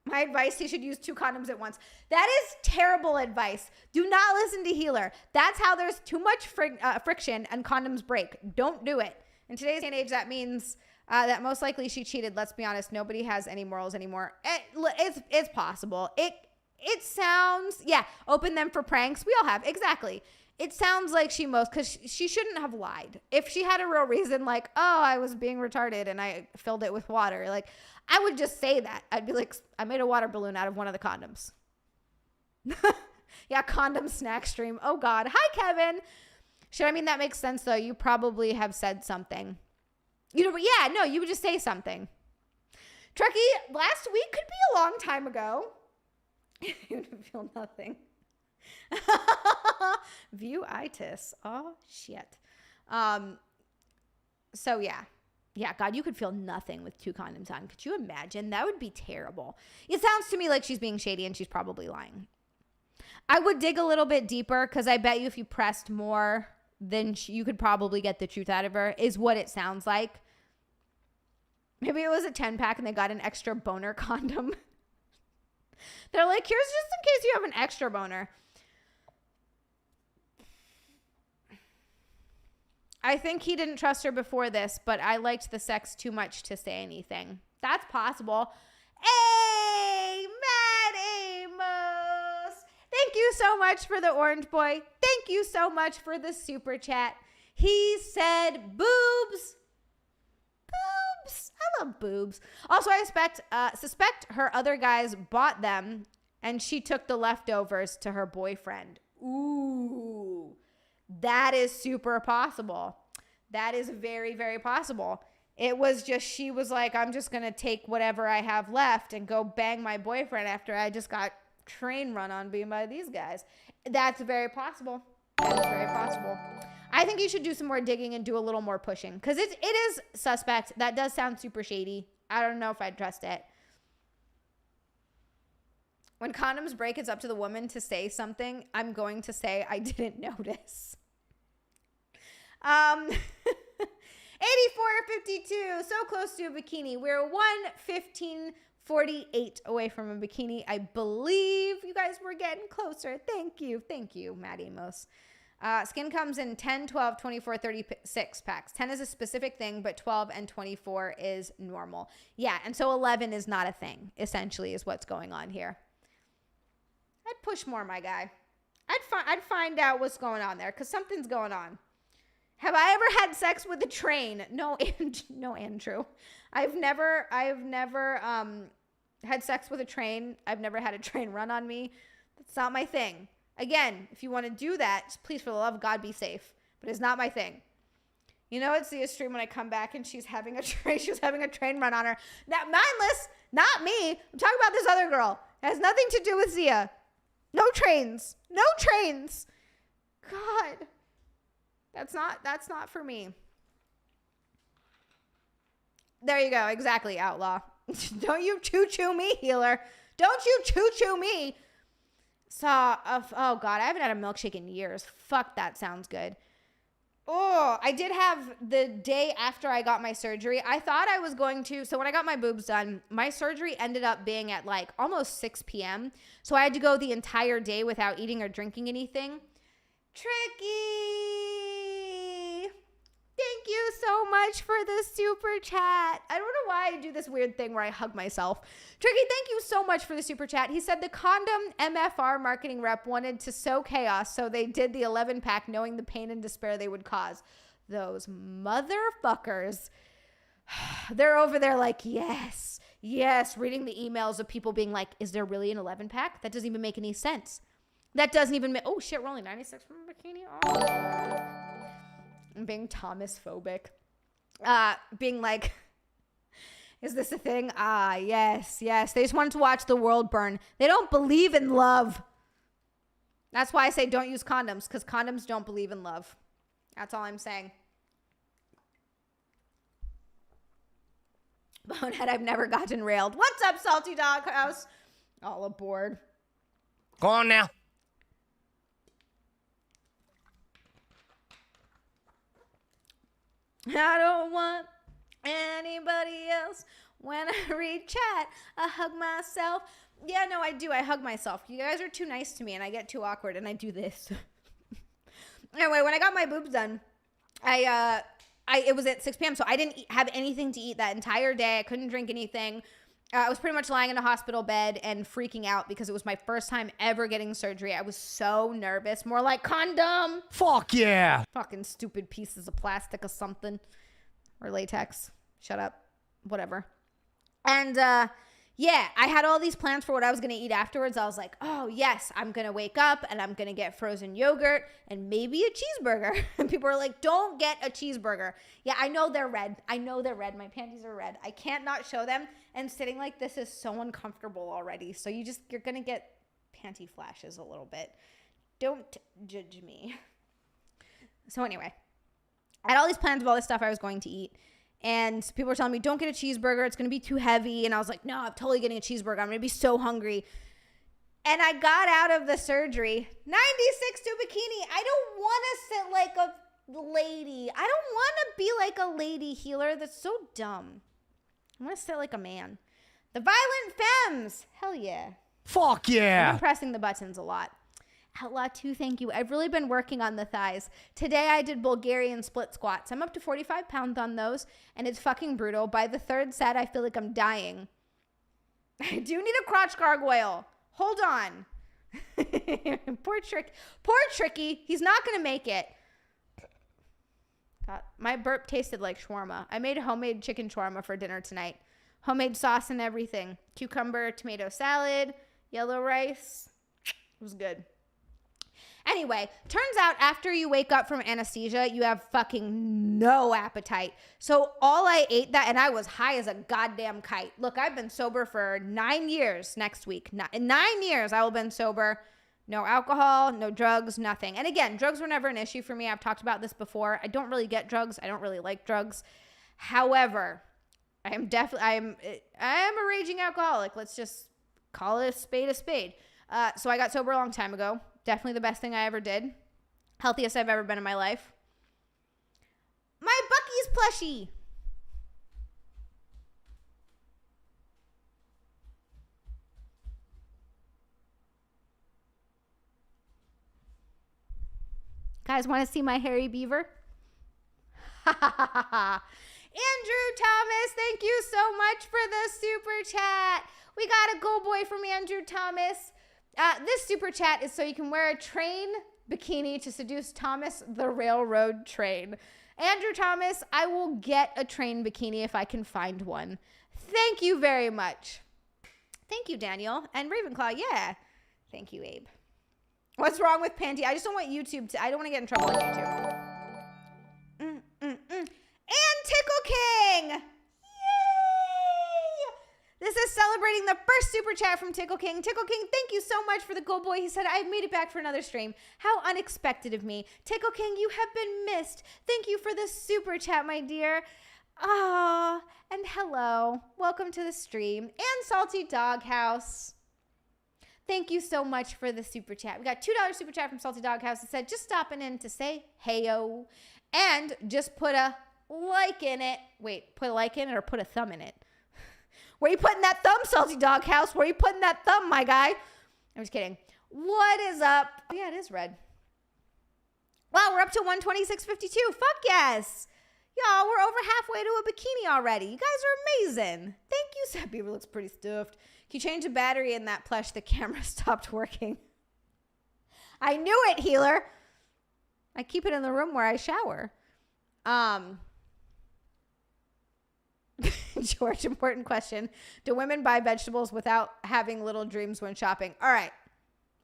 my advice, you should use 2 condoms at once. That is terrible advice. Do not listen to Healer. That's how there's too much friction and condoms break. Don't do it. In today's day and age, that means that most likely she cheated. Let's be honest. Nobody has any morals anymore. It's possible. It sounds, yeah, open them for pranks. We all have, exactly. It sounds like because she shouldn't have lied. If she had a real reason, like, oh, I was being retarded and I filled it with water, like, I would just say that. I'd be like, I made a water balloon out of one of the condoms. Yeah, condom snack stream. Oh, God. Hi, Kevin. That makes sense, though. You probably have said something. You know, but yeah, no, you would just say something. Trekkie, last week could be a long time ago. You feel nothing. View-itis. Oh, shit. So, yeah. Yeah, God, you could feel nothing with 2 condoms on. Could you imagine? That would be terrible. It sounds to me like she's being shady and she's probably lying. I would dig a little bit deeper because I bet you if you pressed more, then you could probably get the truth out of her, is what it sounds like. Maybe it was a 10-pack and they got an extra boner condom. They're like, here's just in case you have an extra boner. I think he didn't trust her before this, but I liked the sex too much to say anything. That's possible. Hey, Matt Amos. Thank you so much for the orange boy. Thank you so much for the super chat. He said boobs. Boobs. I love boobs. Also, I suspect her other guys bought them and she took the leftovers to her boyfriend. Ooh, that is super possible. That is very, very possible. It was just, she was like, I'm just going to take whatever I have left and go bang my boyfriend after I just got train run on being by these guys. That's very possible. That is very possible. I think you should do some more digging and do a little more pushing because it is suspect. That does sound super shady. I don't know if I'd trust it. When condoms break, it's up to the woman to say something. I'm going to say I didn't notice. 84.52, so close to a bikini. We're 1:15:48 away from a bikini. I believe you guys were getting closer. Thank you, Matt Amos. Skin comes in 10, 12, 24, 36 packs. 10 is a specific thing, but 12 and 24 is normal. Yeah, and so 11 is not a thing, essentially, is what's going on here. I'd push more, my guy. I'd find out what's going on there, because something's going on. Have I ever had sex with a train? No, no, Andrew. I've never had sex with a train. I've never had a train run on me. That's not my thing. Again, if you want to do that, please, for the love of God, be safe. But it's not my thing. You know, it's the stream when I come back and she's having a train run on her. Now, mindless, not me. I'm talking about this other girl. It has nothing to do with Zia. No trains. No trains. God. That's not for me. There you go. Exactly, Outlaw. Don't you choo-choo me, healer. Don't you choo-choo me. Oh, God, I haven't had a milkshake in years. Fuck, that sounds good. Oh, I did have the day after I got my surgery. I thought I was going to, so when I got my boobs done, my surgery ended up being at like almost 6 p.m. So I had to go the entire day without eating or drinking anything. Tricky. Thank you so much for the super chat. I don't know why I do this weird thing where I hug myself. Tricky, thank you so much for the super chat. He said the condom MFR marketing rep wanted to sow chaos, so they did the 11-pack knowing the pain and despair they would cause. Those motherfuckers. They're over there like, yes, reading the emails of people being like, is there really an 11-pack? That doesn't even make any sense. That doesn't even make, oh shit, we're only 96 from a bikini. Oh. I'm being Thomas phobic. Being like, is this a thing? Ah, yes. They just wanted to watch the world burn. They don't believe in love. That's why I say don't use condoms, because condoms don't believe in love. That's all I'm saying. Bonehead, I've never gotten railed. What's up, Salty Dog House? All aboard. Go on now. I don't want anybody else. When I read chat, I hug myself. Yeah, no, I do. I hug myself. You guys are too nice to me, and I get too awkward, and I do this. Anyway, when I got my boobs done, it was at 6 p.m., so I didn't have anything to eat that entire day. I couldn't drink anything. I was pretty much lying in a hospital bed and freaking out because it was my first time ever getting surgery. I was so nervous. More like condom. Fuck yeah. Fucking stupid pieces of plastic or something. Or latex. Shut up. Whatever. And yeah, I had all these plans for what I was going to eat afterwards. I was like, oh, yes, I'm going to wake up and I'm going to get frozen yogurt and maybe a cheeseburger. And people are like, don't get a cheeseburger. Yeah, I know they're red. I know they're red. My panties are red. I can't not show them. And sitting like this is so uncomfortable already. So you're going to get panty flashes a little bit. Don't judge me. So anyway, I had all these plans of all this stuff I was going to eat. And people were telling me, don't get a cheeseburger. It's going to be too heavy. And I was like, no, I'm totally getting a cheeseburger. I'm going to be so hungry. And I got out of the surgery, 96 to bikini. I don't want to sit like a lady. I don't want to be like a lady healer. That's so dumb. I want to sit like a man. The Violent Femmes. Hell yeah. Fuck I've yeah. been pressing the buttons a lot. Outlaw 2, thank you. I've really been working on the thighs. Today I did Bulgarian split squats. I'm up to 45 pounds on those, and it's fucking brutal. By the third set, I feel like I'm dying. I do need a crotch gargoyle. Hold on. Poor Tricky. He's not going to make it. God, my burp tasted like shawarma. I made homemade chicken shawarma for dinner tonight. Homemade sauce and everything. Cucumber, tomato salad, yellow rice. It was good. Anyway, turns out after you wake up from anesthesia, you have fucking no appetite. So all I ate and I was high as a goddamn kite. Look, I've been sober for 9 years next week. In 9 years, I will have been sober. No alcohol, no drugs, nothing. And again, drugs were never an issue for me. I've talked about this before. I don't really get drugs. I don't really like drugs. However, I am a raging alcoholic. Let's just call it a spade a spade. So I got sober a long time ago. Definitely the best thing I ever did. Healthiest I've ever been in my life. My Buc-ee's plushie. Guys, want to see my hairy beaver? Andrew Thomas, thank you so much for the super chat. We got a go boy from Andrew Thomas. This super chat is so you can wear a train bikini to seduce Thomas the railroad train. Andrew Thomas, I will get a train bikini if I can find one. Thank you very much. Thank you, Daniel. And Ravenclaw, yeah. Thank you, Abe. What's wrong with Panty? I just don't want YouTube to, I don't want to get in trouble on YouTube. And Tickle King! Yay! This is celebrating the first super chat from Tickle King. Tickle King, thank you so much for the go boy. He said, I've made it back for another stream. How unexpected of me. Tickle King, you have been missed. Thank you for the super chat, my dear. Ah, and hello. Welcome to the stream. And Salty Doghouse. Thank you so much for the super chat. We got $2 super chat from Salty Doghouse. It said, just stopping in to say heyo. And just put a like in it. Wait, put a like in it or put a thumb in it? Where you putting that thumb, Salty Doghouse? Where you putting that thumb, my guy? I'm just kidding. What is up? Oh, yeah, it is red. Wow, we're up to 126.52. Fuck yes. Y'all, we're over halfway to a bikini already. You guys are amazing. Thank you. That beaver looks pretty stuffed. Can you change the battery in that plush? The camera stopped working. I knew it, healer. I keep it in the room where I shower. George, important question. Do women buy vegetables without having little dreams when shopping? All right.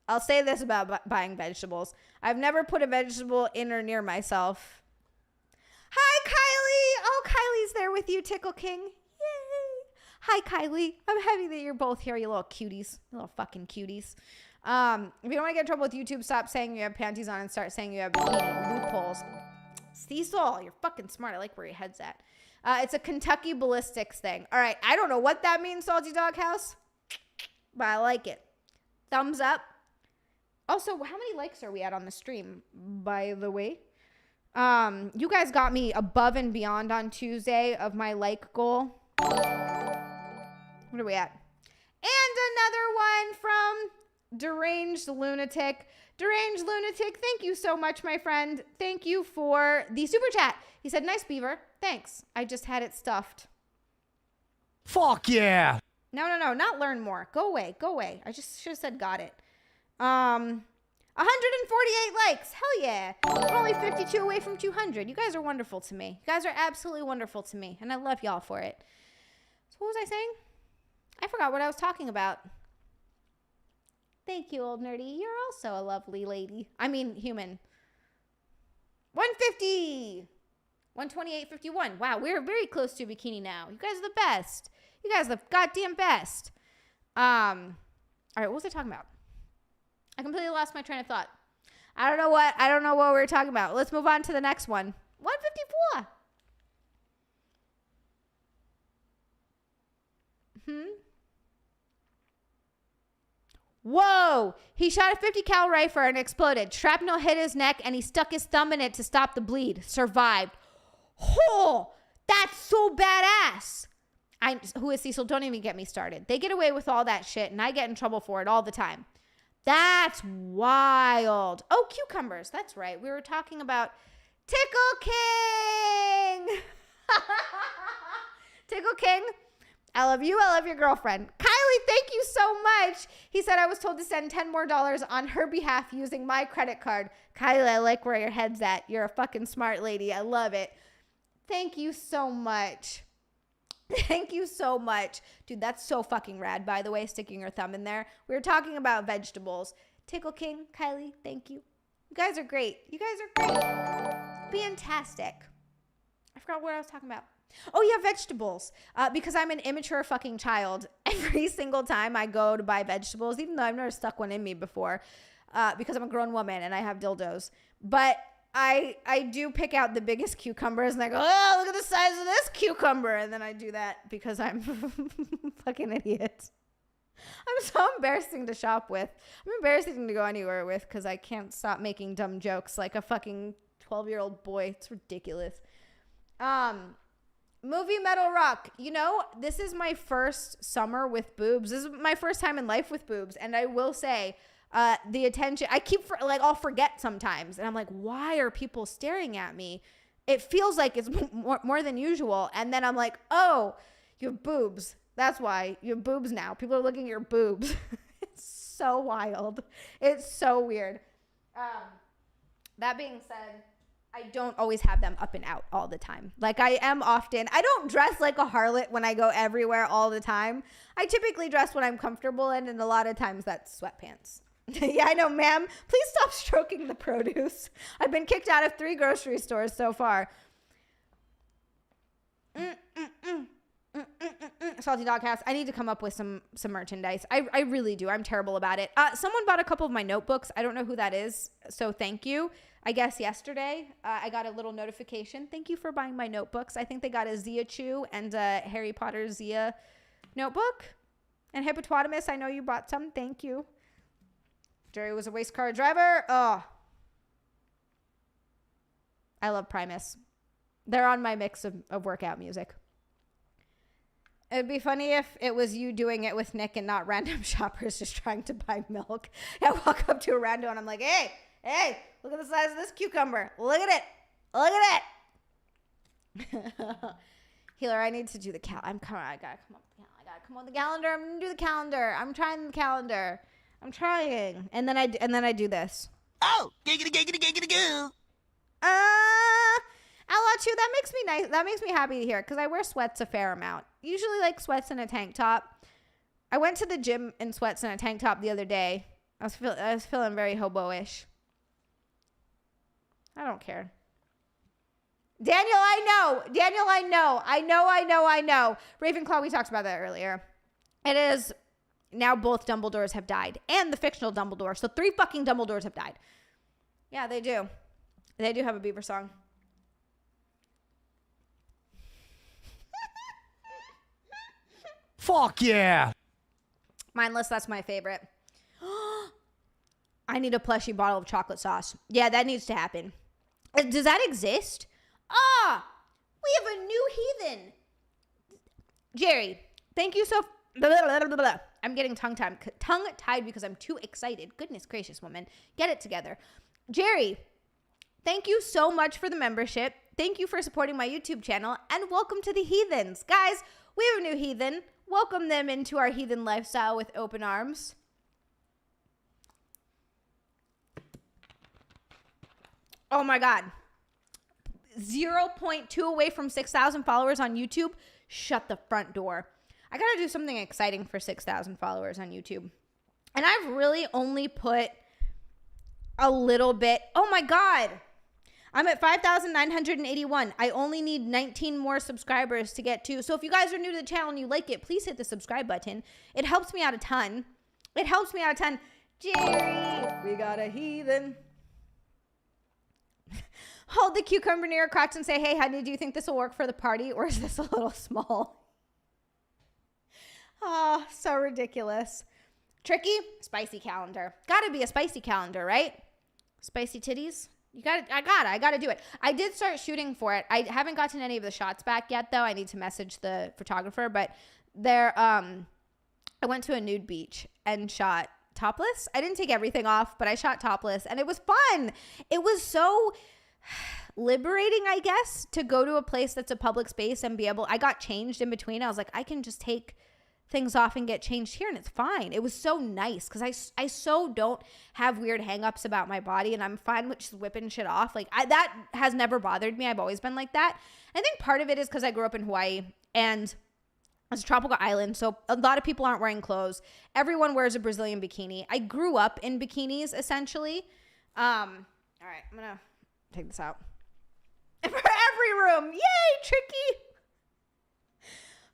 I'll say this about buying vegetables. I've never put a vegetable in or near myself. Hi, Kylie. Oh, Kylie's there with you, Tickle King. Yay. Hi, Kylie. I'm happy that you're both here, you little cuties. You little fucking cuties. If you don't want to get in trouble with YouTube, stop saying you have panties on and start saying you have bikini loopholes. Cecil, you're fucking smart. I like where your head's at. It's a Kentucky ballistics thing. All right. I don't know what that means, Salty Doghouse, but I like it. Thumbs up. Also, how many likes are we at on the stream, by the way? You guys got me above and beyond on Tuesday of my like goal. What are we at? And another one from Deranged Lunatic. Deranged Lunatic, thank you so much, my friend. Thank you for the super chat. He said, nice beaver. Thanks. I just had it stuffed. Fuck yeah. No, not learn more. Go away. I just should have said got it. 148 likes. Hell yeah. We're only 52 away from 200. You guys are wonderful to me. You guys are absolutely wonderful to me, and I love y'all for it. So what was I saying? I forgot what I was talking about. Thank you, old nerdy. You're also a lovely lady. I mean, human. 150. 128.51. Wow, we're very close to a bikini now. You guys are the best. You guys are the goddamn best. All right, what was I talking about? I completely lost my train of thought. I don't know what we were talking about. Let's move on to the next one. 154. Whoa! He shot a 50 cal rifle and exploded. Shrapnel hit his neck and he stuck his thumb in it to stop the bleed. Survived. Oh, that's so badass. Who is Cecil? Don't even get me started. They get away with all that shit and I get in trouble for it all the time. That's wild. Oh, cucumbers. That's right. We were talking about Tickle King. Tickle King. I love you. I love your girlfriend. Kylie, thank you so much. He said I was told to send $10 more on her behalf using my credit card. Kylie, I like where your head's at. You're a fucking smart lady. I love it. Thank you so much. Thank you so much. Dude, that's so fucking rad, by the way, sticking your thumb in there. We were talking about vegetables. Tickle King, Kylie, thank you. You guys are great. You guys are great. Fantastic. I forgot what I was talking about. Oh, yeah, vegetables. Because I'm an immature fucking child. Every single time I go to buy vegetables, even though I've never stuck one in me before, because I'm a grown woman and I have dildos. But I do pick out the biggest cucumbers and I go, oh, look at the size of this cucumber. And then I do that because I'm fucking idiot. I'm so embarrassing to shop with. I'm embarrassing to go anywhere with because I can't stop making dumb jokes like a fucking 12-year-old boy. It's ridiculous. Movie Metal Rock. You know, this is my first summer with boobs. This is my first time in life with boobs. And I will say, the attention, I'll forget sometimes. And I'm like, why are people staring at me? It feels like it's more than usual. And then I'm like, oh, you have boobs. That's why you have boobs now. People are looking at your boobs. It's so wild. It's so weird. That being said, I don't always have them up and out all the time. Like I don't dress like a harlot when I go everywhere all the time. I typically dress when I'm comfortable in, and a lot of times that's sweatpants. Yeah, I know, ma'am. Please stop stroking the produce. I've been kicked out of 3 grocery stores so far. Salty Dog House. I need to come up with some merchandise. I really do. I'm terrible about it. Someone bought a couple of my notebooks. I don't know who that is, so thank you. I guess yesterday I got a little notification. Thank you for buying my notebooks. I think they got a Zia Chew and a Harry Potter Zia notebook. And Hippopotamus, I know you bought some. Thank you. Jerry was a waste car driver. Oh. I love Primus. They're on my mix of workout music. It'd be funny if it was you doing it with Nick and not random shoppers just trying to buy milk. I walk up to a rando and I'm like, hey, look at the size of this cucumber. Look at it. Healer, I need to do the I gotta come on the calendar. I'm gonna do the calendar. I'm trying the calendar. I'm trying. And then I do this. Oh, giggity goo. Alachu, that makes me nice. That makes me happy to hear because I wear sweats a fair amount. Usually like sweats and a tank top. I went to the gym in sweats and a tank top the other day. I was feeling very hobo-ish. I don't care. Daniel, I know. Ravenclaw, we talked about that earlier. It is now both Dumbledores have died and the fictional Dumbledore. So 3 fucking Dumbledores have died. Yeah, they do. They do have a Bieber song. Fuck yeah. Mindless, that's my favorite. I need a plushie bottle of chocolate sauce. Yeah, that needs to happen. Does that exist? We have a new heathen. Jerry, thank you so... I'm getting tongue-tied because I'm too excited. Goodness gracious, woman. Get it together. Jerry, thank you so much for the membership. Thank you for supporting my YouTube channel. And welcome to the heathens. Guys, we have a new heathen. welcome them into our heathen lifestyle with open arms. Oh my God. 0.2 away from 6,000 followers on YouTube. Shut the front door. I got to do something exciting for 6,000 followers on YouTube. And I've really only put a little bit. Oh my God. I'm at 5,981. I only need 19 more subscribers to get to. So if you guys are new to the channel and you like it, please hit the subscribe button. It helps me out a ton. It helps me out a ton. Jerry, we got a heathen. Hold the cucumber near a crotch and say, hey, honey, do you think this will work for the party? Or is this a little small? Oh, so ridiculous. Tricky, spicy calendar. Gotta be a spicy calendar, right? Spicy titties. I gotta do it. I did start shooting for it. I haven't gotten any of the shots back yet, though. I need to message the photographer, but I went to a nude beach and shot topless. I didn't take everything off, but I shot topless, and it was fun. It was so liberating, I guess, to go to a place that's a public space and be able. I got changed in between. I was like, I can just take things off and get changed here, and it's fine. It was so nice because I so don't have weird hangups about my body, and I'm fine with just whipping shit off. Like that has never bothered me. I've always been like that. I think part of it is because I grew up in Hawaii, and it's a tropical island, so a lot of people aren't wearing clothes. Everyone wears a Brazilian bikini. I grew up in bikinis, essentially. All right, I'm gonna take this out. For every room. Yay, Tricky.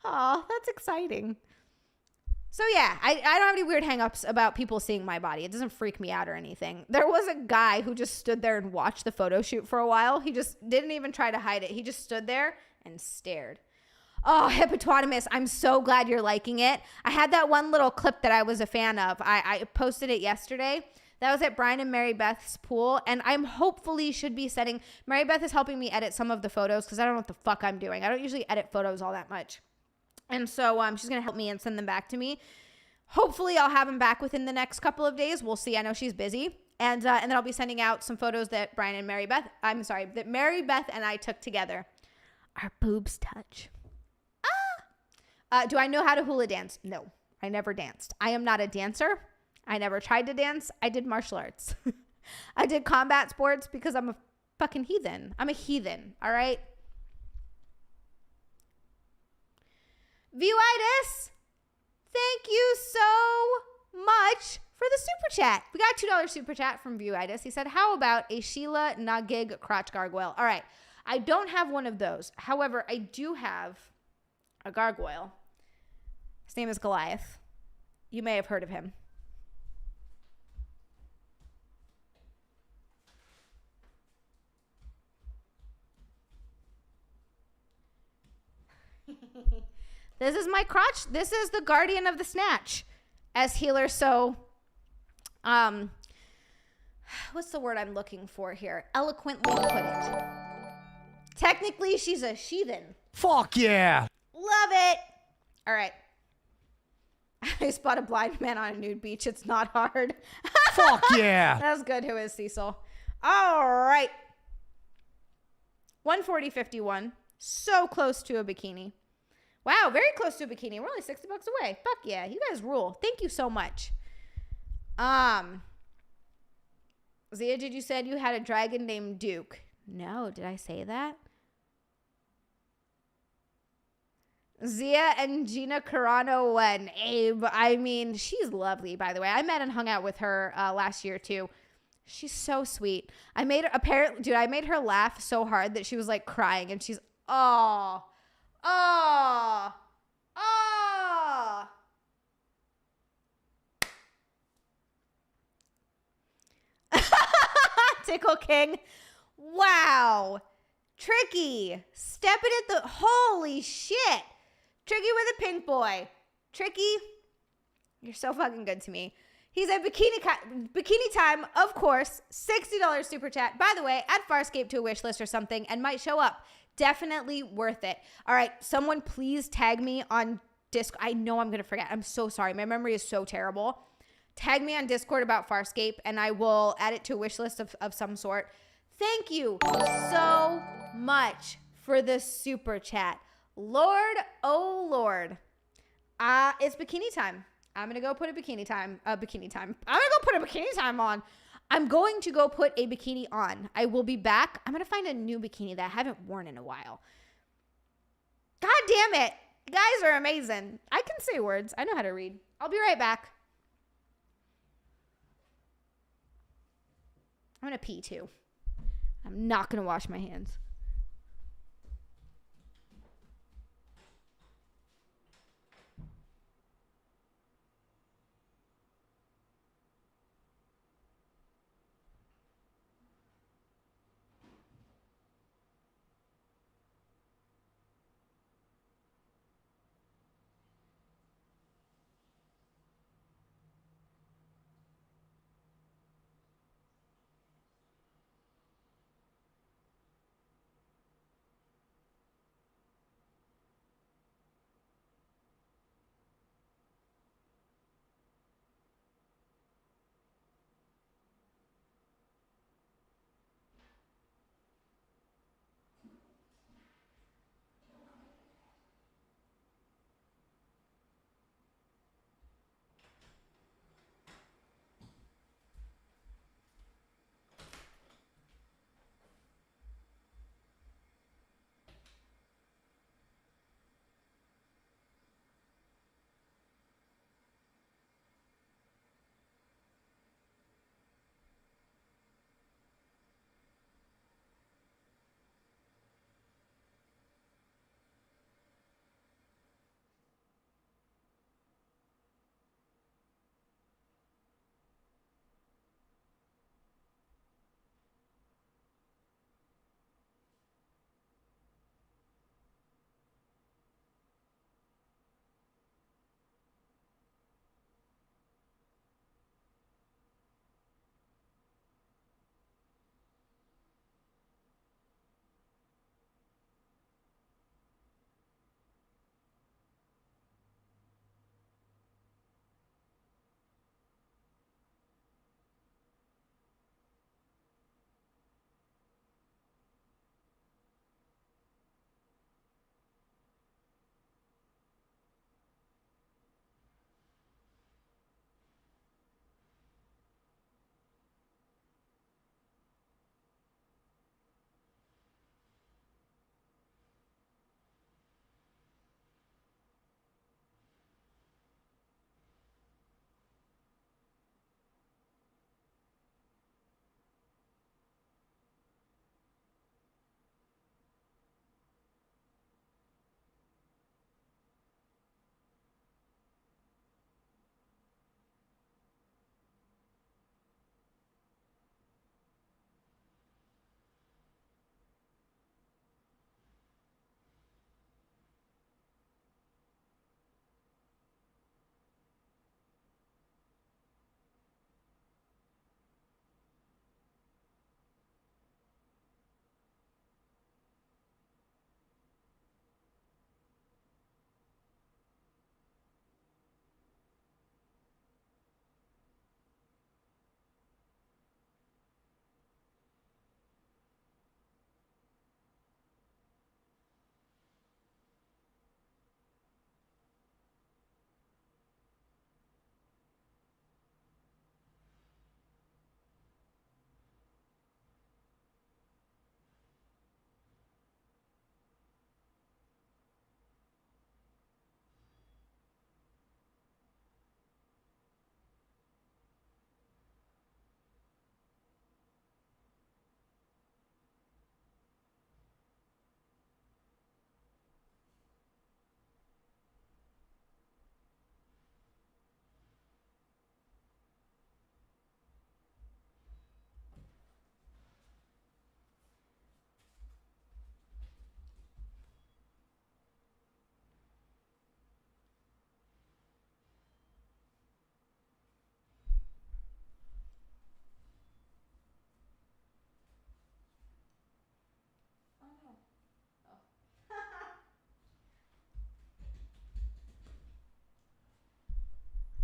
Oh, that's exciting. So yeah, I don't have any weird hangups about people seeing my body. It doesn't freak me out or anything. There was a guy who just stood there and watched the photo shoot for a while. He just didn't even try to hide it. He just stood there and stared. Oh, Hippopotamus, I'm so glad you're liking it. I had that one little clip that I was a fan of. I posted it yesterday. That was at Brian and Mary Beth's pool, and I'm hopefully should be setting. Mary Beth is helping me edit some of the photos because I don't know what the fuck I'm doing. I don't usually edit photos all that much. And so she's going to help me and send them back to me. Hopefully I'll have them back within the next couple of days. We'll see. I know she's busy. And then I'll be sending out some photos that that Mary Beth and I took together. Our boobs touch. Do I know how to hula dance? No, I never danced. I am not a dancer. I never tried to dance. I did martial arts. I did combat sports because I'm a fucking heathen. I'm a heathen. All right. View'itis, thank you so much for the super chat. We got a $2 super chat from View'itis. He said, how about a Sheila Nagig crotch gargoyle? All right. I don't have one of those. However, I do have a gargoyle. His name is Goliath. You may have heard of him. This is my crotch. This is the guardian of the snatch, as Healer so, what's the word I'm looking for here? Eloquently put it. Technically, she's a sheathen. Fuck yeah. Love it. All right. I spot a blind man on a nude beach. It's not hard. Fuck yeah. That was good. Who is Cecil? All right. 140.51. So close to a bikini. Wow, very close to a bikini. We're only $60 away. Fuck yeah, you guys rule. Thank you so much. Zia, did you said you had a dragon named Duke? No, did I say that? Zia and Gina Carano and Abe. I mean, she's lovely, by the way. I met and hung out with her last year too. She's so sweet. I made her laugh so hard that she was like crying, and she's Tickle King. Wow. Tricky. Stepping at the holy shit. Tricky with a pink boy. Tricky, you're so fucking good to me. He's at bikini time, of course. $60 super chat. By the way, add Farscape to a wish list or something and might show up. Definitely worth it. All right, someone please tag me on Discord. I know I'm going to forget. I'm so sorry. My memory is so terrible. Tag me on Discord about Farscape and I will add it to a wish list of some sort. Thank you so much for the super chat. Lord, oh Lord. It's bikini time. I'm gonna go put a bikini time. I'm gonna go put a bikini time on. I'm going to go put a bikini on. I will be back. I'm gonna find a new bikini that I haven't worn in a while. God damn it. You guys are amazing. I can say words. I know how to read. I'll be right back. I'm gonna pee too. I'm not gonna wash my hands.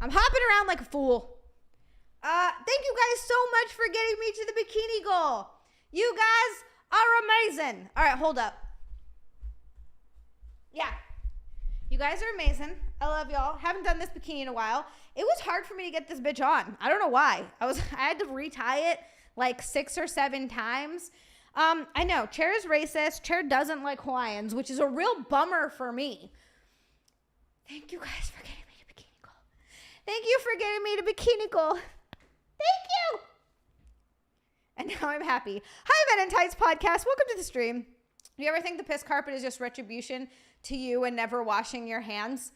I'm hopping around like a fool. Thank you guys so much for getting me to the bikini goal. You guys are amazing. All right, hold up. Yeah, you guys are amazing. I love y'all. Haven't done this bikini in a while. It was hard for me to get this bitch on. I don't know why. I had to retie it like 6 or 7 times. I know, Chair is racist. Chair doesn't like Hawaiians, which is a real bummer for me. Thank you guys for getting me to bikini goal. Thank you for getting me to bikini goal. Thank you. And now I'm happy. Hi, Men in Tights podcast. Welcome to the stream. Do you ever think the piss carpet is just retribution to you and never washing your hands?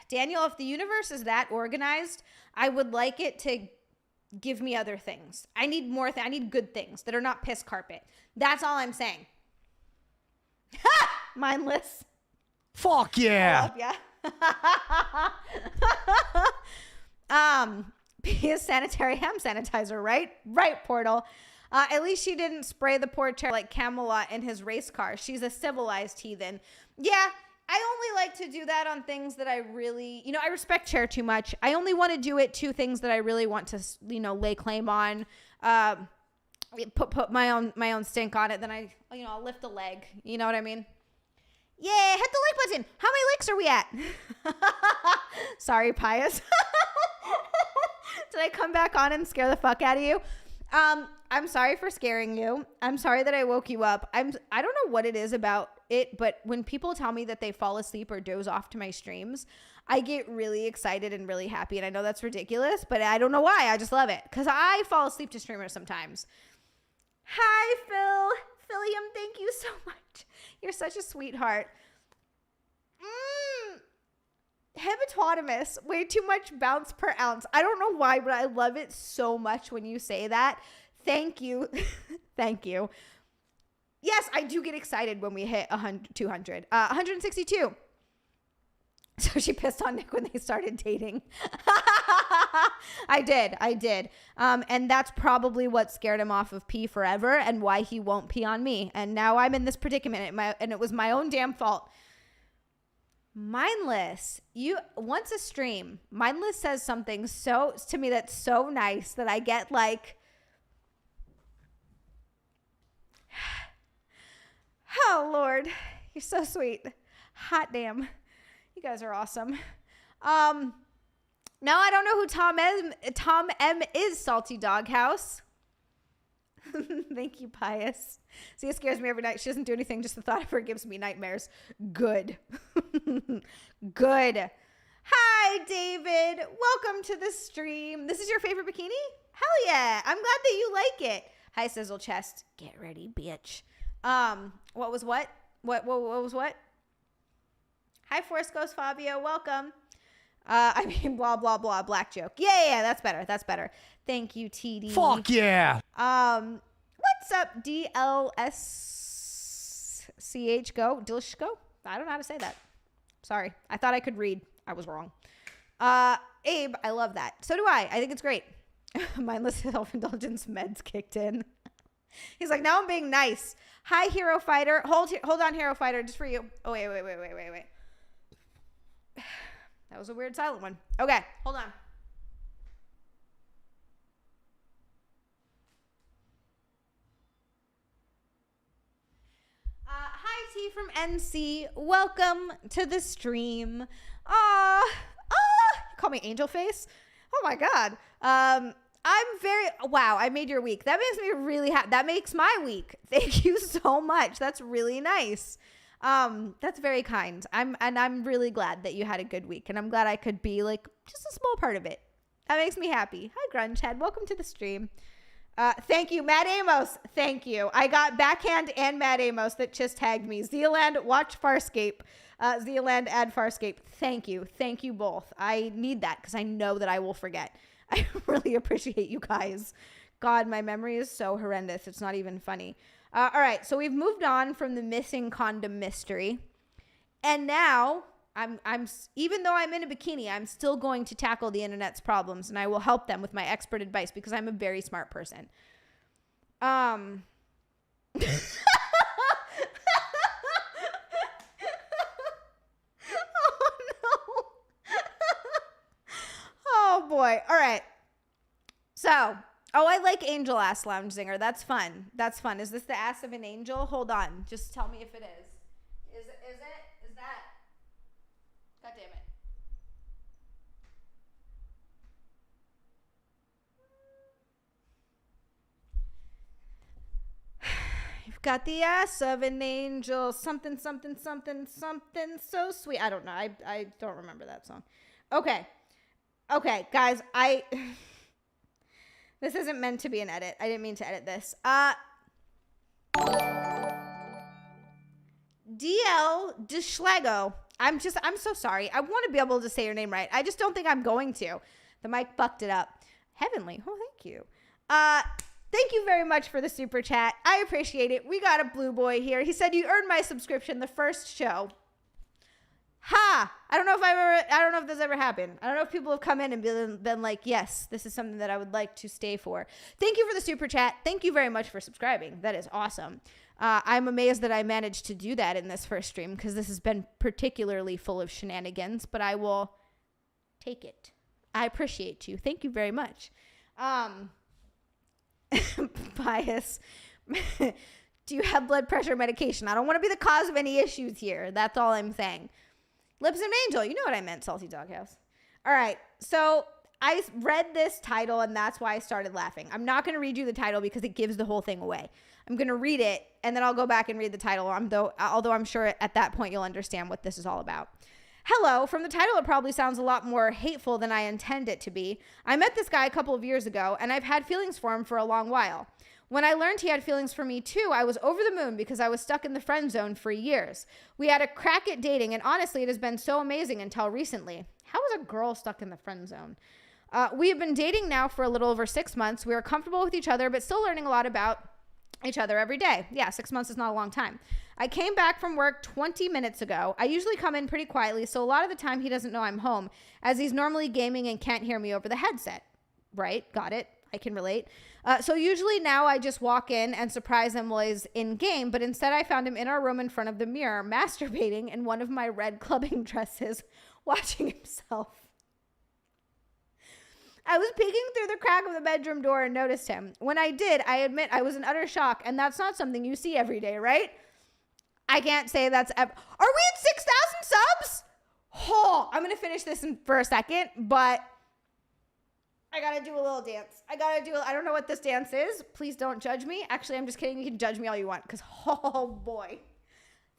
Daniel, if the universe is that organized, I would like it to give me other things. I need more. I need good things that are not piss carpet. That's all I'm saying. Mindless. Fuck yeah. Be a sanitary hand sanitizer, right? Right, Portal. At least she didn't spray the poor chair like Camelot in his race car. She's a civilized heathen. Yeah, I only like to do that on things that I really, I respect Chair too much. I only want to do it to things that I really want to, lay claim on. Put my own stink on it. Then I'll lift a leg. You know what I mean? Yeah, hit the like button. How many likes are we at? Sorry, Pius. Did I come back on and scare the fuck out of you? I'm sorry for scaring you. I'm sorry that I woke you up. I don't know what it is about it, but when people tell me that they fall asleep or doze off to my streams, I get really excited and really happy. And I know that's ridiculous, but I don't know why. I just love it because I fall asleep to streamers sometimes. Hi, Phil. Philium, thank you so much. You're such a sweetheart. Hippopotamus, way too much bounce per ounce. I don't know why, but I love it so much when you say that. Thank you. Thank you. Yes, I do get excited when we hit 200. 162. So she pissed on Nick when they started dating. I did. And that's probably what scared him off of pee forever and why he won't pee on me. And now I'm in this predicament and it was my own damn fault. Mindless, once a stream, Mindless says something to me that's so nice that I get like, oh Lord, you're so sweet. Hot damn. You guys are awesome. Now I don't know who Tom M is, Salty Doghouse. Thank you, Pius. See, it scares me every night. She doesn't do anything. Just the thought of her gives me nightmares. Good. Good. Hi, David. Welcome to the stream. This is your favorite bikini? Hell yeah. I'm glad that you like it. Hi, Sizzle Chest. Get ready, bitch. What was what? What was what? Hi, Force Ghost Fabio. Welcome. Blah, blah, blah. Black joke. Yeah. That's better. Thank you, TD. Fuck yeah. What's up, DLSCH Go? Dilish Go? I don't know how to say that. Sorry. I thought I could read. I was wrong. Abe, I love that. So do I. I think it's great. Mindless self-indulgence meds kicked in. He's like, now I'm being nice. Hi, Hero Fighter. Hold on, Hero Fighter, just for you. Oh, wait. That was a weird silent one. Okay, hold on. Hi, T from NC. Welcome to the stream. Call me Angel Face. Oh my God. Wow, I made your week. That makes me really happy. That makes my week. Thank you so much. That's really nice. That's very kind. I'm really glad that you had a good week, and I'm glad I could be like just a small part of it. That makes me happy. Hi, Grunge Head. Welcome to the stream. Thank you, Matt Amos. Thank you. I got Backhand and Matt Amos that just tagged me. Zealand, watch Farscape. Zealand, add Farscape. Thank you. Thank you both. I need that because I know that I will forget. I really appreciate you guys. God, my memory is so horrendous. It's not even funny. All right, so we've moved on from the missing condom mystery, and now I'm even though I'm in a bikini, I'm still going to tackle the internet's problems, and I will help them with my expert advice because I'm a very smart person. Oh no. Oh boy. All right. So, I like Angel Ass Lounge Zinger. That's fun. Is this the ass of an angel? Hold on. Just tell me if it is. Is it? Is that? God Got the ass of an angel, something, something, something, something so sweet. I don't know. I don't remember that song. Okay, guys, this isn't meant to be an edit. I didn't mean to edit this. DL Deschlago. I'm so sorry. I want to be able to say your name right. I just don't think I'm going to. The mic fucked it up. Heavenly. Oh, thank you. Thank you very much for the super chat. I appreciate it. We got a blue boy here. He said, you earned my subscription the first show. Ha! I don't know if this ever happened. I don't know if people have come in and been like, yes, this is something that I would like to stay for. Thank you for the super chat. Thank you very much for subscribing. That is awesome. I'm amazed that I managed to do that in this first stream because this has been particularly full of shenanigans, but I will take it. I appreciate you. Thank you very much. Bias. Do you have blood pressure medication? I don't want to be the cause of any issues here. That's all I'm saying. Lips of an Angel. You know what I meant, Salty Doghouse. All right. So I read this title, and that's why I started laughing. I'm not going to read you the title because it gives the whole thing away. I'm going to read it, and then I'll go back and read the title, although I'm sure at that point you'll understand what this is all about. Hello. From the title, it probably sounds a lot more hateful than I intend it to be. I met this guy a couple of years ago, and I've had feelings for him for a long while. When I learned he had feelings for me too, I was over the moon because I was stuck in the friend zone for years. We had a crack at dating, and honestly, it has been so amazing until recently. How is a girl stuck in the friend zone? We have been dating now for a little over 6 months. We are comfortable with each other, but still learning a lot about each other every day. Yeah, 6 months is not a long time. I came back from work 20 minutes ago. I usually come in pretty quietly, so a lot of the time he doesn't know I'm home, as he's normally gaming and can't hear me over the headset. Right? Got it. I can relate. So usually now I just walk in and surprise him while he's in game, but instead I found him in our room in front of the mirror, masturbating in one of my red clubbing dresses, watching himself. I was peeking through the crack of the bedroom door and noticed him. When I did, I admit I was in utter shock, and that's not something you see every day, right? I can't say that's ever. Are we at 6,000 subs? Oh, I'm going to finish this for a second, but I got to do a little dance. I don't know what this dance is. Please don't judge me. Actually, I'm just kidding. You can judge me all you want because, oh boy.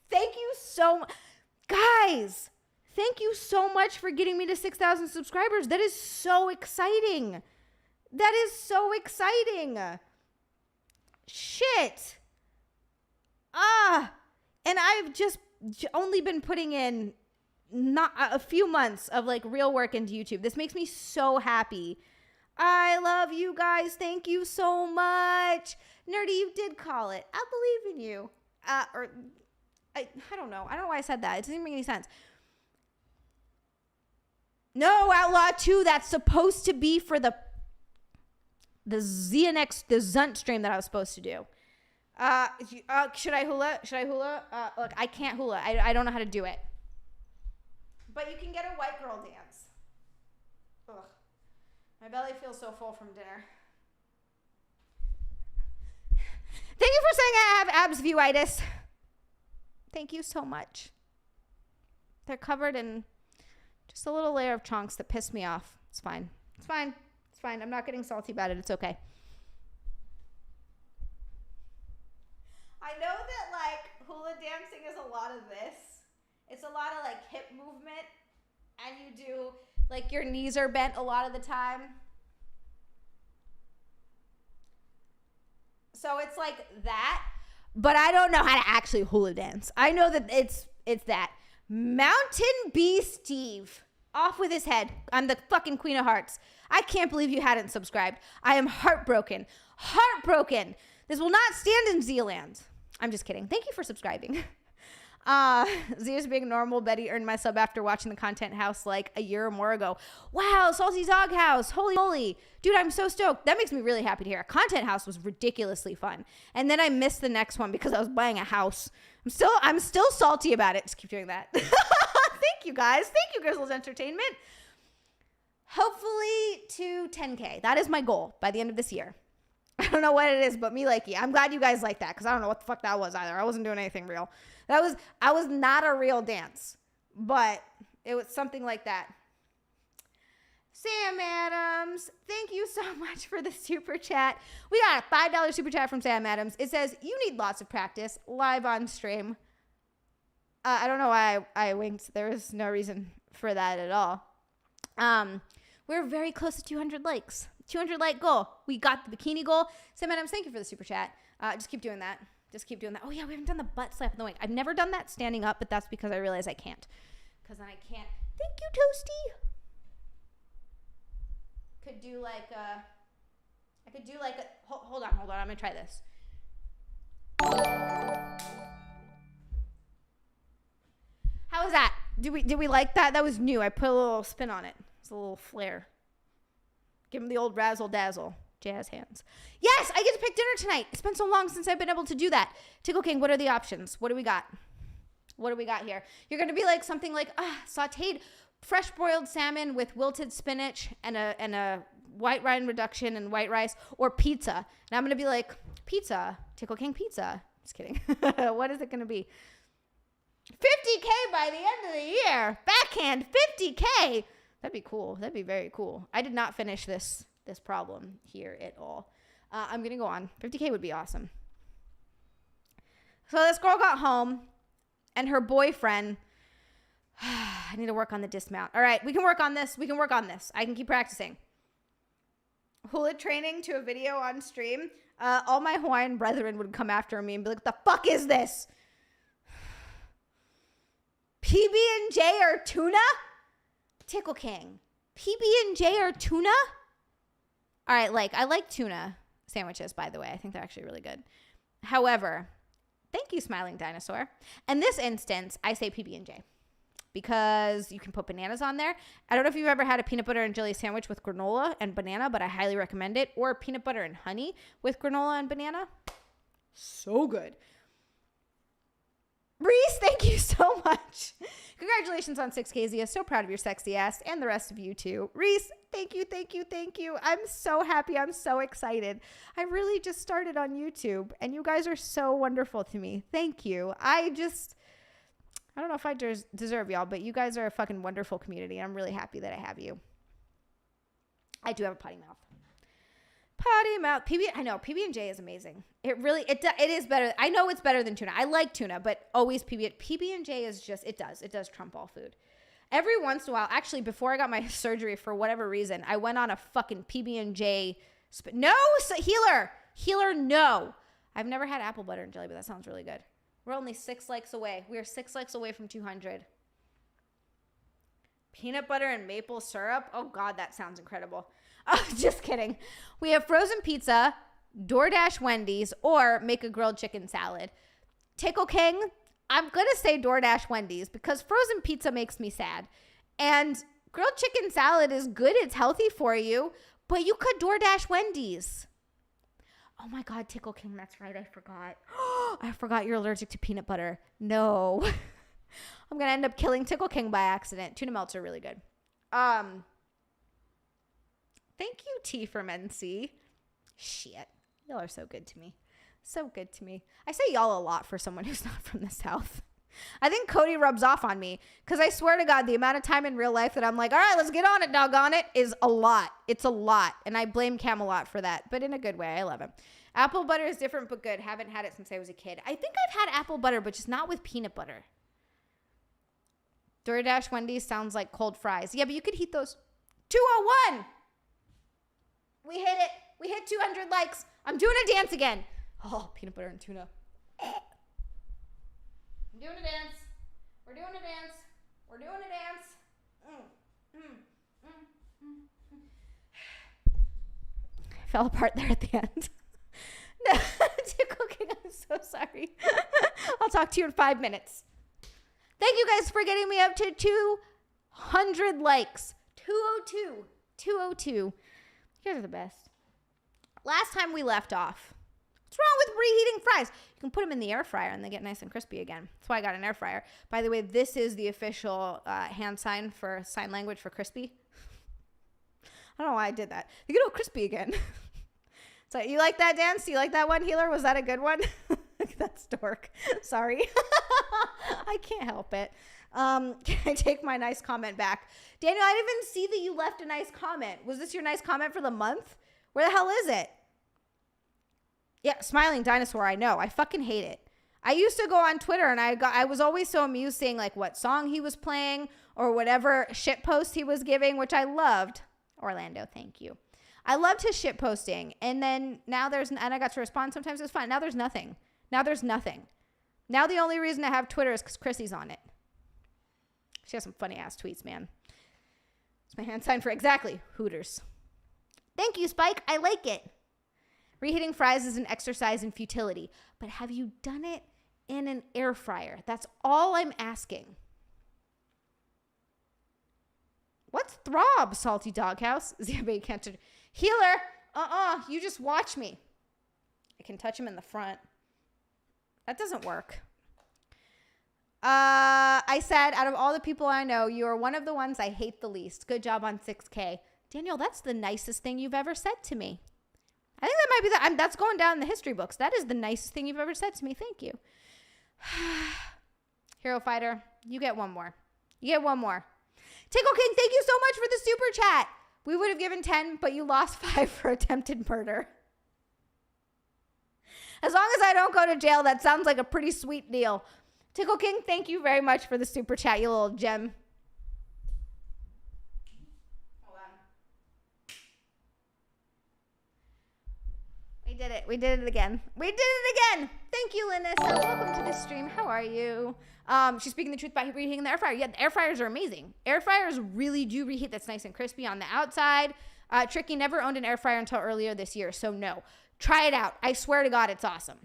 Thank you so much. Guys, thank you so much for getting me to 6,000 subscribers. That is so exciting. That is so exciting. Shit. And I've just only been putting in not a few months of like real work into YouTube. This makes me so happy. I love you guys. Thank you so much. Nerdy, you did call it. I believe in you. I don't know. I don't know why I said that. It doesn't make any sense. No, Outlaw 2. That's supposed to be for the ZNX, the Zunt stream that I was supposed to do. Should I hula? Look, I can't hula. I don't know how to do it. But you can get a white girl dance. Ugh. My belly feels so full from dinner. Thank you for saying I have abs viewitis. Thank you so much. They're covered in just a little layer of chunks that piss me off. It's fine. It's fine. It's fine. I'm not getting salty about it. It's okay. I know that like hula dancing is a lot of this. It's a lot of like hip movement, and you do like your knees are bent a lot of the time. So it's like that, but I don't know how to actually hula dance. I know that it's that. Mountain Bee Steve, off with his head. I'm the fucking Queen of Hearts. I can't believe you hadn't subscribed. I am heartbroken. Heartbroken. This will not stand in Zealand. I'm just kidding. Thank you for subscribing. Zeus being normal. Betty earned my sub after watching the Content House like a year or more ago. Wow, Salty Doghouse. Holy moly. Dude, I'm so stoked. That makes me really happy to hear. Content House was ridiculously fun. And then I missed the next one because I was buying a house. I'm still salty about it. Just keep doing that. Thank you guys. Thank you, Grizzles Entertainment. Hopefully to 10K. That is my goal by the end of this year. I don't know what it is, but me likey. I'm glad you guys like that because I don't know what the fuck that was either. I wasn't doing anything real. I was not a real dance, but it was something like that. Sam Adams, thank you so so much for the super chat. We got a $5 super chat from Sam Adams. It says, you need lots of practice live on stream. I don't know why I winked. There was no reason for that at all. We're very close to 200 likes. 200 like goal. We got the bikini goal. Sam Adams, thank you for the super chat. Just keep doing that. Just keep doing that. Oh yeah, we haven't done the butt slap in the wing. I've never done that standing up, but that's because I realize I can't. Because then I can't. Thank you, Toasty. Could do like a, hold on. I'm gonna try this. How was that? Did we like that? That was new. I put a little spin on it. It's a little flair. Give him the old razzle dazzle. Jazz hands. Yes, I get to pick dinner tonight. It's been so long since I've been able to do that. Tickle King, what are the options? What do we got? What do we got here? You're going to be like something like sauteed fresh broiled salmon with wilted spinach and a white wine reduction and white rice, or pizza. And I'm going to be like, pizza, Tickle King pizza. Just kidding. What is it going to be? 50K by the end of the year. Backhand 50K. That'd be cool. That'd be very cool. I did not finish this problem here at all. I'm going to go on. 50K would be awesome. So this girl got home and her boyfriend, I need to work on the dismount. All right, we can work on this. I can keep practicing. Hula training to a video on stream. All my Hawaiian brethren would come after me and be like, "The fuck is this? PB&J or tuna?" Tickle King. PB&J or tuna? All right, I like tuna sandwiches, by the way. I think they're actually really good. However, thank you, Smiling Dinosaur. In this instance, I say PB&J because you can put bananas on there. I don't know if you've ever had a peanut butter and jelly sandwich with granola and banana, but I highly recommend it. Or peanut butter and honey with granola and banana. So good. Reese, thank you so much. Congratulations on 6K, Zia. So proud of your sexy ass and the rest of you too. Reese, thank you. I'm so happy. I'm so excited. I really just started on YouTube and you guys are so wonderful to me. Thank you. I don't know if I deserve y'all, but you guys are a fucking wonderful community. I'm really happy that I have you. I do have a potty mouth. I know PB&J is amazing. It is better. I know it's better than tuna. I like tuna, but always PB&J is just, it does trump all food. Every once in a while, actually, before I got my surgery, for whatever reason, I went on a fucking PB&J. Healer, no. I've never had apple butter and jelly, but that sounds really good. We're only 6 likes away. We are 6 likes away from 200. Peanut butter and maple syrup. Oh, God, that sounds incredible. Oh, just kidding. We have frozen pizza, DoorDash Wendy's, or make a grilled chicken salad. Tickle King, I'm going to say DoorDash Wendy's because frozen pizza makes me sad. And grilled chicken salad is good. It's healthy for you. But you could DoorDash Wendy's. Oh, my God, Tickle King. That's right. I forgot. I forgot you're allergic to peanut butter. No. I'm going to end up killing Tickle King by accident. Tuna melts are really good. Thank you, T from NC. Shit. Y'all are so good to me. So good to me. I say y'all a lot for someone who's not from the South. I think Cody rubs off on me because I swear to God, the amount of time in real life that I'm like, all right, let's get on it, doggone it, is a lot. It's a lot. And I blame Camelot for that, but in a good way. I love him. Apple butter is different but good. Haven't had it since I was a kid. I think I've had apple butter, but just not with peanut butter. DoorDash Wendy's sounds like cold fries. Yeah, but you could heat those. 201. We hit it. We hit 200 likes. I'm doing a dance again. Oh, peanut butter and tuna. I'm doing a dance. We're doing a dance. We're doing a dance. I fell apart there at the end. No, Tickle King, I'm so sorry. I'll talk to you in 5 minutes. Thank you guys for getting me up to 200 likes. 202. 202. You guys are the best. Last time we left off. What's wrong with reheating fries? You can put them in the air fryer and they get nice and crispy again. That's why I got an air fryer. By the way, this is the official hand sign language for crispy. I don't know why I did that. You get all crispy again. So you like that dance? You like that one, Healer? Was that a good one? That's dork. Sorry. I can't help it. Can I take my nice comment back? Daniel, I didn't even see that you left a nice comment. Was this your nice comment for the month? Where the hell is it? Yeah, Smiling Dinosaur, I know. I fucking hate it. I used to go on Twitter and I was always so amused seeing like what song he was playing or whatever shit post he was giving, which I loved. Orlando, thank you. I loved his shit posting. And then now and I got to respond. Sometimes it's fine. Now there's nothing. Now the only reason I have Twitter is because Chrissy's on it. She has some funny ass tweets, man. It's my hand sign for exactly Hooters. Thank you, Spike. I like it. Reheating fries is an exercise in futility. But have you done it in an air fryer? That's all I'm asking. What's Throb, Salty Doghouse? You can't touch. Healer, you just watch me. I can touch him in the front. That doesn't work. I said, out of all the people I know, you are one of the ones I hate the least. Good job on 6K. Daniel, that's the nicest thing you've ever said to me. I think that might be that's going down in the history books. That is the nicest thing you've ever said to me. Thank you. Hero Fighter, you get one more. Tickle King, thank you so much for the super chat. We would have given 10, but you lost 5 for attempted murder. As long as I don't go to jail, that sounds like a pretty sweet deal. Tickle King, thank you very much for the super chat, you little gem. Hold on. We did it again. Thank you, Linus. Welcome to the stream. How are you? She's speaking the truth by reheating the air fryer. Yeah, the air fryers are amazing. Air fryers really do reheat. That's nice and crispy on the outside. Tricky never owned an air fryer until earlier this year, so no. Try it out. I swear to God, it's awesome.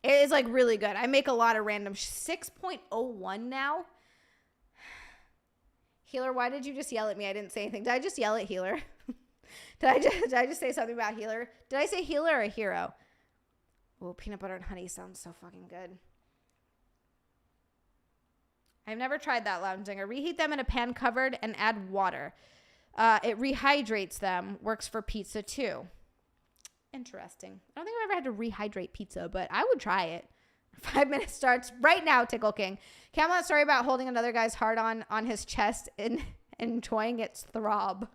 It is like really good. I make a lot of random 6.01 now. Healer, why did you just yell at me? I didn't say anything. Did I just yell at Healer? Did I just say something about Healer? Did I say Healer or Hero? Oh, peanut butter and honey sounds so fucking good. I've never tried that, Lounge Zinger. Reheat them in a pan covered and add water. It rehydrates them. Works for pizza too. Interesting. I don't think I've ever had to rehydrate pizza, but I would try it. 5 minutes starts right now, Tickle King. Camelot story about holding another guy's heart on his chest and enjoying its throb.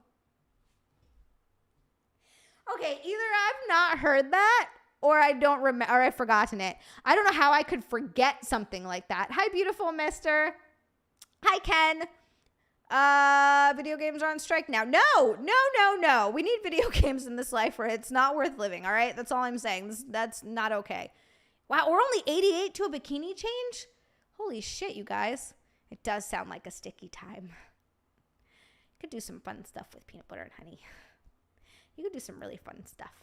Okay, either I've not heard that or I don't remember, or I've forgotten it. I don't know how I could forget something like that. Hi, beautiful mister. Hi, Ken. Video games are on strike now. No. We need video games in this life or it's not worth living, all right? That's all I'm saying. That's not okay. Wow, we're only 88 to a bikini change? Holy shit, you guys. It does sound like a sticky time. Could do some fun stuff with peanut butter and honey. You could do some really fun stuff.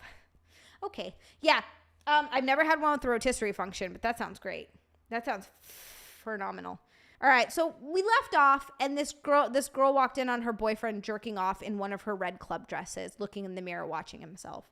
Okay. Yeah. I've never had one with the rotisserie function, but that sounds great. That sounds phenomenal. All right. So we left off and this girl walked in on her boyfriend jerking off in one of her red club dresses, looking in the mirror, watching himself.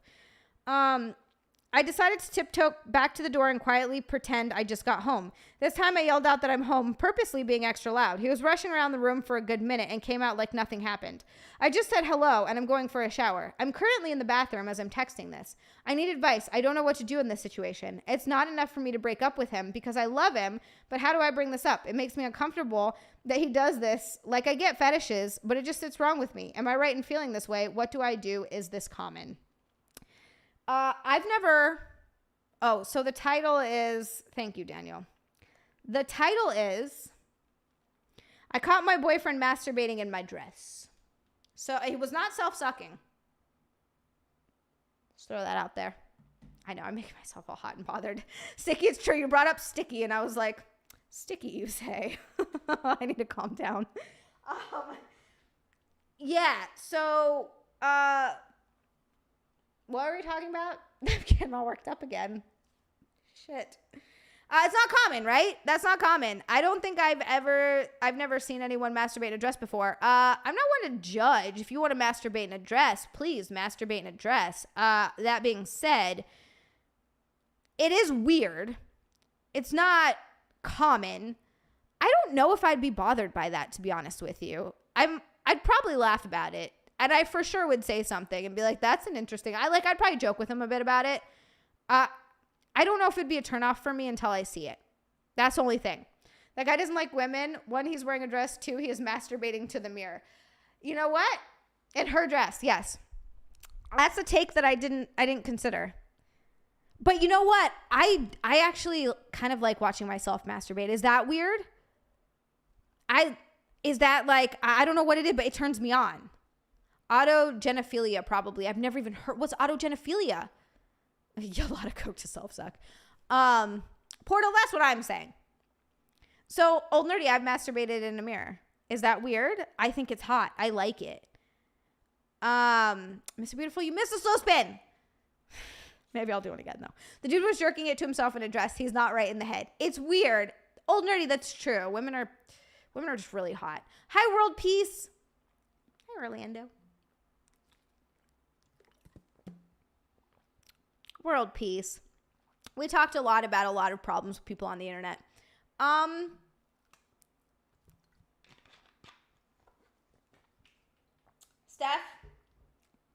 I decided to tiptoe back to the door and quietly pretend I just got home. This time I yelled out that I'm home, purposely being extra loud. He was rushing around the room for a good minute and came out like nothing happened. I just said hello and I'm going for a shower. I'm currently in the bathroom as I'm texting this. I need advice. I don't know what to do in this situation. It's not enough for me to break up with him because I love him, but how do I bring this up? It makes me uncomfortable that he does this. Like I get fetishes, but it just sits wrong with me. Am I right in feeling this way? What do I do? Is this common? So the title is, thank you, Daniel. The title is, I caught my boyfriend masturbating in my dress. So he was not self-sucking. Just throw that out there. I know, I'm making myself all hot and bothered. Sticky, it's true. You brought up Sticky, and I was like, Sticky, you say? I need to calm down. Yeah, so, what are we talking about? I'm getting all worked up again. Shit. It's not common, right? That's not common. I don't think I've never seen anyone masturbate in a dress before. I'm not one to judge. If you want to masturbate in a dress, please masturbate in a dress. That being said, it is weird. It's not common. I don't know if I'd be bothered by that, to be honest with you. I'd probably laugh about it. And I for sure would say something and be like, that's an interesting, I'd probably joke with him a bit about it. I don't know if it'd be a turnoff for me until I see it. That's the only thing. That guy doesn't like women. One, he's wearing a dress. Two, he is masturbating to the mirror. You know what? In her dress, yes. That's a take that I didn't consider. But you know what? I actually kind of like watching myself masturbate. Is that weird? Is that like, I don't know what it is, but it turns me on. Autogenophilia, probably. I've never even heard. What's autogenophilia? A lot of coke to self-suck. Portal, that's what I'm saying. So, Old Nerdy, I've masturbated in a mirror. Is that weird? I think it's hot. I like it. Mr. Beautiful, you missed a slow spin. Maybe I'll do it again, though. The dude was jerking it to himself in a dress. He's not right in the head. It's weird. Old Nerdy, that's true. Women are just really hot. Hi, World Peace. Hi, Orlando. World Peace. We talked a lot about a lot of problems with people on the internet. Steph?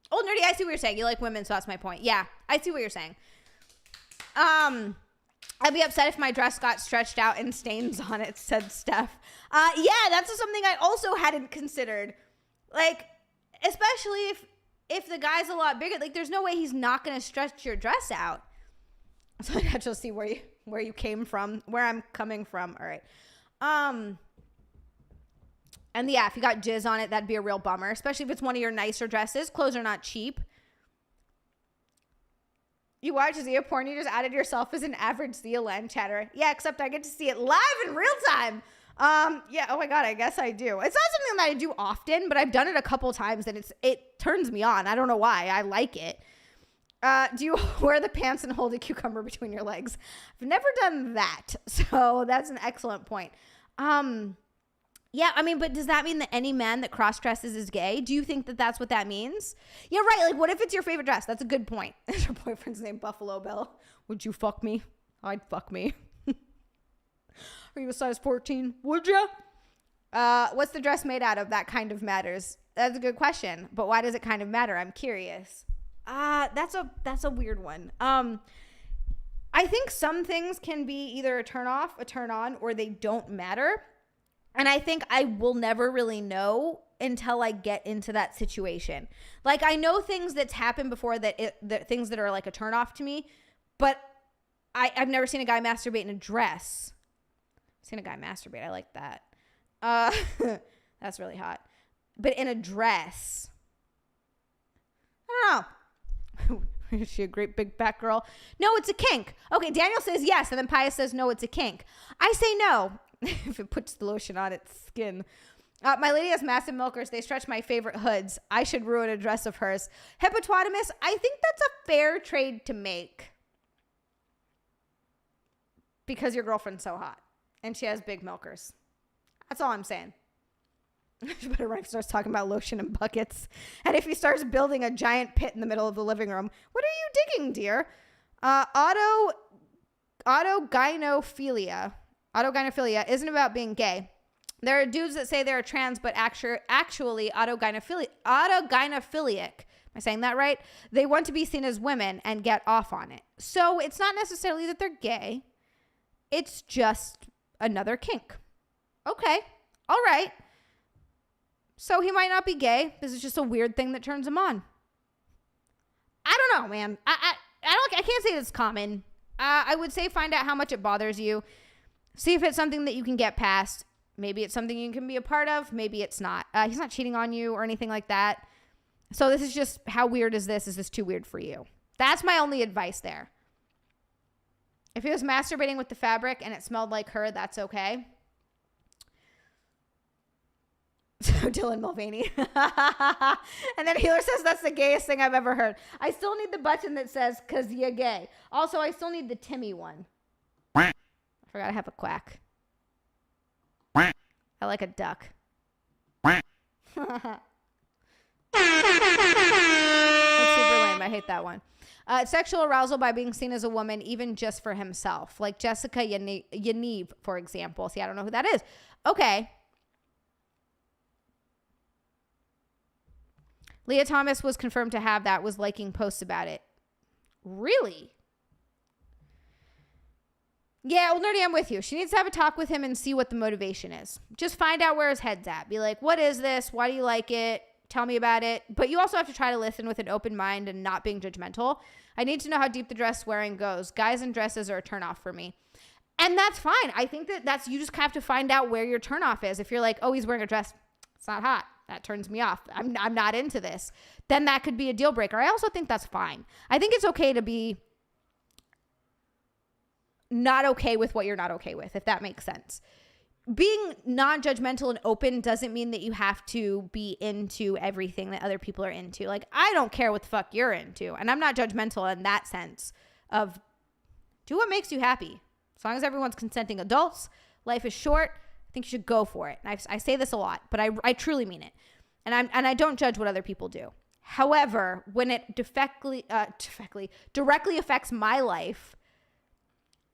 Old Nerdy, I see what you're saying. You like women, so that's my point. Yeah, I see what you're saying. I'd be upset if my dress got stretched out and stains on it, said Steph. Yeah, that's something I also hadn't considered. Like, especially if the guy's a lot bigger, like there's no way he's not going to stretch your dress out. So I have to see where you came from, where I'm coming from. All right. And yeah, if you got jizz on it, that'd be a real bummer, especially if it's one of your nicer dresses. Clothes are not cheap. You watch Zia porn, you just added yourself as an average Zia land chatter. Yeah, except I get to see it live in real time. Yeah, oh my God, I guess I do. It's not something that I do often, but I've done it a couple times and it turns me on. I don't know why. I like it. Do you wear the pants and hold a cucumber between your legs? I've never done that. So that's an excellent point. Yeah, I mean, but does that mean that any man that cross-dresses is gay? Do you think that that's what that means? Yeah, right. Like, what if it's your favorite dress? That's a good point. Is your boyfriend's name Buffalo Bill? Would you fuck me? I'd fuck me. Are you a size 14? Would you? What's the dress made out of? That kind of matters. That's a good question. But why does it kind of matter? I'm curious. That's a weird one. I think some things can be either a turn off, a turn on, or they don't matter. And I think I will never really know until I get into that situation. Like, I know things that's happened before that things that are like a turnoff to me, but I've never seen a guy masturbate in a dress. I've seen a guy masturbate. I like that. That's really hot. But in a dress, I don't know. Is she a great big fat girl? No, it's a kink. Okay, Daniel says yes, and then Pius says no, it's a kink. I say no. If it puts the lotion on its skin. My lady has massive milkers. They stretch my favorite hoods. I should ruin a dress of hers. Hippopotamus, I think that's a fair trade to make. Because your girlfriend's so hot. And she has big milkers. That's all I'm saying. But Rick starts talking about lotion and buckets. And if he starts building a giant pit in the middle of the living room, what are you digging, dear? Autogynophilia. Autogynophilia isn't about being gay. There are dudes that say they're trans, but actually autogynophilic. Am I saying that right? They want to be seen as women and get off on it. So it's not necessarily that they're gay. It's just another kink. Okay. All right. So he might not be gay. This is just a weird thing that turns him on. I don't know, man. I can't say it's common. I would say find out how much it bothers you. See if it's something that you can get past. Maybe it's something you can be a part of. Maybe it's not. He's not cheating on you or anything like that. So this is just, how weird is this? Is this too weird for you? That's my only advice there. If he was masturbating with the fabric and it smelled like her, that's okay. So Dylan Mulvaney. And then Healer says that's the gayest thing I've ever heard. I still need the button that says, 'cause you're gay. Also, I still need the Timmy one. I forgot I have a quack. I like a duck. That's super lame. I hate that one. Sexual arousal by being seen as a woman, even just for himself. Like Jessica Yaniv, for example. See, I don't know who that is. Okay. Leah Thomas was confirmed to have that, was liking posts about it. Really? Yeah, Old Nerdy, I'm with you. She needs to have a talk with him and see what the motivation is. Just find out where his head's at. Be like, what is this? Why do you like it? tell me about it. But you also have to try to listen with an open mind and not being judgmental. I need to know how deep the dress wearing goes. Guys in dresses are a turnoff for me. And that's fine. I think that's you just have to find out where your turnoff is. If you're like, oh, he's wearing a dress, it's not hot. That turns me off. I'm not into this. Then that could be a deal breaker. I also think that's fine. I think it's okay to be not okay with what you're not okay with, if that makes sense. Being non-judgmental and open doesn't mean that you have to be into everything that other people are into. Like, I don't care what the fuck you're into. And I'm not judgmental in that sense of do what makes you happy. As long as everyone's consenting adults, life is short. I think you should go for it. And I say this a lot, but I truly mean it. And I don't judge what other people do. However, when it directly affects my life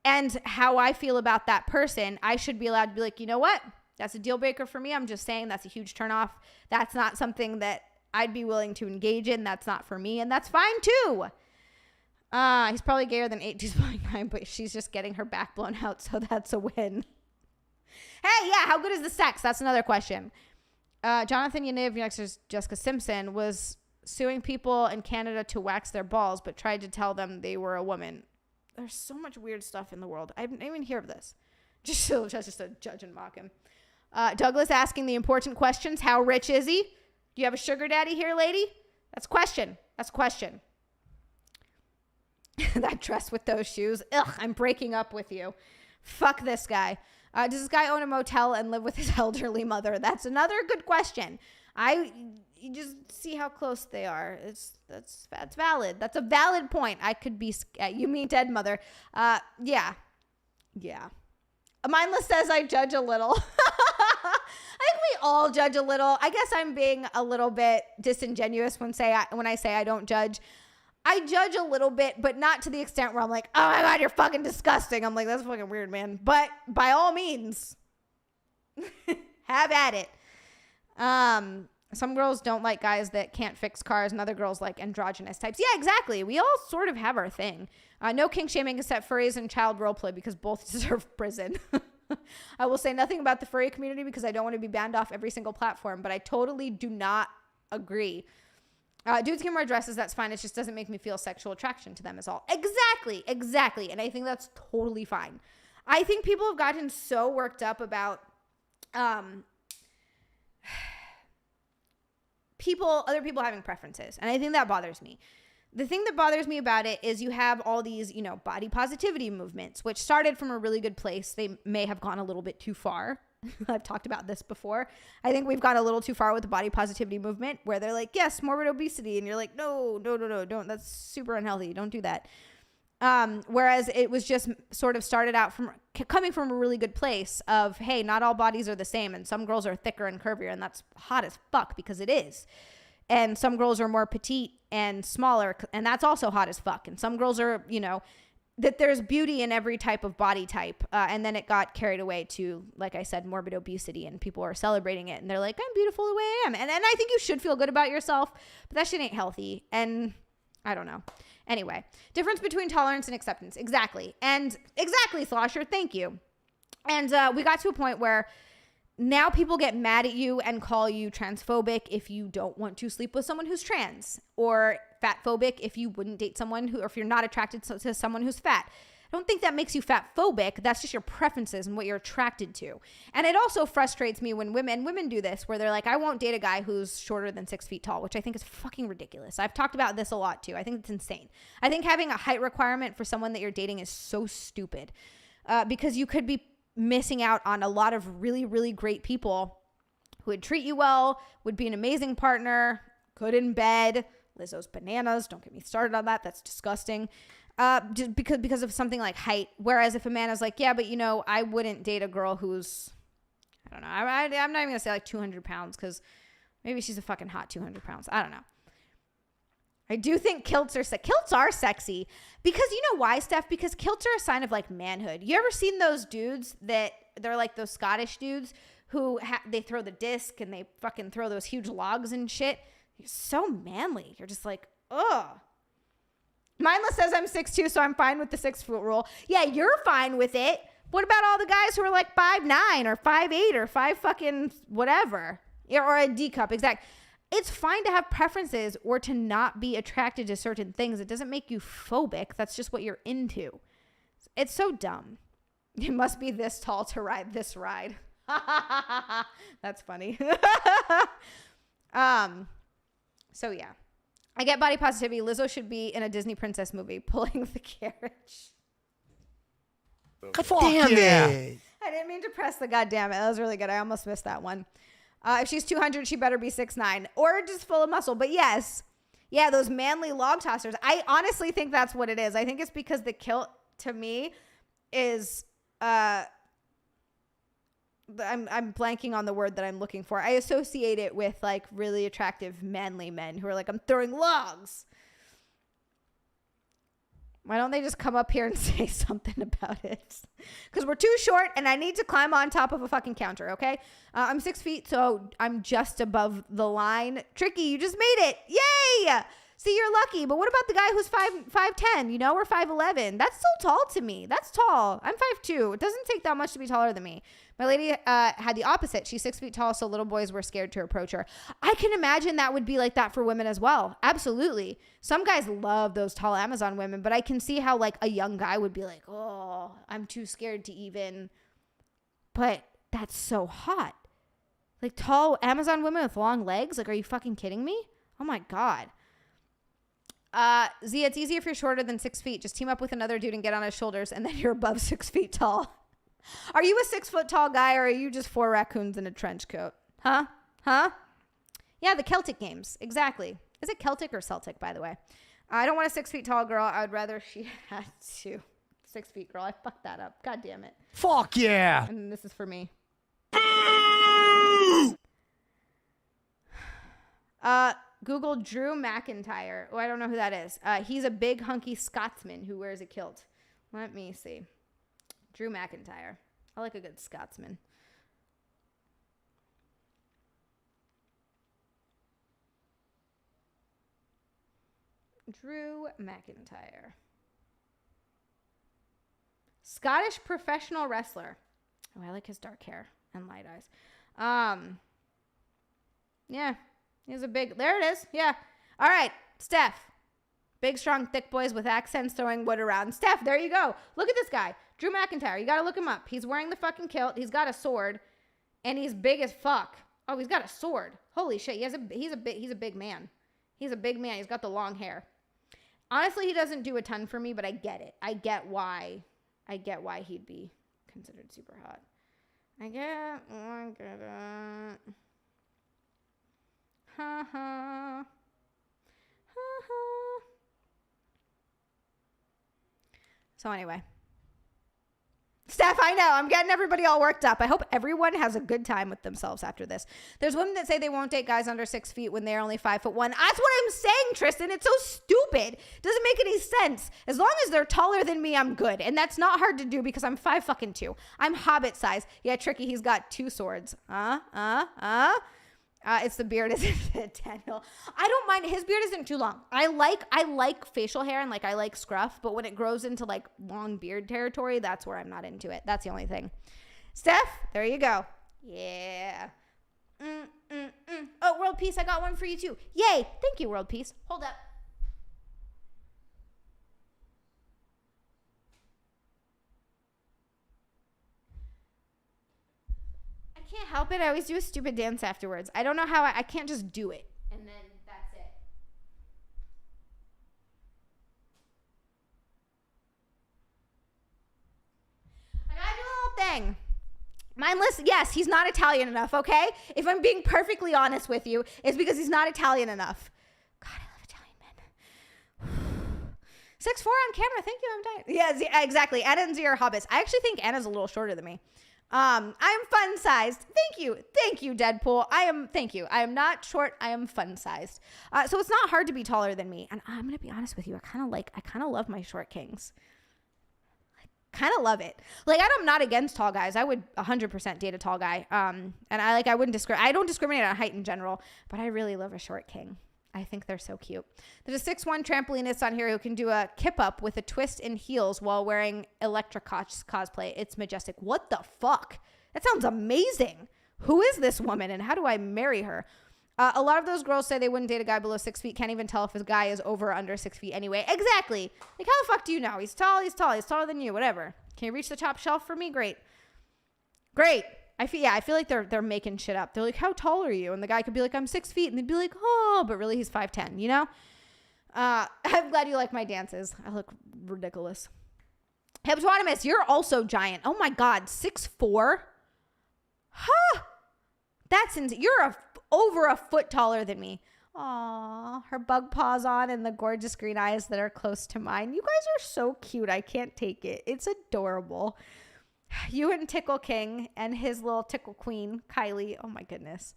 and how I feel about that person, I should be allowed to be like, you know what? That's a deal breaker for me. I'm just saying that's a huge turnoff. That's not something that I'd be willing to engage in. That's not for me. And that's fine too. He's probably gayer than 829, but she's just getting her back blown out. So that's a win. Hey, yeah, how good is the sex? That's another question. Jonathan Yaniv, next is Jessica Simpson, was suing people in Canada to wax their balls, but tried to tell them they were a woman. There's so much weird stuff in the world. I didn't even hear of this. Just to judge and mock him. Douglas asking the important questions. How rich is he? Do you have a sugar daddy here, lady? That's question. That dress with those shoes. Ugh, I'm breaking up with you. Fuck this guy. Does this guy own a motel and live with his elderly mother? That's another good question. You just see how close they are. That's valid. That's a valid point. I could be. You mean dead mother? Yeah. Mindless says I judge a little. I think we all judge a little. I guess I'm being a little bit disingenuous when I say I don't judge. I judge a little bit, but not to the extent where I'm like, oh my God, you're fucking disgusting. I'm like, that's fucking weird, man. But by all means, have at it. Some girls don't like guys that can't fix cars, and other girls like androgynous types. Yeah, exactly. We all sort of have our thing. No kink shaming except furries and child roleplay because both deserve prison. I will say nothing about the furry community because I don't want to be banned off every single platform, but I totally do not agree. Dudes can wear dresses, that's fine. It just doesn't make me feel sexual attraction to them is all. Exactly. And I think that's totally fine. I think people have gotten so worked up about other people having preferences. And I think that bothers me. The thing that bothers me about it is you have all these, body positivity movements, which started from a really good place. They may have gone a little bit too far. I've talked about this before. I think we've gone a little too far with the body positivity movement where they're like, yes, morbid obesity. And you're like, no, don't. That's super unhealthy. Don't do that. Whereas it was just sort of started out coming from a really good place of, hey, not all bodies are the same. And some girls are thicker and curvier. And that's hot as fuck because it is. And some girls are more petite and smaller. And that's also hot as fuck. And some girls are, that there's beauty in every type of body type. And then it got carried away to, like I said, morbid obesity, and people are celebrating it. And they're like, I'm beautiful the way I am. And I think you should feel good about yourself, but that shit ain't healthy. And I don't know. Anyway, difference between tolerance and acceptance. Exactly. And exactly, Slosher. Thank you. And we got to a point where now people get mad at you and call you transphobic if you don't want to sleep with someone who's trans, or fatphobic if you wouldn't date someone or if you're not attracted to someone who's fat. I don't think that makes you fatphobic. That's just your preferences and what you're attracted to. And it also frustrates me when women do this, where they're like, I won't date a guy who's shorter than 6 feet tall, which I think is fucking ridiculous. I've talked about this a lot too. I think it's insane. I think having a height requirement for someone that you're dating is so stupid, because you could be missing out on a lot of really, really great people who would treat you well, would be an amazing partner, good in bed. Lizzo's bananas. Don't get me started on that. That's disgusting. Just because of something like height. Whereas if a man is like, yeah, but I wouldn't date a girl who's, I don't know. I'm not even gonna say like 200 pounds because maybe she's a fucking hot 200 pounds. I don't know. I do think kilts are sexy because you know why, Steph? Because kilts are a sign of like manhood. You ever seen those dudes that they're like those Scottish dudes who they throw the disc and they fucking throw those huge logs and shit? You're so manly. You're just like, ugh. Mindless says I'm 6'2", so I'm fine with the 6 foot rule. Yeah, you're fine with it. What about all the guys who are like 5'9" or 5'8" or 5 fucking whatever? Or a D cup, exact. it's fine to have preferences or to not be attracted to certain things. It doesn't make you phobic. That's just what you're into. It's so dumb. You must be this tall to ride this ride. That's funny. So yeah, I get body positivity. Lizzo should be in a Disney princess movie pulling the carriage. Fuck Damn yeah. it. I didn't mean to press the goddamn it. That was really good. I almost missed that one. If she's 200, she better be 6'9" or just full of muscle. But yes, yeah, those manly log tossers. I honestly think that's what it is. I think it's because the kilt to me is I'm blanking on the word that I'm looking for. I associate it with like really attractive manly men who are like, I'm throwing logs. Why don't they just come up here and say something about it? Because we're too short and I need to climb on top of a fucking counter, okay? I'm 6 feet, so I'm just above the line. Tricky, you just made it. Yay! See, you're lucky. But what about the guy who's 5'10", you know, or 5'11"? That's so tall to me. That's tall. I'm 5'2". It doesn't take that much to be taller than me. My lady had the opposite. She's 6 feet tall, so little boys were scared to approach her. I can imagine that would be like that for women as well. Absolutely. Some guys love those tall Amazon women, but I can see how like a young guy would be like, oh, I'm too scared to even. But that's so hot. Like tall Amazon women with long legs? Like, are you fucking kidding me? Oh my God. Zia, it's easy if you're shorter than 6 feet. Just team up with another dude and get on his shoulders, and then you're above 6 feet tall. Are you a 6 foot tall guy, or are you just 4 raccoons in a trench coat? Huh? Yeah, the Celtic games. Exactly. Is it Celtic or Celtic, by the way? I don't want a 6 feet tall girl. I would rather she had to. 6 feet girl. I fucked that up. God damn it. Fuck yeah. And this is for me. Google Drew McIntyre. Oh, I don't know who that is. He's a big, hunky Scotsman who wears a kilt. Let me see. Drew McIntyre. I like a good Scotsman. Drew McIntyre. Scottish professional wrestler. Oh, I like his dark hair and light eyes. Yeah. He's a big, there it is. Yeah. All right, Steph. Big, strong, thick boys with accents throwing wood around. Steph, there you go. Look at this guy. Drew McIntyre. You got to look him up. He's wearing the fucking kilt. He's got a sword. And he's big as fuck. Oh, he's got a sword. Holy shit. He's a big man. He's a big man. He's got the long hair. Honestly, he doesn't do a ton for me, but I get it. I get why he'd be considered super hot. I get it. Ha ha. Ha ha. So anyway. Steph, I know. I'm getting everybody all worked up. I hope everyone has a good time with themselves after this. There's women that say they won't date guys under 6 feet when they're only 5'1". That's what I'm saying, Tristan. It's so stupid. Doesn't make any sense. As long as they're taller than me, I'm good. And that's not hard to do because I'm 5'2". I'm hobbit size. Yeah, Tricky, he's got 2 swords. It's the beard, isn't it, Daniel? I don't mind. His beard isn't too long. I like facial hair and like I like scruff, but when it grows into like long beard territory, that's where I'm not into it. That's the only thing. Steph, there you go. Yeah. Oh, World Peace, I got one for you too. Yay. Thank you, World Peace. Hold up. Can't help it. I always do a stupid dance afterwards. I don't know how I can't just do it. And then that's it. I gotta do a little thing. Mindless, yes, he's not Italian enough, okay? If I'm being perfectly honest with you, it's because he's not Italian enough. God, I love Italian men. 6'4" on camera. Thank you. I'm dying. Yeah, exactly. Anna and Zia are hobbits. I actually think Anna's a little shorter than me. I'm fun sized. Thank you, Deadpool. Thank you. I am not short. I am fun sized. So it's not hard to be taller than me. And I'm going to be honest with you. I kind of love my short kings. I kind of love it. Like, I'm not against tall guys. I would 100% date a tall guy. And I don't discriminate on height in general, but I really love a short king. I think they're so cute. There's a 6'1" trampolinist on here who can do a kip up with a twist in heels while wearing Electra cosplay. It's majestic. What the fuck? That sounds amazing. Who is this woman and how do I marry her? A lot of those girls say they wouldn't date a guy below 6 feet. Can't even tell if a guy is over or under 6 feet anyway. Exactly. Like, how the fuck do you know? He's tall. He's taller than you. Whatever. Can you reach the top shelf for me? Great. I feel like they're making shit up. They're like, how tall are you? And the guy could be like, I'm 6 feet. And they'd be like, oh, but really he's 5'10", you know? I'm glad you like my dances. I look ridiculous. Hippopotamus, you're also giant. Oh my God, 6'4"? Huh. That's insane. You're over a foot taller than me. Aw, her bug paws on and the gorgeous green eyes that are close to mine. You guys are so cute. I can't take it. It's adorable. You and Tickle King and his little Tickle Queen, Kylie. Oh my goodness.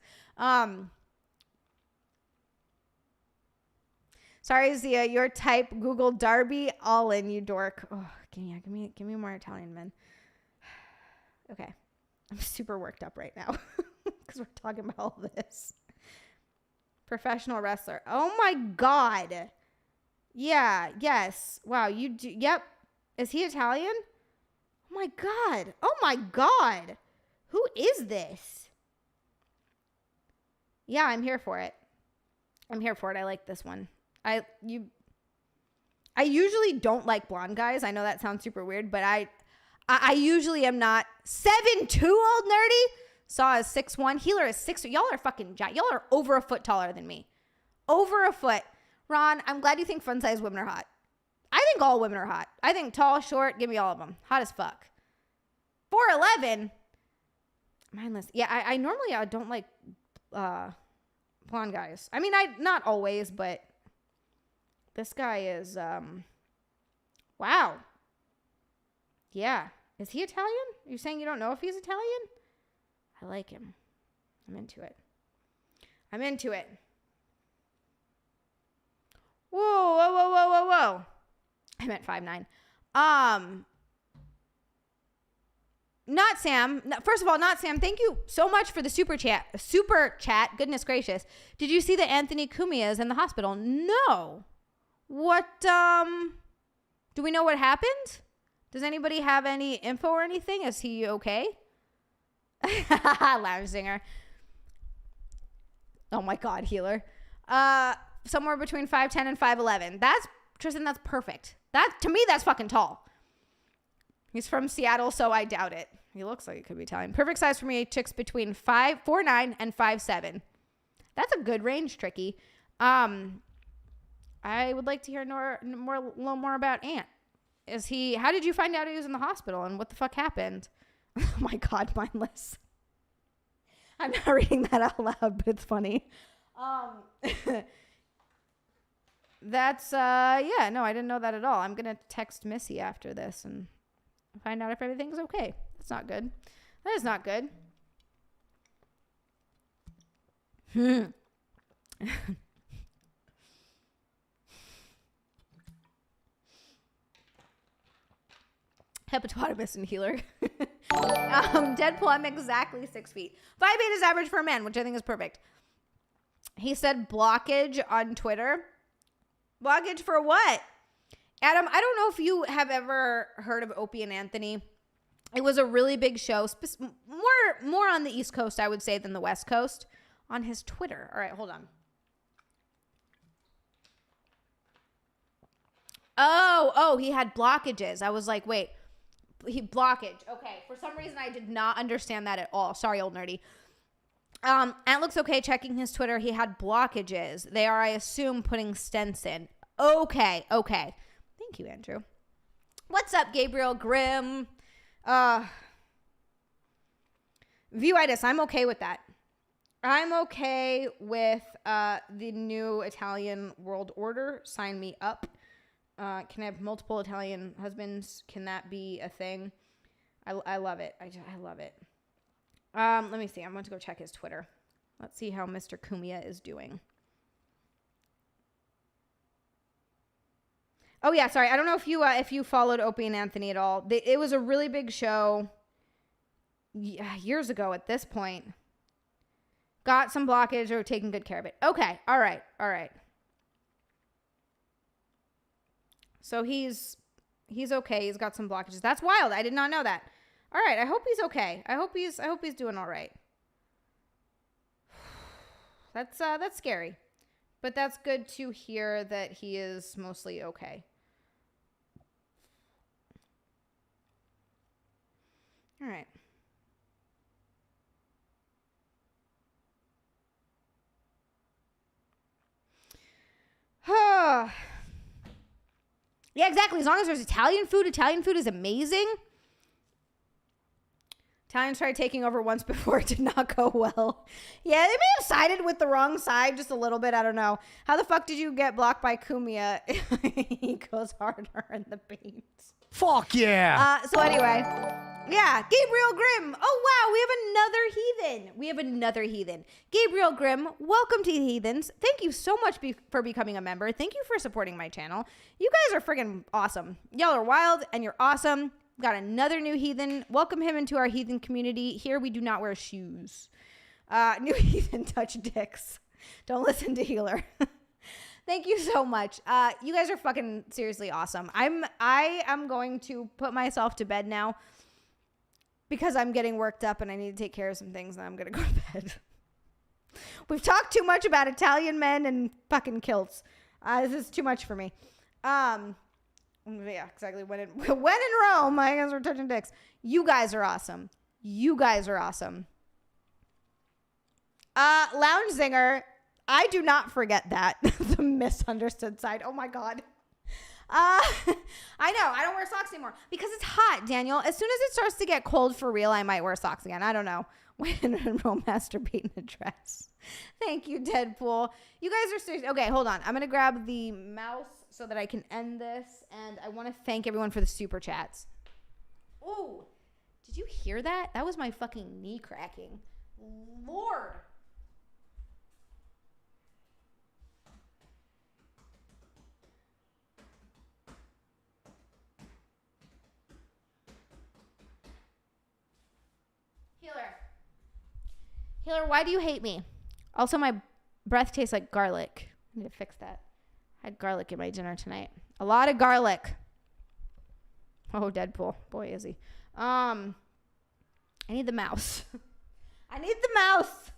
Sorry, Zia, your type. Google Darby Allin, you dork. Oh, give me more Italian men. Okay. I'm super worked up right now because we're talking about all this. Professional wrestler. Oh my God. Yeah. Yes. Wow. You do. Yep. Is he Italian? Oh my God. Oh my God. Who is this? Yeah, I'm here for it. I like this one. I usually don't like blonde guys. I know that sounds super weird, but I usually am not. 7'2", old nerdy. Saw is 6'1". Healer is 6'. Y'all are fucking giant. Y'all are over a foot taller than me. Over a foot. Ron, I'm glad you think fun size women are hot. I think all women are hot. I think tall, short, give me all of them. Hot as fuck. 4'11". Mindless. Yeah, I normally don't like blonde guys. I mean, not always, but this guy is wow. Yeah. Is he Italian? Are you saying you don't know if he's Italian? I like him. I'm into it. Whoa. I meant 5'9". Not Sam. First of all, not Sam. Thank you so much for the super chat. Goodness gracious. Did you see that Anthony Cumia is in the hospital? No. What, do we know what happened? Does anybody have any info or anything? Is he okay? Lounge singer. Oh my God, healer. Somewhere between 5'10" and 5'11". Tristan, that's perfect. To me, that's fucking tall. He's from Seattle, so I doubt it. He looks like he could be Italian. Perfect size for me, chicks between 4'9" and 5'7". That's a good range, Tricky. I would like to hear a little more about Ant. How did you find out he was in the hospital and what the fuck happened? Oh my God, mindless. I'm not reading that out loud, but it's funny. That's, yeah, no, I didn't know that at all. I'm going to text Missy after this and find out if everything's okay. That's not good. That is not good. Hippopotamus and healer. Deadpool, I'm exactly 6 feet. 5'8" is average for a man, which I think is perfect. He said blockage on Twitter. Blockage for what? Adam, I don't know if you have ever heard of Opie and Anthony. It was a really big show, more on the East Coast, I would say, than the West Coast, on his Twitter. All right, hold on. Oh, he had blockages. I was like, wait, blockage. Okay, for some reason I did not understand that at all. Sorry, old nerdy. Ant looks okay. Checking his Twitter, he had blockages. They are, I assume, putting stents in. Okay. Thank you, Andrew. What's up, Gabriel Grimm? Viewitis, I'm okay with that. I'm okay with the new Italian world order. Sign me up. Can I have multiple Italian husbands? Can that be a thing? I love it. I love it. Let me see. I'm going to go check his Twitter. Let's see how Mr. Cumia is doing. Oh yeah, sorry. I don't know if you followed Opie and Anthony at all. It was a really big show years ago at this point. Got some blockage or taking good care of it. Okay. All right. So he's okay. He's got some blockages. That's wild. I did not know that. All right. I hope he's okay. I hope he's doing all right. that's scary. But that's good to hear that he is mostly okay. All right. Yeah, exactly. As long as there's Italian food is amazing. Italians tried taking over once before. It did not go well. Yeah, they may have sided with the wrong side just a little bit. I don't know. How the fuck did you get blocked by Kumia? He goes harder in the paint. Fuck yeah. So anyway, yeah, Gabriel Grimm. Oh, wow, we have another heathen. Gabriel Grimm, welcome to Heathens. Thank you so much for becoming a member. Thank you for supporting my channel. You guys are friggin' awesome. Y'all are wild and you're awesome. Got another new heathen. Welcome him into our heathen community. Here we do not wear shoes. New heathen touch dicks. Don't listen to healer. Thank you so much. You guys are fucking seriously awesome. I am going to put myself to bed now because I'm getting worked up and I need to take care of some things and I'm going to go to bed. We've talked too much about Italian men and fucking kilts. This is too much for me. Yeah, exactly. When in Rome, I guess we're touching dicks. You guys are awesome. Lounge Zinger, I do not forget that. The misunderstood side. Oh my God. I know. I don't wear socks anymore because it's hot, Daniel. As soon as it starts to get cold for real, I might wear socks again. I don't know. When in Rome, masturbate in a dress. Thank you, Deadpool. You guys are serious. Okay, hold on. I'm going to grab the mouse so that I can end this. And I want to thank everyone for the super chats. Ooh, did you hear that? That was my fucking knee cracking. Lord. Healer, why do you hate me? Also, my breath tastes like garlic. I need to fix that. I had garlic in my dinner tonight. A lot of garlic. Oh, Deadpool. Boy, is he. I need the mouse. I need the mouse.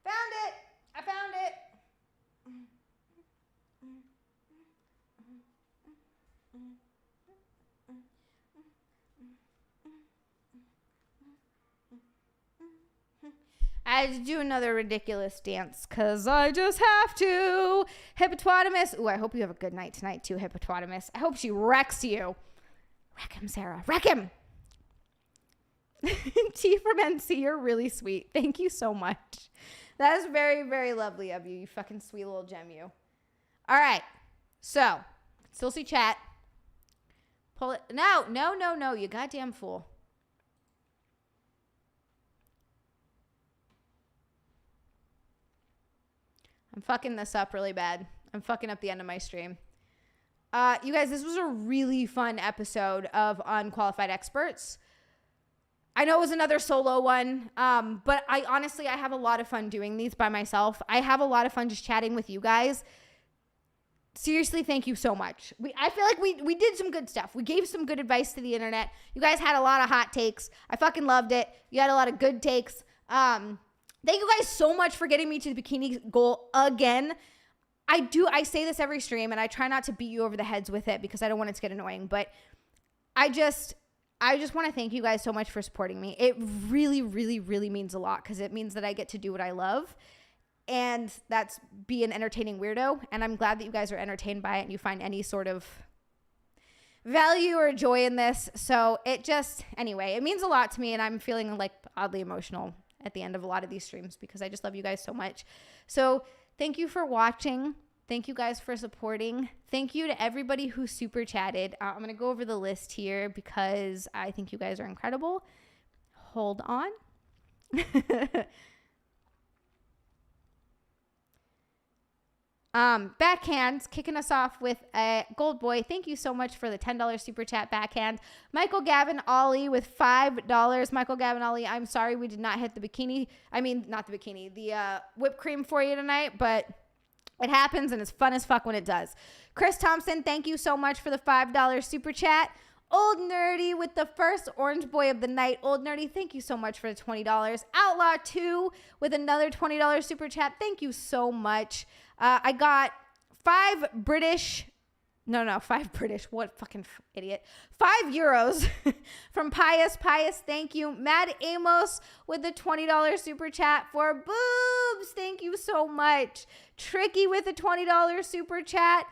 Found it. I found it. I had to do another ridiculous dance because I just have to. Hippopotamus. Ooh, I hope you have a good night tonight too, Hippopotamus. I hope she wrecks you. Wreck him, Sarah. Wreck him. T from NC, you're really sweet. Thank you so much. That is very, very lovely of you. You fucking sweet little gem, you. All right. So, still see chat. Pull it. No. You goddamn fool. I'm fucking this up really bad. I'm fucking up the end of my stream. You guys, this was a really fun episode of Unqualified Experts. I know it was another solo one, but I have a lot of fun doing these by myself. I have a lot of fun just chatting with you guys. Seriously, thank you so much. I feel like we did some good stuff. We gave some good advice to the internet. You guys had a lot of hot takes. I fucking loved it. You had a lot of good takes. Thank you guys so much for getting me to the bikini goal again. I say this every stream, and I try not to beat you over the heads with it because I don't want it to get annoying, but I just want to thank you guys so much for supporting me. It really, really, really means a lot because it means that I get to do what I love, and that's be an entertaining weirdo, and I'm glad that you guys are entertained by it and you find any sort of value or joy in this. So anyway, it means a lot to me, and I'm feeling like oddly emotional at the end of a lot of these streams because I just love you guys so much. So thank you for watching. Thank you guys for supporting. Thank you to everybody who super chatted. I'm going to go over the list here because I think you guys are incredible. Hold on. Backhands kicking us off with a Gold Boy. Thank you so much for the $10 super chat backhand. Michael Gavin Ollie with $5. Michael Gavin Ollie, I'm sorry we did not hit the bikini. I mean, not the bikini, the whipped cream for you tonight, but It happens, and it's fun as fuck when it does. Chris Thompson, thank you so much for the $5 super chat. Old Nerdy with the first Orange Boy of the night. Old Nerdy, thank you so much for the $20. Outlaw 2 with another $20 super chat. Thank you so much. I got 5 British. What fucking idiot. 5 euros from Pius. Pius, thank you. Mad Amos with the $20 super chat for boobs. Thank you so much. Tricky with a $20 super chat.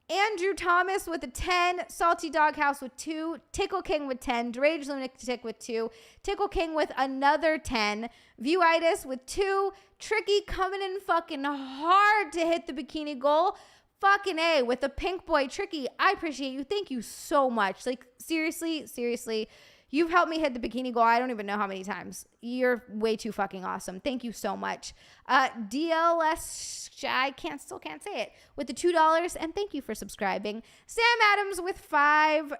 Andrew Thomas with a 10. Salty Doghouse with 2. Tickle King with 10. Drage Lunatic with 2. Tickle King with another 10. Viewitis with 2. Tricky coming in fucking hard to hit the bikini goal. Fucking A with the pink boy. Tricky, I appreciate you. Thank you so much. Like, seriously, you've helped me hit the bikini goal. I don't even know how many times. You're way too fucking awesome. Thank you so much. DLS, I still can't say it, with the $2, and thank you for subscribing. Sam Adams with 5.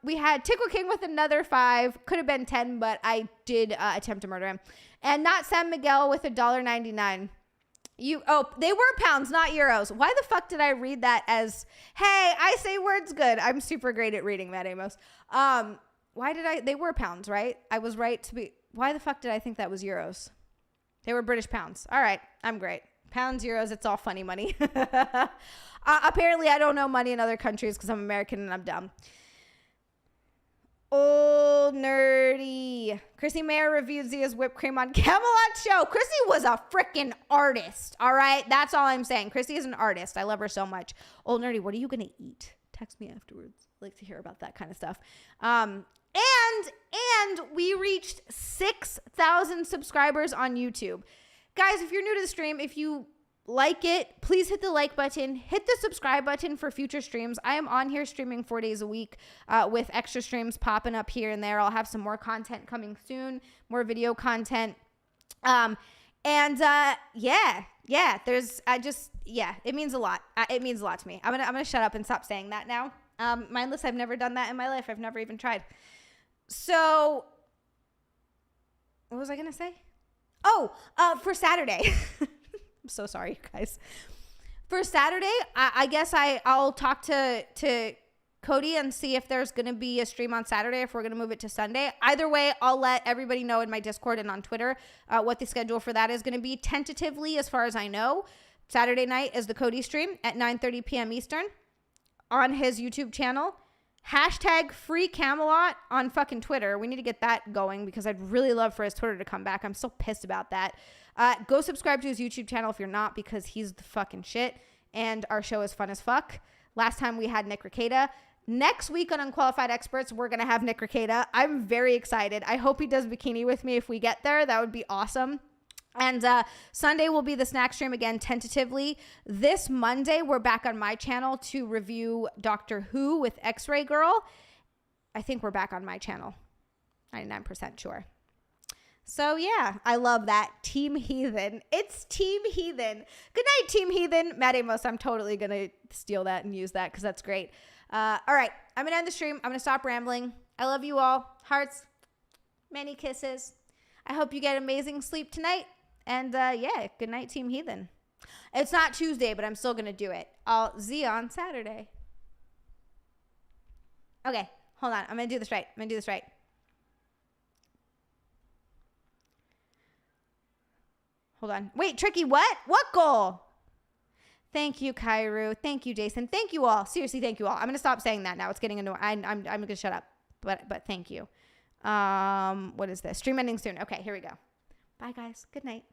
We had Tickle King with another 5. Could have been 10, but I did attempt to murder him. And Not Sam Miguel with $1.99. They were pounds, not euros. Why the fuck did I read that as, hey, I say words good. I'm super great at reading that, Amos. They were pounds, right? I was right to be, why the fuck did I think that was euros? They were British pounds. All right, I'm great. Pounds, euros, it's all funny money. Apparently I don't know money in other countries because I'm American and I'm dumb. Old Nerdy. Chrissy Mayer reviewed Zia's whipped cream on Camelot show. Chrissy was a freaking artist. All right. That's all I'm saying. Chrissy is an artist. I love her so much. Old Nerdy, what are you going to eat? Text me afterwards. I like to hear about that kind of stuff. And we reached 6,000 subscribers on YouTube. Guys, if you're new to the stream, if you like it, please hit the like button, hit the subscribe button for future streams. I am on here streaming 4 days a week with extra streams popping up here and there. I'll have some more content coming soon, more video content. It means a lot. It means a lot to me. I'm gonna shut up and stop saying that now. Mindless, I've never done that in my life. I've never even tried. So what was I gonna say? For Saturday. I'm so sorry, you guys. For Saturday, I guess I'll talk to Cody and see if there's going to be a stream on Saturday, if we're going to move it to Sunday. Either way, I'll let everybody know in my Discord and on Twitter what the schedule for that is going to be. Tentatively, as far as I know, Saturday night is the Cody stream at 9:30 p.m. Eastern on his YouTube channel. Hashtag free Camelot on fucking Twitter. We need to get that going because I'd really love for his Twitter to come back. I'm so pissed about that. Go subscribe to his YouTube channel if you're not, because he's the fucking shit. And our show is fun as fuck. Last time we had Nick Rekieta. Next week on Unqualified Experts, we're going to have Nick Rekieta. I'm very excited. I hope he does bikini with me if we get there. That would be awesome. And Sunday will be the snack stream again, tentatively. This Monday, we're back on my channel to review Doctor Who with X-Ray Girl. I think we're back on my channel. 99% sure. So, yeah, I love that. Team Heathen. It's Team Heathen. Good night, Team Heathen. Matt Amos, I'm totally going to steal that and use that because that's great. All right, I'm going to end the stream. I'm going to stop rambling. I love you all. Hearts, many kisses. I hope you get amazing sleep tonight. And, good night, Team Heathen. It's not Tuesday, but I'm still going to do it. I'll see you on Saturday. Okay, hold on. I'm going to do this right. Hold on. Wait, Tricky, what? What goal? Thank you, Kairu. Thank you, Jason. Thank you all. Seriously, thank you all. I'm going to stop saying that now. It's getting annoying. I'm going to shut up. But thank you. What is this? Stream ending soon. Okay, here we go. Bye, guys. Good night.